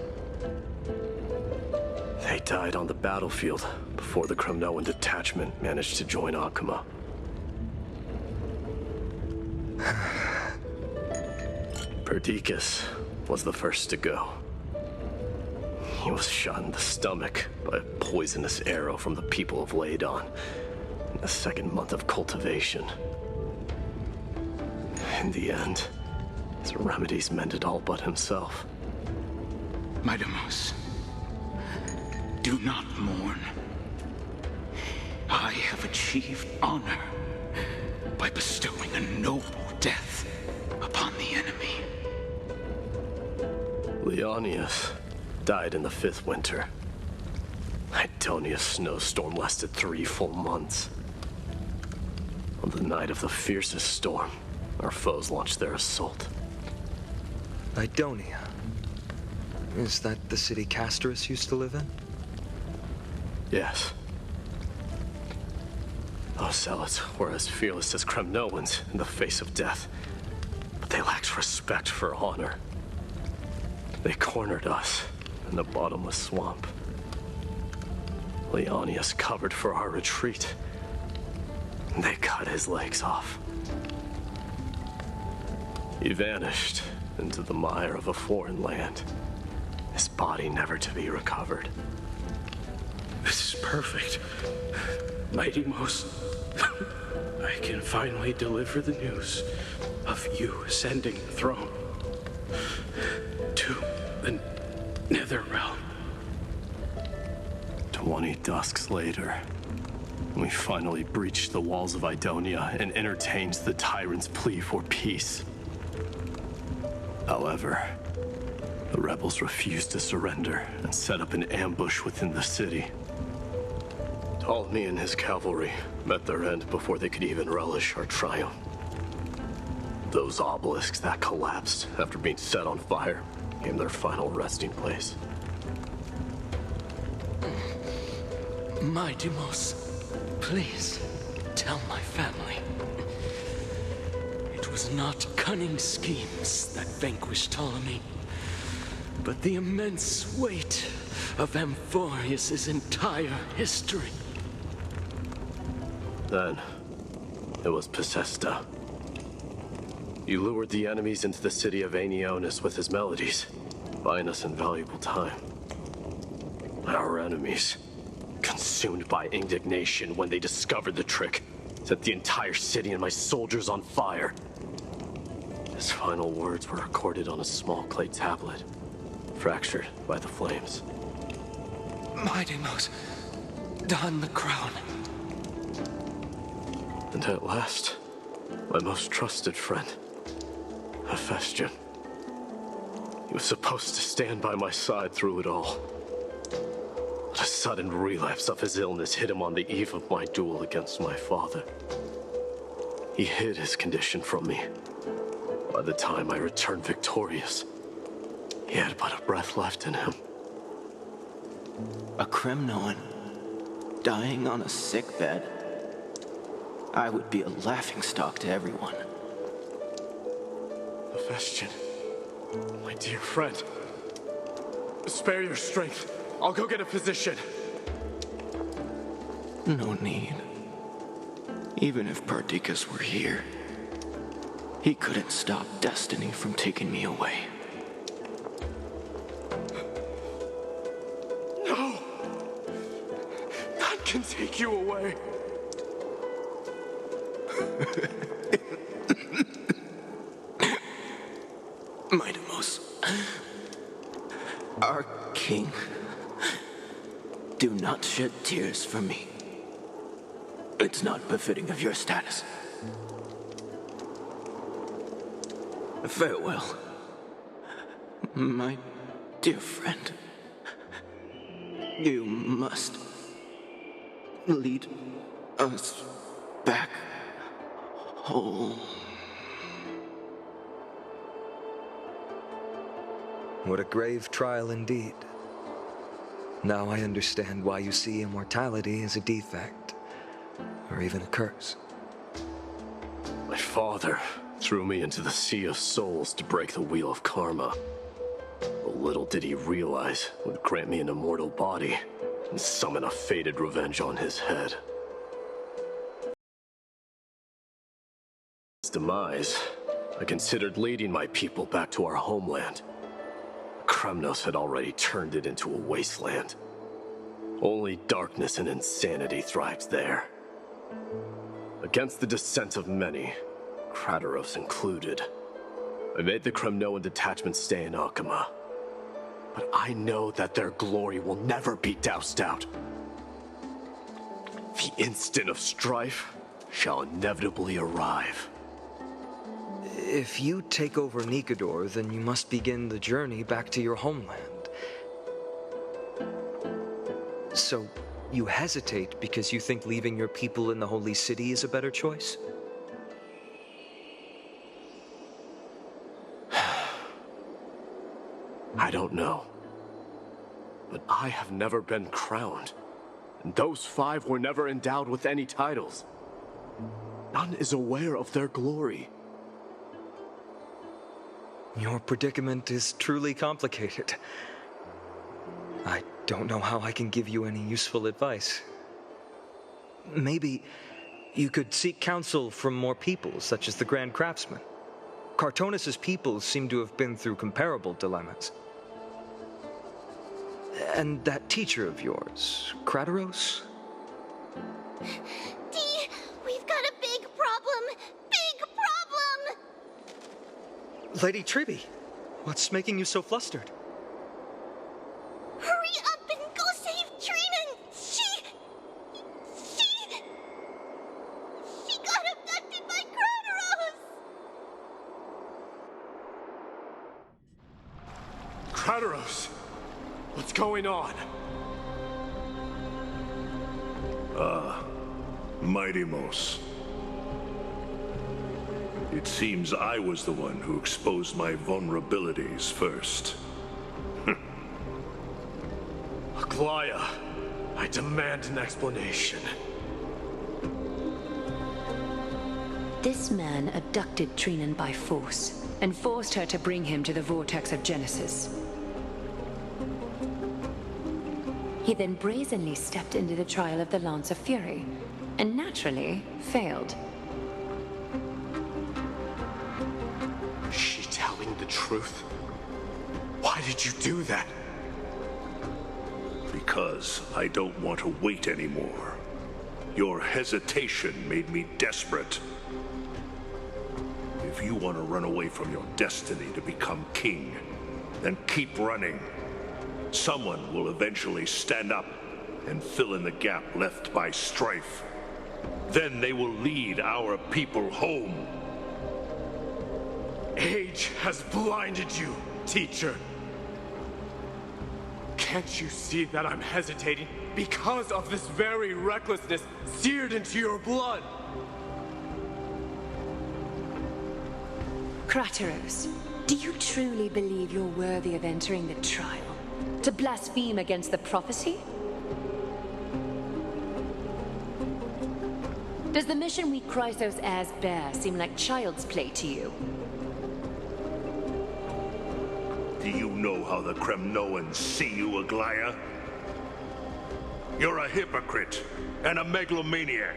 They died on the battlefield before the Kremnoan detachment managed to join Akuma. Perdiccas was the first to go. He was shot in the stomach by a poisonous arrow from the people of Ladon in the second month of cultivation. In the end, his remedies mended all but himself. Midamos, do not mourn. I have achieved honor by bestowing a noble death upon the enemy. Leonius died in the 5th winter. Idonia's snowstorm lasted 3 full months. On the night of the fiercest storm, our foes launched their assault. Idonia. Is that the city Castorus used to live in? Yes. Those zealots were as fearless as Kremnoans in the face of death, but they lacked respect for honor. They cornered us in the bottomless swamp. Leonius covered for our retreat. They cut his legs off. He vanished into the mire of a foreign land, his body never to be recovered. This is perfect. Mighty Most, I can finally deliver the news of you ascending the throne to the Nether Realm. 20 dusks later, we finally breached the walls of Idonia and entertained the tyrant's plea for peace. However, the rebels refused to surrender and set up an ambush within the city. Ptolemy and his cavalry met their end before they could even relish our triumph. Those obelisks that collapsed after being set on fire became their final resting place. Midamos, please tell my family. It was not cunning schemes that vanquished Ptolemy, but the immense weight of Amphoreus' entire history. Then, it was Possesta. He lured the enemies into the city of Aenionis with his melodies, buying us invaluable time. Our enemies, consumed by indignation when they discovered the trick, set the entire city and my soldiers on fire. His final words were recorded on a small clay tablet, fractured by the flames. Midamos, don the crown. And at last, my most trusted friend, Hephaestion. He was supposed to stand by my side through it all. But a sudden relapse of his illness hit him on the eve of my duel against my father. He hid his condition from me. By the time I returned victorious, he had but a breath left in him. A Kremnoan dying on a sickbed. I would be a laughingstock to everyone. Hephaestion, my dear friend, spare your strength. I'll go get a physician. No need. Even if Perdiccas were here, he couldn't stop destiny from taking me away. No! None can take you away. Midamos, our king, do not shed tears for me. It's not befitting of your status. Farewell, my dear friend. You must lead us back home. What a grave trial indeed. Now I understand why you see immortality as a defect, or even a curse. My father threw me into the Sea of Souls to break the wheel of karma. But little did he realize it would grant me an immortal body and summon a fated revenge on his head. His demise, I considered leading my people back to our homeland. Kremnos had already turned it into a wasteland. Only darkness and insanity thrived there. Against the dissent of many, Krateros included, I made the Kremnoan detachment stay in Akama. But I know that their glory will never be doused out. The instant of strife shall inevitably arrive. If you take over Nikador, then you must begin the journey back to your homeland. So, you hesitate because you think leaving your people in the Holy City is a better choice? I don't know. But I have never been crowned. And those 5 were never endowed with any titles. None is aware of their glory. Your predicament is truly complicated. I don't know how I can give you any useful advice. Maybe you could seek counsel from more people, such as the Grand Craftsman. Cartonis' people seem to have been through comparable dilemmas. And that teacher of yours, Krateros? Dee, we've got a big problem! Big problem! Lady Tribby, what's making you so flustered? Hurry up and go save Trina! She got abducted by Krateros! Krateros! What's going on? Mighty Mos. It seems I was the one who exposed my vulnerabilities first. Aglaya, I demand an explanation. This man abducted Trinan by force and forced her to bring him to the vortex of Genesis. He then brazenly stepped into the trial of the Lance of Fury, and naturally failed. Is she telling the truth? Why did you do that? Because I don't want to wait anymore. Your hesitation made me desperate. If you want to run away from your destiny to become king, then keep running. Someone will eventually stand up and fill in the gap left by strife. Then they will lead our people home. Age has blinded you, teacher. Can't you see that I'm hesitating because of this very recklessness seared into your blood? Krateros, do you truly believe you're worthy of entering the trial? To blaspheme against the prophecy? Does the mission we Chrysos heirs bear seem like child's play to you? Do you know how the Kremnoans see you, Aglaya? You're a hypocrite and a megalomaniac.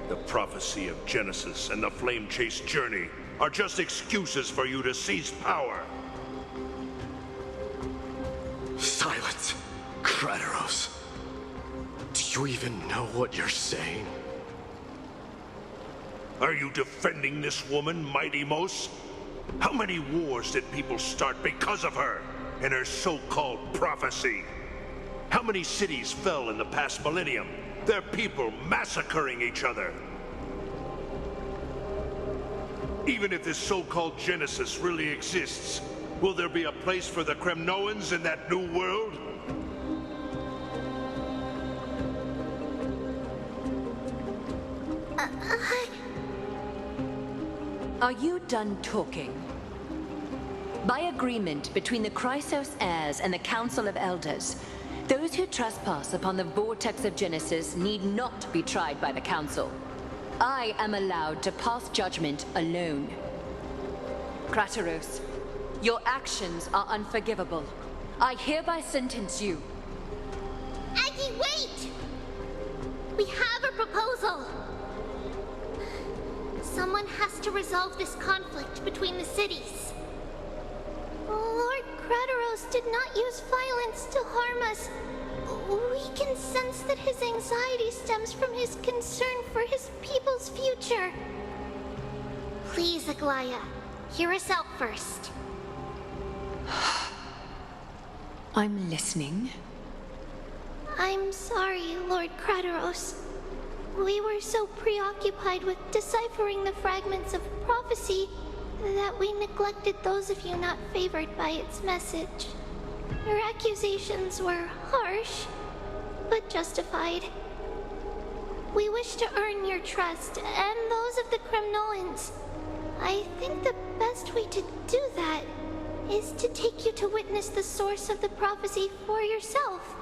The prophecy of Genesis and the Flame Chase journey are just excuses for you to seize power. Silence, Krateros. Do you even know what you're saying? Are you defending this woman, Mighty Mos? How many wars did people start because of her and her so-called prophecy? How many cities fell in the past millennium? Their people massacring each other. Even if this so-called Genesis really exists, will there be a place for the Kremnoans in that new world? Are you done talking? By agreement between the Chrysos heirs and the Council of Elders, Those who trespass upon the vortex of Genesis need not be tried by the Council. I am allowed to pass judgment alone. Crateros, your actions are unforgivable. I hereby sentence you. Aggie, wait! We have a proposal. Someone has to resolve this conflict between the cities. Lord Crateros did not use violence to harm us. We can sense that his anxiety stems from his concern for his people's future. Please, Aglaya, hear us out first. I'm listening. I'm sorry, Lord Crateros. We were so preoccupied with deciphering the fragments of prophecy that we neglected those of you not favored by its message. Your accusations were harsh, but justified. We wish to earn your trust and those of the Kremnoans. I think the best way to do that is to take you to witness the source of the prophecy for yourself.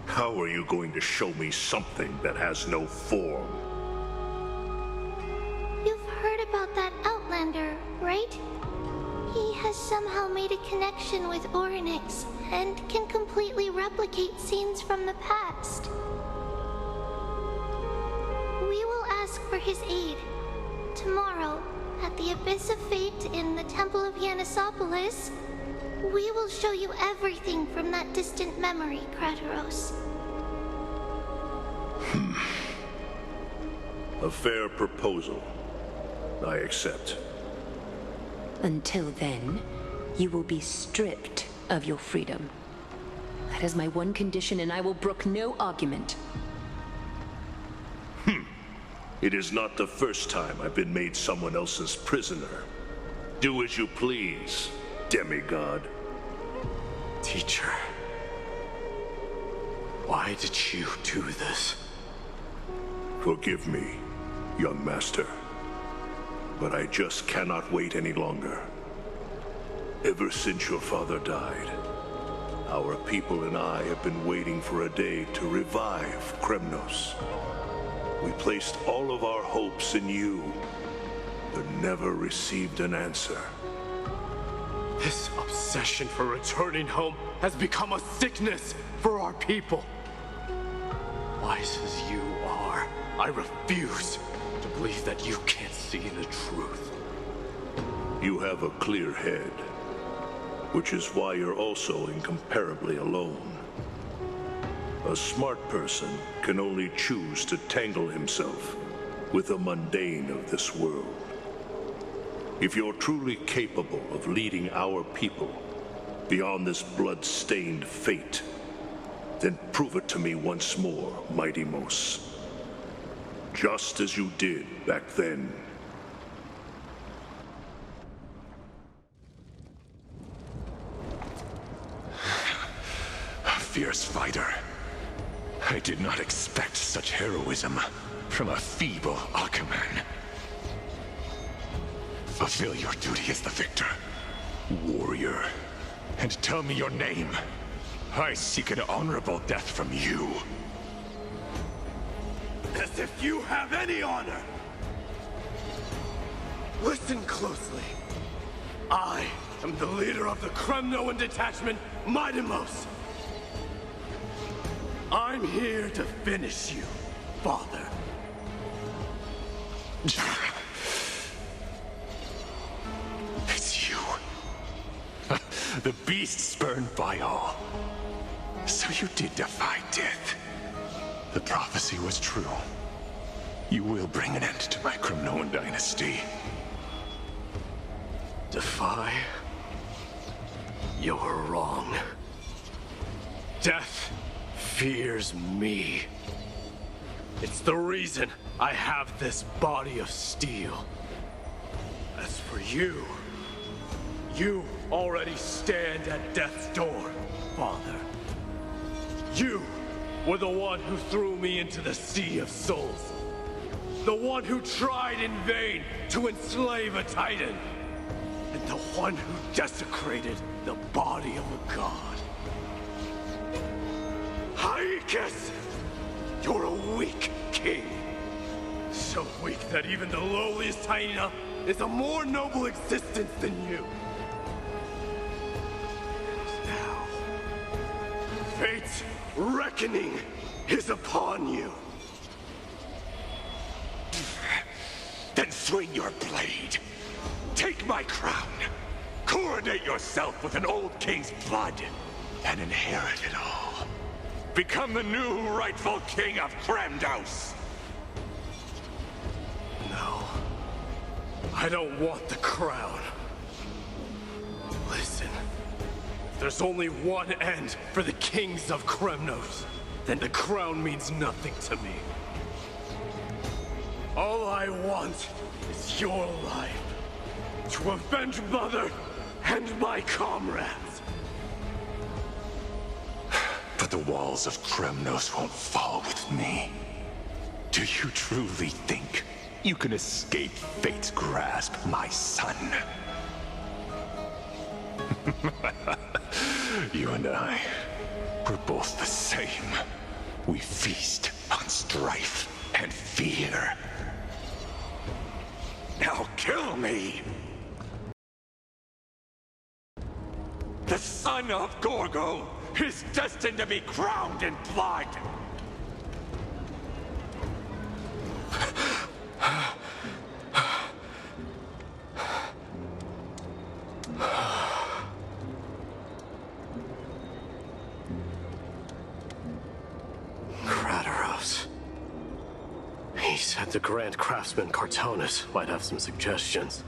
How are you going to show me something that has no form? You've heard about that Outlander, right? He has somehow made a connection with Orynyx and can completely replicate scenes from the past. We will ask for his aid. Tomorrow, at the Abyss of Fate in the Temple of Yanisopolis, we will show you everything from that distant memory, Crateros. A fair proposal. I accept. Until then, you will be stripped of your freedom. That is my one condition, and I will brook no argument. It is not the first time I've been made someone else's prisoner. Do as you please, demigod. Teacher, why did you do this? Forgive me, young master. But I just cannot wait any longer. Ever since your father died, our people and I have been waiting for a day to revive Kremnos. We placed all of our hopes in you, but never received an answer. This obsession for returning home has become a sickness for our people. Wise as you are, I refuse to believe that you can't see the truth. You have a clear head, which is why you're also incomparably alone. A smart person can only choose to tangle himself with the mundane of this world. If you're truly capable of leading our people beyond this blood-stained fate, then prove it to me once more, Mighty Mos. Just as you did back then. A fierce fighter. I did not expect such heroism from a feeble Alchemon. Fulfill your duty as the victor, warrior, and tell me your name. I seek an honorable death from you. As if you have any honor! Listen closely. I am the leader of the Kremnoan detachment, Mighty Mos. I'm here to finish you, Father. It's you. The beast spurned by all. So you did defy death. The prophecy was true. You will bring an end to my Kremnoan dynasty. Defy? You're wrong. Death fears me. It's the reason I have this body of steel. As for you, you already stand at death's door, Father. You were the one who threw me into the Sea of Souls. The one who tried in vain to enslave a Titan. And the one who desecrated the body of a god. Particus! You're a weak king. So weak that even the lowliest hyena is a more noble existence than you. And now, fate's reckoning is upon you. Then swing your blade. Take my crown. Coronate yourself with an old king's blood and inherit it all. Become the new rightful king of Kremnos. No. I don't want the crown. Listen. If there's only one end for the kings of Kremnos, then the crown means nothing to me. All I want is your life. To avenge Mother and my comrades. But the walls of Kremnos won't fall with me. Do you truly think you can escape fate's grasp, my son? You and I, we're both the same. We feast on strife and fear. Now kill me! The son of Gorgo is destined to be crowned in blood! Kratos. He said the Grand Craftsman Cartonus might have some suggestions.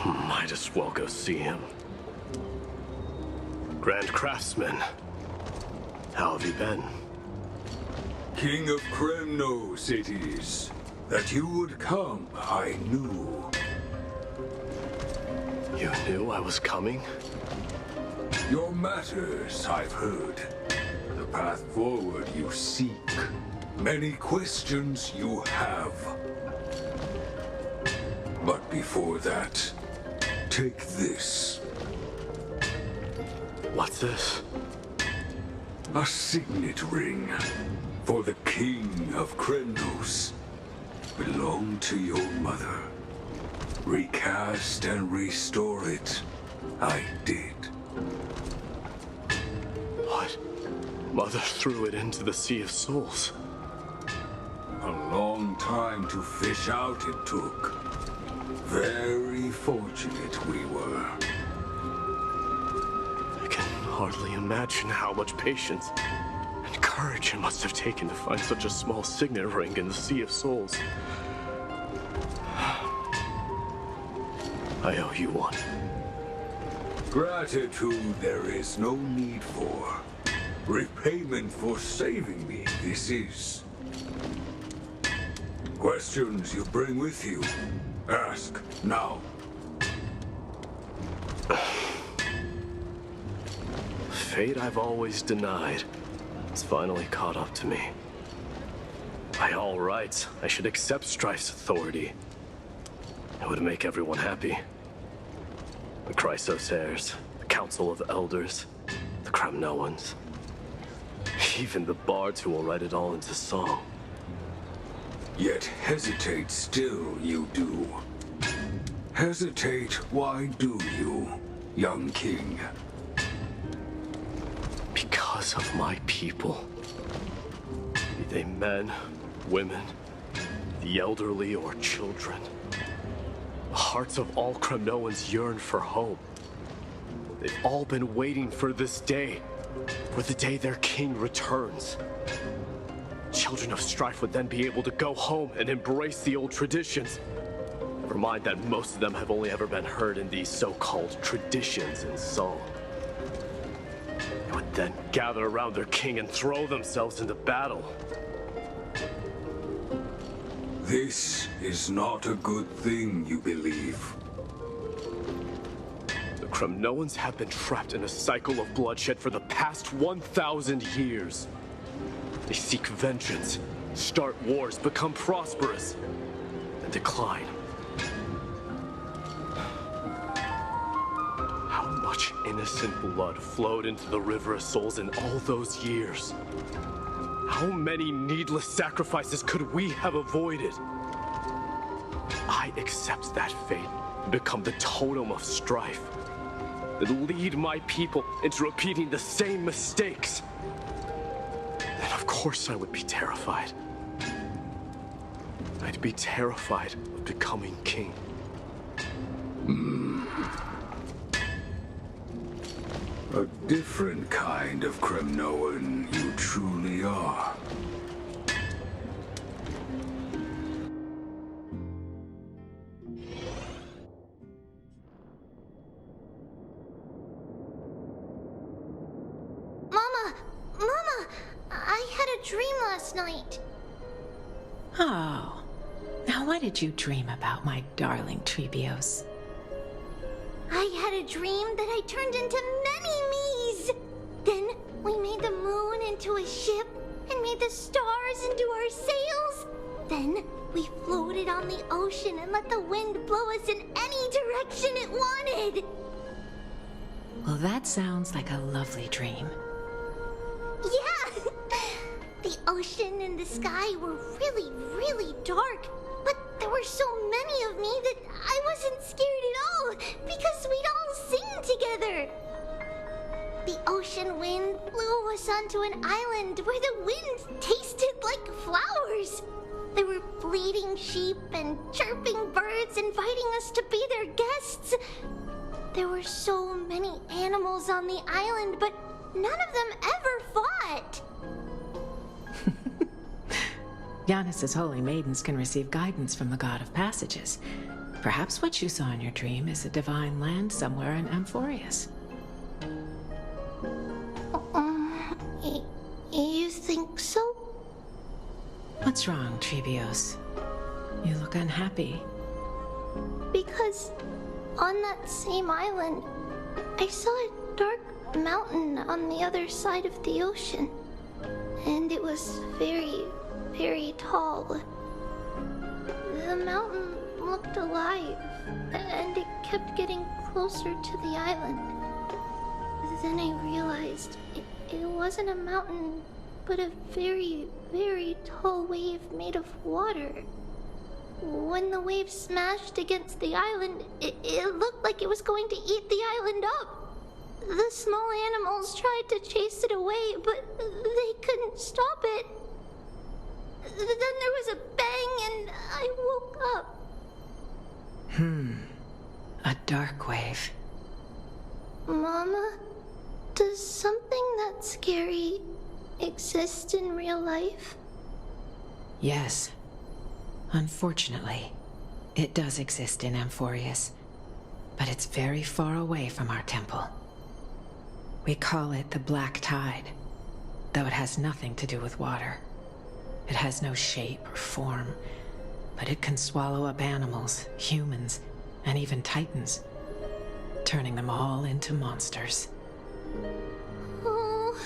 Might as well go see him. Grand Craftsman, how have you been? King of Kremnos it is. That you would come, I knew. You knew I was coming? Your matters, I've heard. The path forward you seek. Many questions you have. But before that, take this. What's this? A signet ring for the King of Kremnos. Belonged to your mother. Recast and restore it. I did. What? Mother threw it into the Sea of Souls. A long time to fish out it took. Very fortunate we were. I can hardly imagine how much patience and courage it must have taken to find such a small signet ring in the Sea of Souls. I owe you one. Gratitude there is no need for. Repayment for saving me, this is. Questions you bring with you? Ask now. Fate I've always denied. It's finally caught up to me. By all rights, I should accept Strife's authority. It would make everyone happy. The Chrysos heirs, the Council of Elders, the Kremnoans. Even the bards who will write it all into song. Yet hesitate still you do. Hesitate, why do you, young king? Because of my people. Be they men, women, the elderly or children. The hearts of all Kremnoans yearn for home. They've all been waiting for this day. For the day their king returns. Children of Strife would then be able to go home and embrace the old traditions. Never mind that most of them have only ever been heard in these so-called traditions in song. They would then gather around their king and throw themselves into battle. This is not a good thing, you believe. The Kremnoans have been trapped in a cycle of bloodshed for the past 1,000 years. They seek vengeance, start wars, become prosperous, and decline. How much innocent blood flowed into the River of Souls in all those years. How many needless sacrifices could we have avoided? I accept that fate and become the totem of strife that lead my people into repeating the same mistakes. Then of course I would be terrified. I'd be terrified of becoming king. A different kind of Kremnoan you truly are. Mama, I had a dream last night. Oh. Now what did you dream about, my darling Trebios? I had a dream that I turned into many me's. Then we made the moon into a ship and made the stars into our sails. Then we floated on the ocean and let the wind blow us in any direction it wanted. Well, that sounds like a lovely dream. Yeah! The ocean and the sky were really, really dark. But there were so many of me that I wasn't scared at all because we'd all sing together. The ocean wind blew us onto an island where the wind tasted like flowers. There were bleating sheep and chirping birds inviting us to be their guests. There were so many animals on the island, but none of them ever fought. Yanis's holy maidens can receive guidance from the god of passages. Perhaps what you saw in your dream is a divine land somewhere in Amphoreus. You think so? What's wrong, Trebios? You look unhappy. Because on that same island, I saw a dark mountain on the other side of the ocean. And it was very, very tall. The mountain looked alive, and it kept getting closer to the island. Then I realized it wasn't a mountain, but a very, very tall wave made of water. When the wave smashed against the island, it looked like it was going to eat the island up. The small animals tried to chase it away, but they couldn't stop it. Then there was a bang and I woke up. A dark wave. Mama, does something that scary exist in real life? Yes. Unfortunately, it does exist in Amphoreus, but it's very far away from our temple. We call it the Black Tide, though it has nothing to do with water. It has no shape or form, but it can swallow up animals, humans, and even titans, turning them all into monsters. Oh,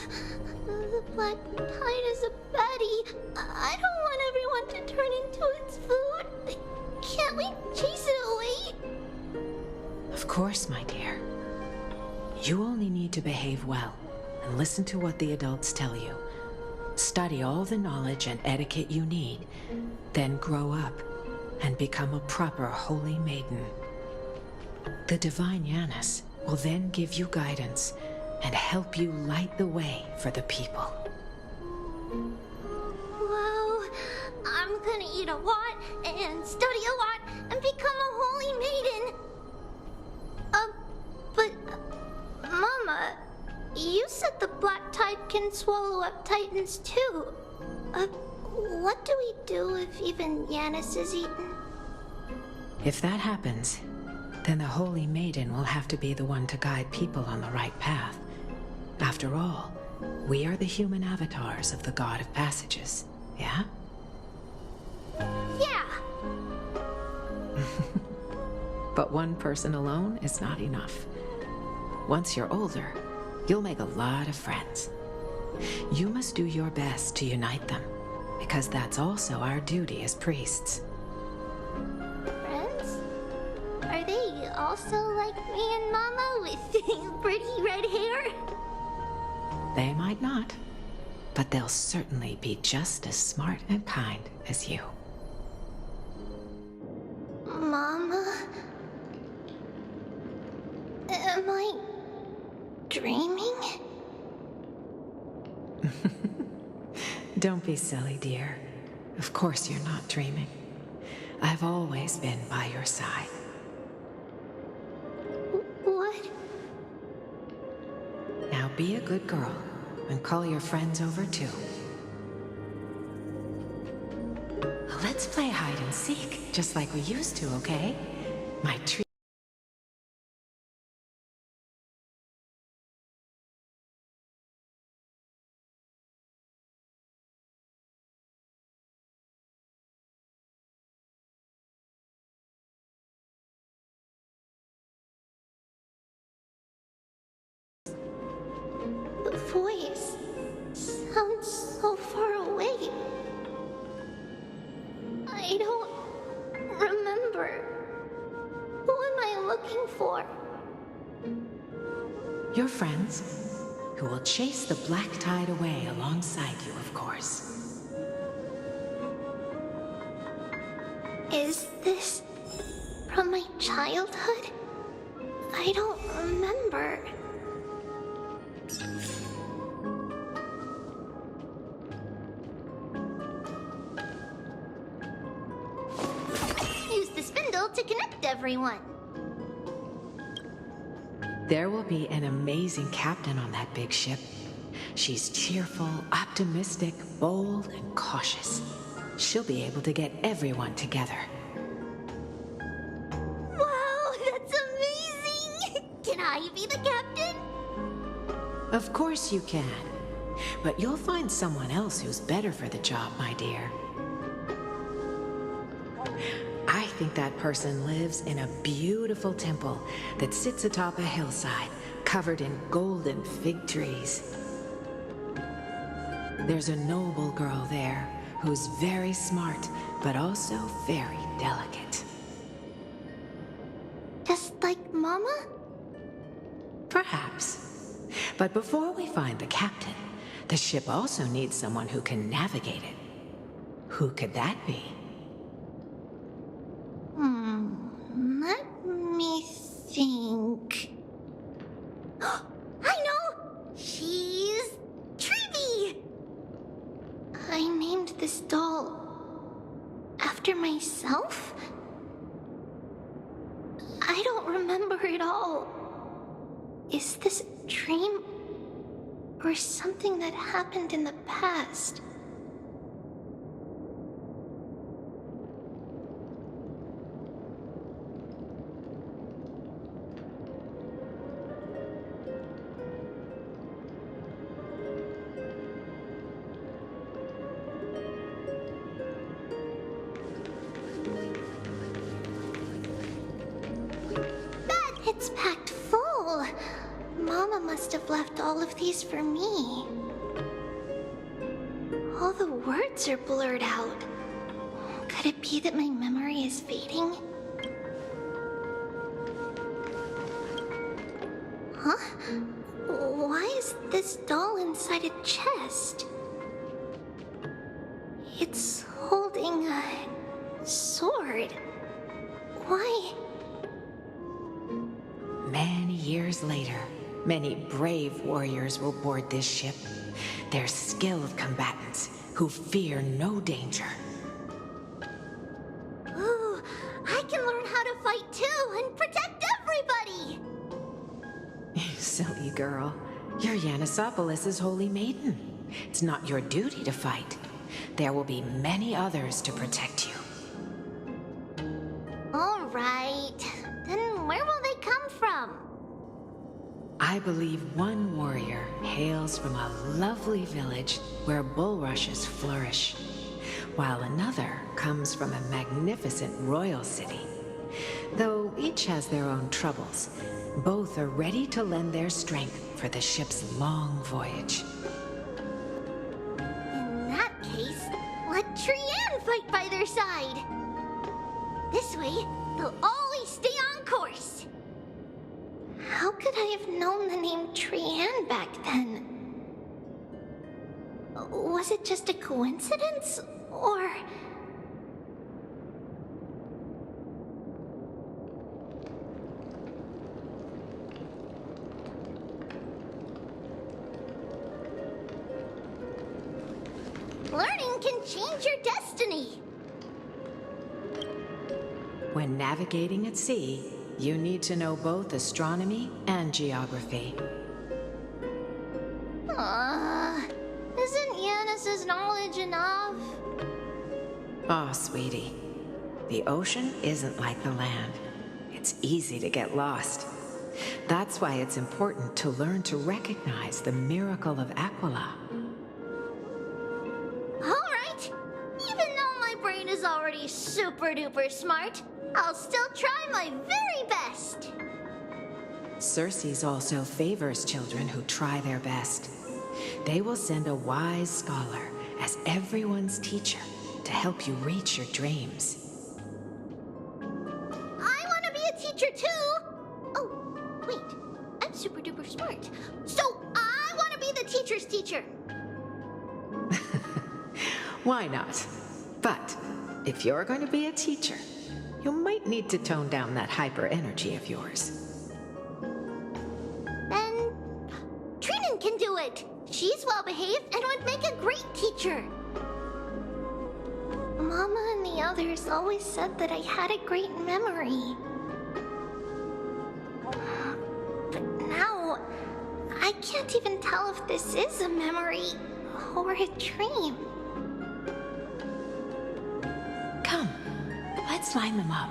the Black Tide is a baddie. I don't want everyone to turn into its food. Can't we chase it away? Of course, my dear. You only need to behave well and listen to what the adults tell you. Study all the knowledge and etiquette you need, then grow up and become a proper holy maiden. The divine Yanis will then give you guidance and help you light the way for the people. Wow, I'm gonna eat a lot and study a lot and become a holy maiden. But Mama, you said the Black Tide can swallow up titans too. What do we do if even Yanis is eaten? If that happens, then the Holy Maiden will have to be the one to guide people on the right path. After all, we are the human avatars of the God of Passages, yeah? Yeah. But one person alone is not enough. Once you're older, you'll make a lot of friends. You must do your best to unite them, because that's also our duty as priests. Friends? Are they they also like me and Mama with pretty red hair? They might not, but they'll certainly be just as smart and kind as you. Mama? Am I dreaming? Don't be silly, dear. Of course you're not dreaming. I've always been by your side. What? Now be a good girl and call your friends over too. Let's play hide and seek, just like we used to, okay? My treat. The voice sounds so far away. I don't remember. Who am I looking for? Your friends, who will chase the black tide away alongside you, of course. Is this from my childhood? I don't remember. Use the spindle to connect everyone. There will be an amazing captain on that big ship. She's cheerful, optimistic, bold, and cautious. She'll be able to get everyone together. Wow, that's amazing! Can I be the captain? Of course you can. But you'll find someone else who's better for the job, my dear. I think that person lives in a beautiful temple that sits atop a hillside, covered in golden fig trees. There's a noble girl there who's very smart, but also very delicate. Just like Mama? Perhaps. But before we find the captain, the ship also needs someone who can navigate it. Who could that be? Let me think. I know! She's Treevee! I named this doll after myself? I don't remember it all. Is this a dream or something that happened in the past? It's packed full. Mama must have left all of these for me. All the words are blurred out. Could it be that my memory is fading? Huh? Why is this doll inside a chest? It's holding a sword. Why? Many years later, many brave warriors will board this ship. They're skilled combatants who fear no danger. Ooh, I can learn how to fight too and protect everybody! Silly girl. You're Yanisopoulos' holy maiden. It's not your duty to fight. There will be many others to protect you. All right. Then where will they come from? I believe one warrior hails from a lovely village where bulrushes flourish, while another comes from a magnificent royal city. Though each has their own troubles, both are ready to lend their strength for the ship's long voyage. In that case, let Trian fight by their side. This way, they'll always stay on course. could I have known the name Trian back then? Was it just a coincidence, or... Learning can change your destiny! When navigating at sea, you need to know both astronomy and geography. Isn't Yanis's knowledge enough? Oh, sweetie. The ocean isn't like the land. It's easy to get lost. That's why it's important to learn to recognize the miracle of Aquila. Alright! Even though my brain is already super duper smart, I'll still try my very best! Circe also favors children who try their best. They will send a wise scholar as everyone's teacher to help you reach your dreams. I want to be a teacher too! Oh, wait. I'm super duper smart. So I want to be the teacher's teacher! Why not? But if you're going to be a teacher, you might need to tone down that hyper energy of yours. Then Trinan can do it! She's well behaved and would make a great teacher. Mama and the others always said that I had a great memory. But now, I can't even tell if this is a memory or a dream. Come, let's line them up.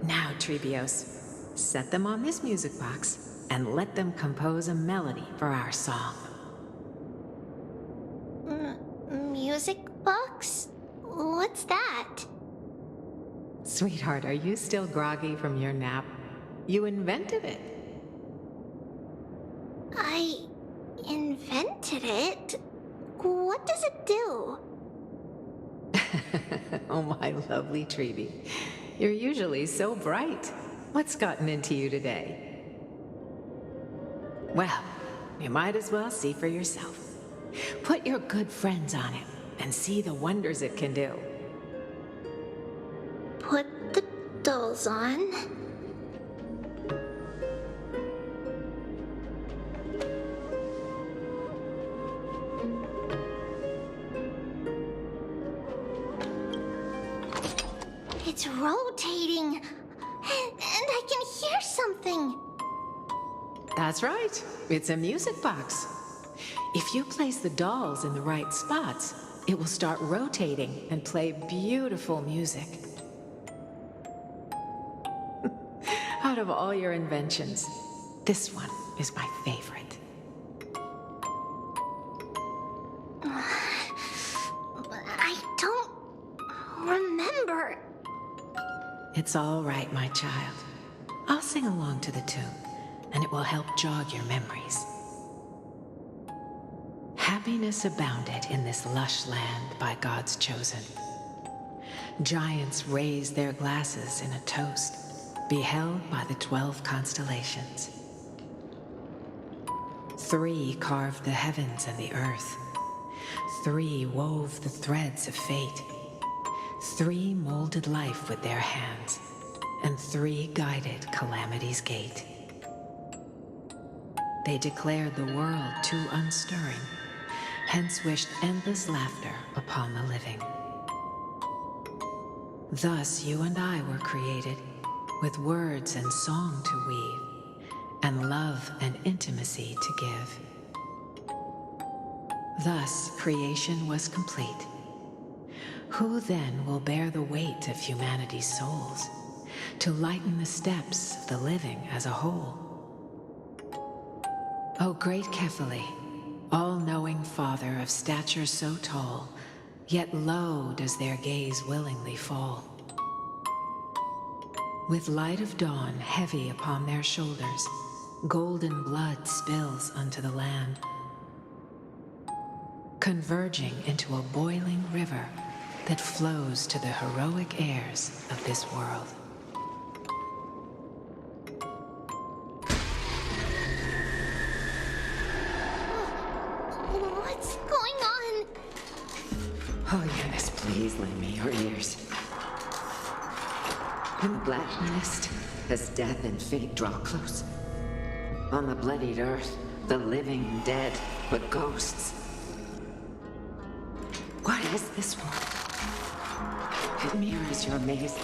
Now, Trebios, set them on this music box and let them compose a melody for our song. Music box? What's that? Sweetheart, are you still groggy from your nap? You invented it. I invented it? What does it do? Oh, my lovely Treeby. You're usually so bright. What's gotten into you today? Well, you might as well see for yourself. Put your good friends on it and see the wonders it can do. Put the dolls on. It's rotating, and I can hear something. That's right. It's a music box. If you place the dolls in the right spots, it will start rotating and play beautiful music. Out of all your inventions, this one is my favorite. I don't remember. It's all right, my child. I'll sing along to the tune, and it will help jog your memories. Happiness abounded in this lush land by God's chosen. Giants raised their glasses in a toast, beheld by the 12 constellations. 3 carved the heavens and the earth. 3 wove the threads of fate. 3 molded life with their hands, and 3 guided calamity's gate. They declared the world too unstirring, hence wished endless laughter upon the living. Thus you and I were created, with words and song to weave, and love and intimacy to give. Thus creation was complete. Who then will bear the weight of humanity's souls, to lighten the steps of the living as a whole? O great Kephale, all-knowing Father of stature so tall, yet low does their gaze willingly fall. With light of dawn heavy upon their shoulders, golden blood spills unto the land, converging into a boiling river that flows to the heroic heirs of this world. What's going on? Oh, Eunice, please lend me your ears. In the black mist, as death and fate draw close, on the bloodied earth, the living and dead, but ghosts. What is this world? It mirrors your maze.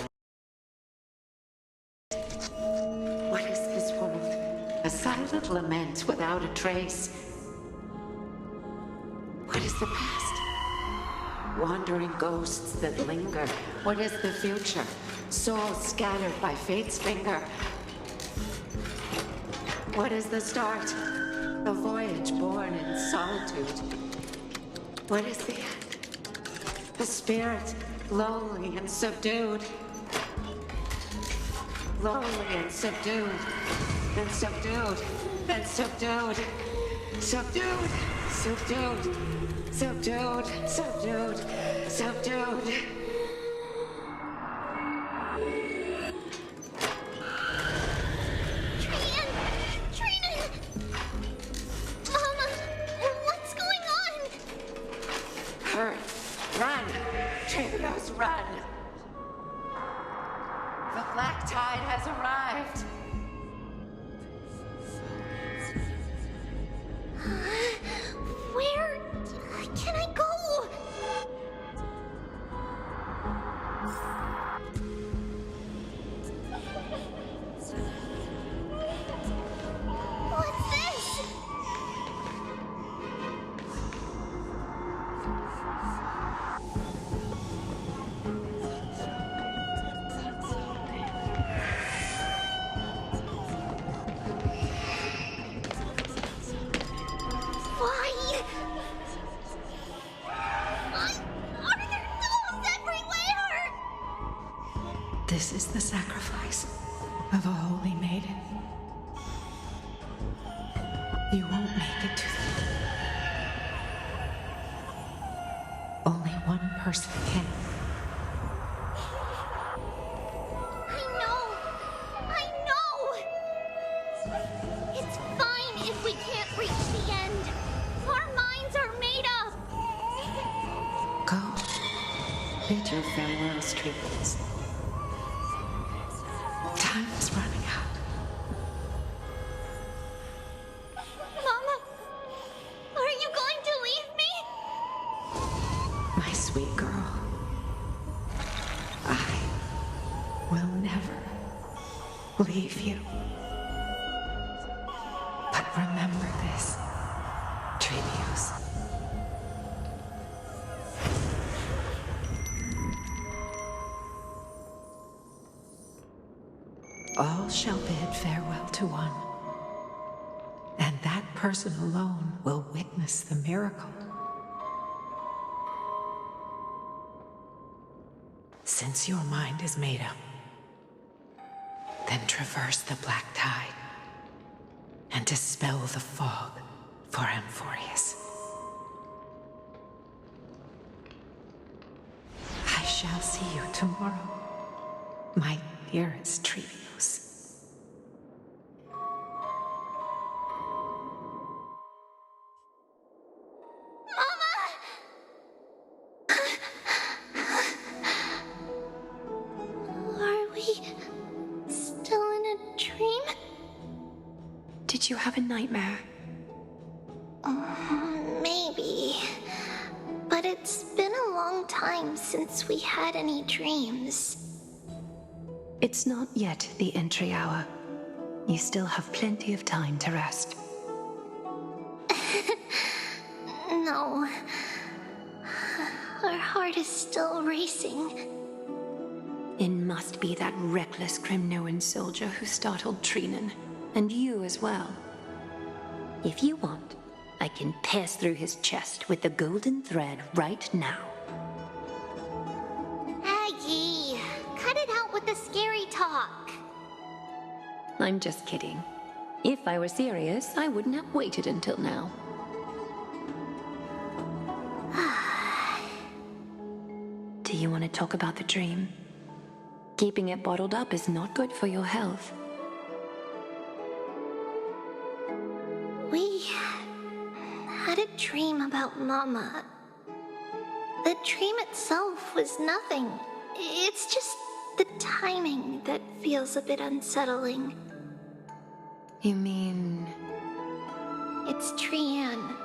What is this world? A silent lament without a trace. What is the past? Wandering ghosts that linger. What is the future? Souls scattered by fate's finger. What is the start? A voyage born in solitude. What is the end? The spirit, lonely and subdued. Lonely and subdued. And subdued. And subdued. Subdued. Subdued. Subdued. Subdued. Subdued. Run! Trivios, run! The black tide has arrived! Where can I go? What's this? This is the sacrifice of a holy maiden. You won't make it to the... Only one person can. I know! It's fine if we can't reach the end. Our minds are made up. Go. Bid your farewells, Trivios. Time is running out. Mama, are you going to leave me? My sweet girl, I will never leave you. But remember this, Trivios. All shall bid farewell to one, and that person alone will witness the miracle. Since your mind is made up, then traverse the black tide and dispel the fog for Amphoreus. I shall see you tomorrow, my dearest Trivios. Did you have a nightmare? Maybe. But it's been a long time since we had any dreams. It's not yet the entry hour. You still have plenty of time to rest. No. Our heart is still racing. It must be that reckless Crimnoan soldier who startled Trinan. And you as well. If you want, I can pass through his chest with the golden thread right now. Aggie, cut it out with the scary talk. I'm just kidding. If I were serious, I wouldn't have waited until now. Do you want to talk about the dream? Keeping it bottled up is not good for your health. We had a dream about Mama. The dream itself was nothing. It's just the timing that feels a bit unsettling. You mean... It's Trianne.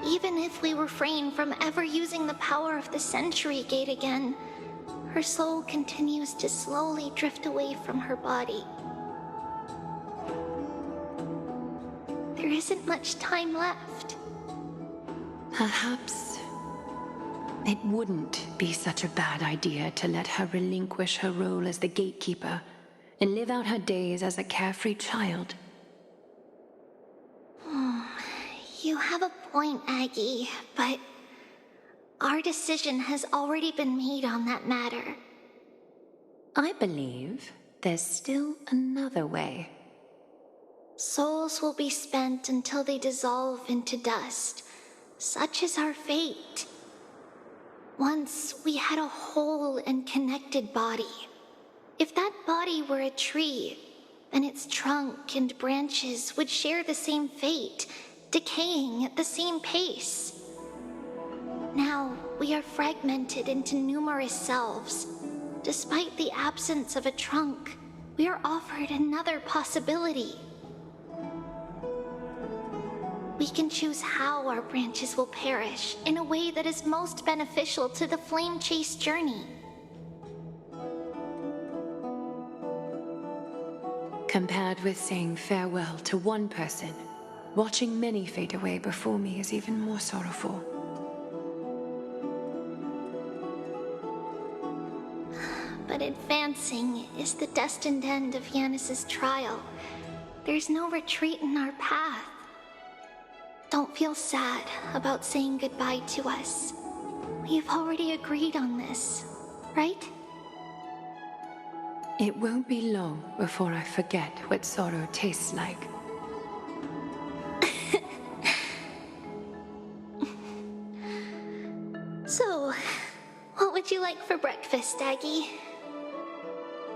Even if we refrain from ever using the power of the Century Gate again, her soul continues to slowly drift away from her body. There isn't much time left. Perhaps it wouldn't be such a bad idea to let her relinquish her role as the gatekeeper and live out her days as a carefree child. You have a point, Aggie, but our decision has already been made on that matter. I believe there's still another way. Souls will be spent until they dissolve into dust. Such is our fate. Once we had a whole and connected body. If that body were a tree, then its trunk and branches would share the same fate, decaying at the same pace. Now, we are fragmented into numerous selves. Despite the absence of a trunk, we are offered another possibility. We can choose how our branches will perish in a way that is most beneficial to the Flame Chase journey. Compared with saying farewell to one person, watching many fade away before me is even more sorrowful. But advancing is the destined end of Yanis's trial. There's no retreat in our path. Don't feel sad about saying goodbye to us. We've already agreed on this, right? It won't be long before I forget what sorrow tastes like. So, what would you like for breakfast, Aggie?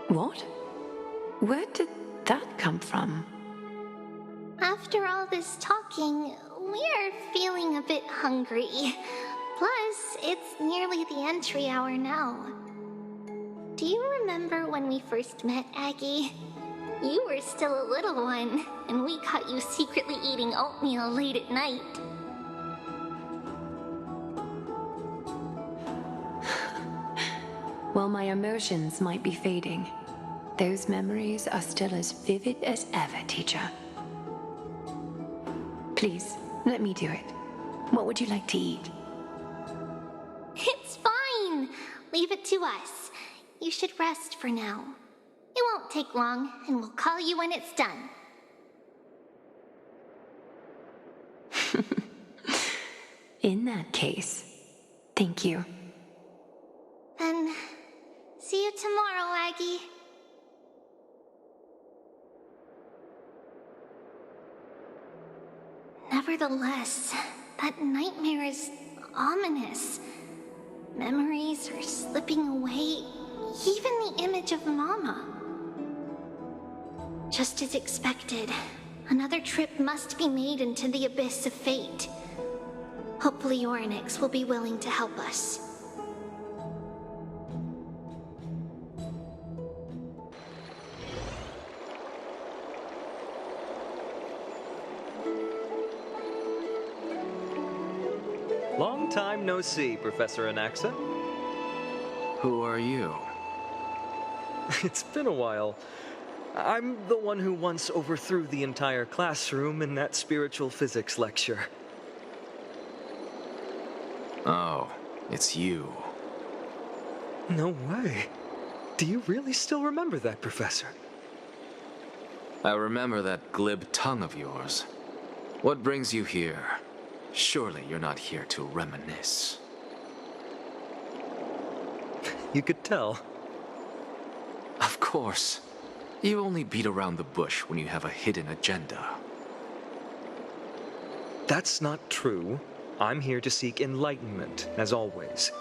What? Where did that come from? After all this talking, we are feeling a bit hungry. Plus, it's nearly the entry hour now. Do you remember when we first met, Aggie? You were still a little one, and we caught you secretly eating oatmeal late at night. While my emotions might be fading, those memories are still as vivid as ever, teacher. Please, let me do it. What would you like to eat? It's fine! Leave it to us. You should rest for now. It won't take long, and we'll call you when it's done. In that case, thank you. Then, see you tomorrow, Aggie. Nevertheless, that nightmare is ominous. Memories are slipping away, even the image of Mama. Just as expected, another trip must be made into the abyss of fate. Hopefully Orynyx will be willing to help us. Long time no see, Professor Anaxa. Who are you? It's been a while. I'm the one who once overthrew the entire classroom in that spiritual physics lecture. Oh, it's you. No way. Do you really still remember that, Professor? I remember that glib tongue of yours. What brings you here? Surely you're not here to reminisce. You could tell. Of course. You only beat around the bush when you have a hidden agenda. That's not true. I'm here to seek enlightenment, as always.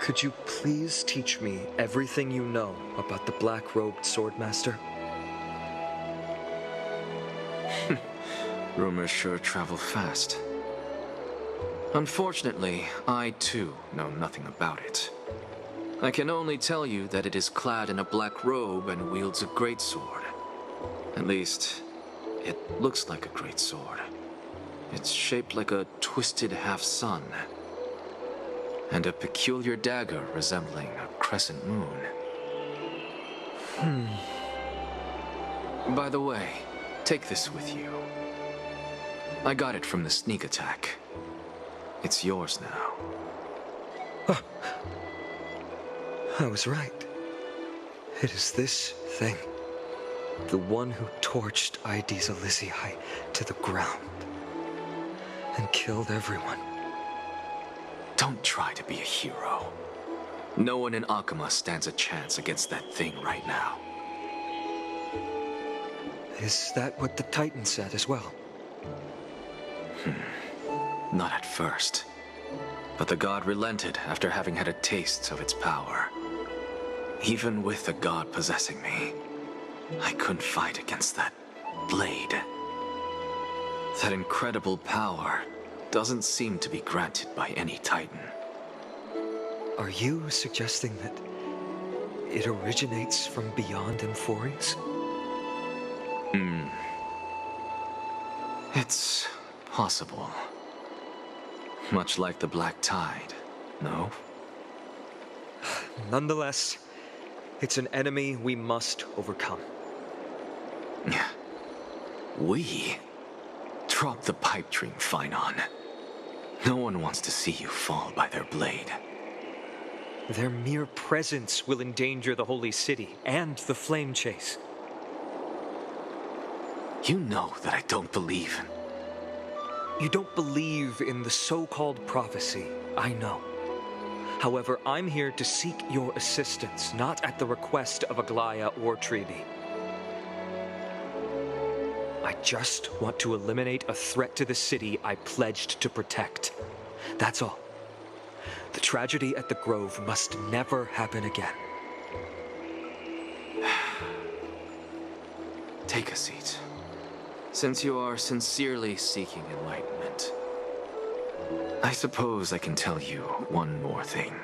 Could you please teach me everything you know about the black-robed swordmaster? Rumors sure travel fast. Unfortunately, I too know nothing about it. I can only tell you that it is clad in a black robe and wields a greatsword. At least, it looks like a greatsword. It's shaped like a twisted half-sun, and a peculiar dagger resembling a crescent moon. By the way, take this with you. I got it from the sneak attack. It's yours now. I was right. It is this thing. The one who torched Aedes Elysiae to the ground and killed everyone. Don't try to be a hero. No one in Akama stands a chance against that thing right now. Is that what the Titan said as well? Not at first. But the god relented after having had a taste of its power. Even with the god possessing me, I couldn't fight against that blade. That incredible power doesn't seem to be granted by any Titan. Are you suggesting that it originates from beyond Amphoreus? It's possible. Much like the Black Tide, no? Nonetheless, it's an enemy we must overcome. We? Drop the pipe dream, Phynon. No one wants to see you fall by their blade. Their mere presence will endanger the Holy City and the Flame Chase. You know that I don't believe. You don't believe in the so-called prophecy, I know. However, I'm here to seek your assistance, not at the request of Aglaya or Treeby. I just want to eliminate a threat to the city I pledged to protect. That's all. The tragedy at the Grove must never happen again. Take a seat. Since you are sincerely seeking enlightenment, I suppose I can tell you one more thing.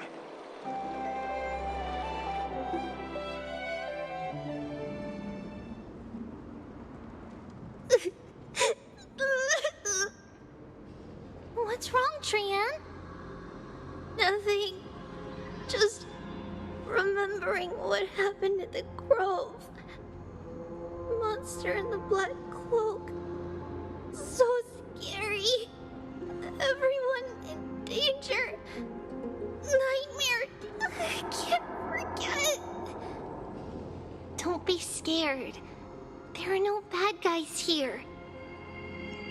What's wrong, Trian? Nothing. Just remembering what happened at the Grove. Monster in the black cloak. So scary. Everyone in danger. Nightmare. I can't forget. Don't be scared. There are no bad guys here.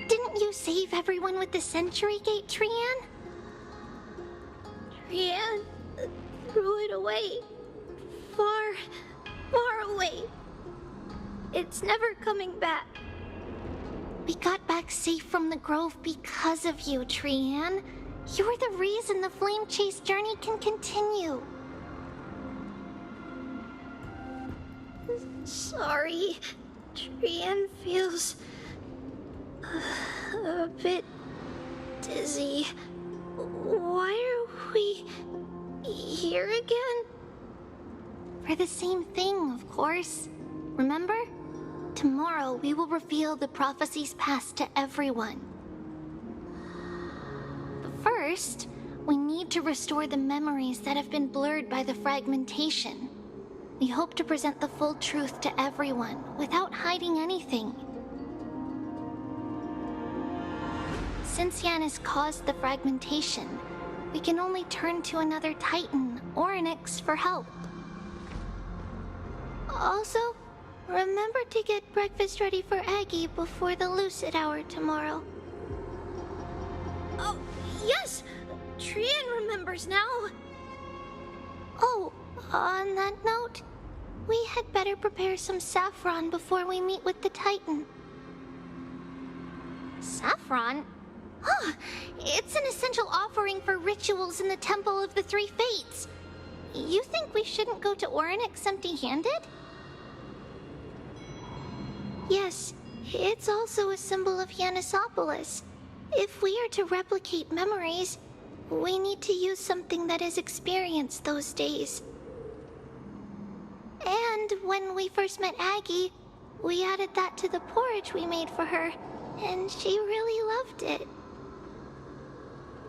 Didn't you save everyone with the Century Gate, Trian? Trian threw it away. Far, far away. It's never coming back. We got back safe from the Grove because of you, Trian. You're the reason the Flame Chase journey can continue. Sorry. Trian feels a bit dizzy. Why are we here again? For the same thing, of course. Remember? Tomorrow we will reveal the prophecies past to everyone. But first, we need to restore the memories that have been blurred by the fragmentation. We hope to present the full truth to everyone without hiding anything. Since Yanis caused the fragmentation, we can only turn to another Titan or Onyx for help. Also, remember to get breakfast ready for Aggie before the Lucid Hour tomorrow. Oh, yes! Trian remembers now. Oh, on that note, We had better prepare some saffron before we meet with the Titan. Saffron? Oh, it's an essential offering for rituals in the Temple of the Three Fates. You think we shouldn't go to Orynyx empty-handed? Yes, it's also a symbol of Yanisopolis. If we are to replicate memories, we need to use something that has experienced those days. And when we first met Aggie, we added that to the porridge we made for her, and she really loved it.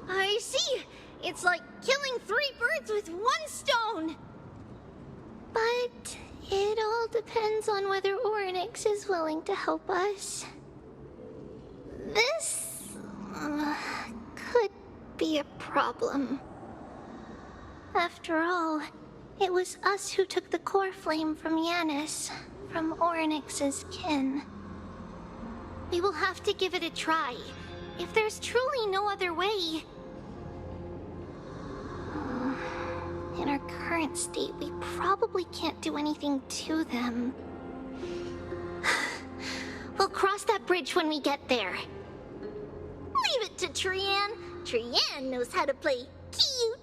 I see! It's like killing 3 birds with 1 stone! But it all depends on whether Orynyx is willing to help us. This could be a problem. After all, it was us who took the core flame from Yanis, from Orynyx's kin. We will have to give it a try. If there's truly no other way... In our current state, we probably can't do anything to them. We'll cross that bridge when we get there. Leave it to Trian. Trian knows how to play cute.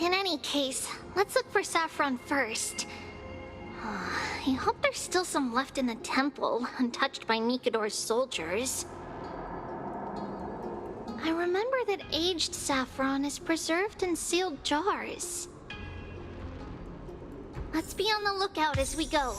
In any case, let's look for saffron first. I hope there's still some left in the temple, untouched by Mikador's soldiers. I remember that aged saffron is preserved in sealed jars. Let's be on the lookout as we go.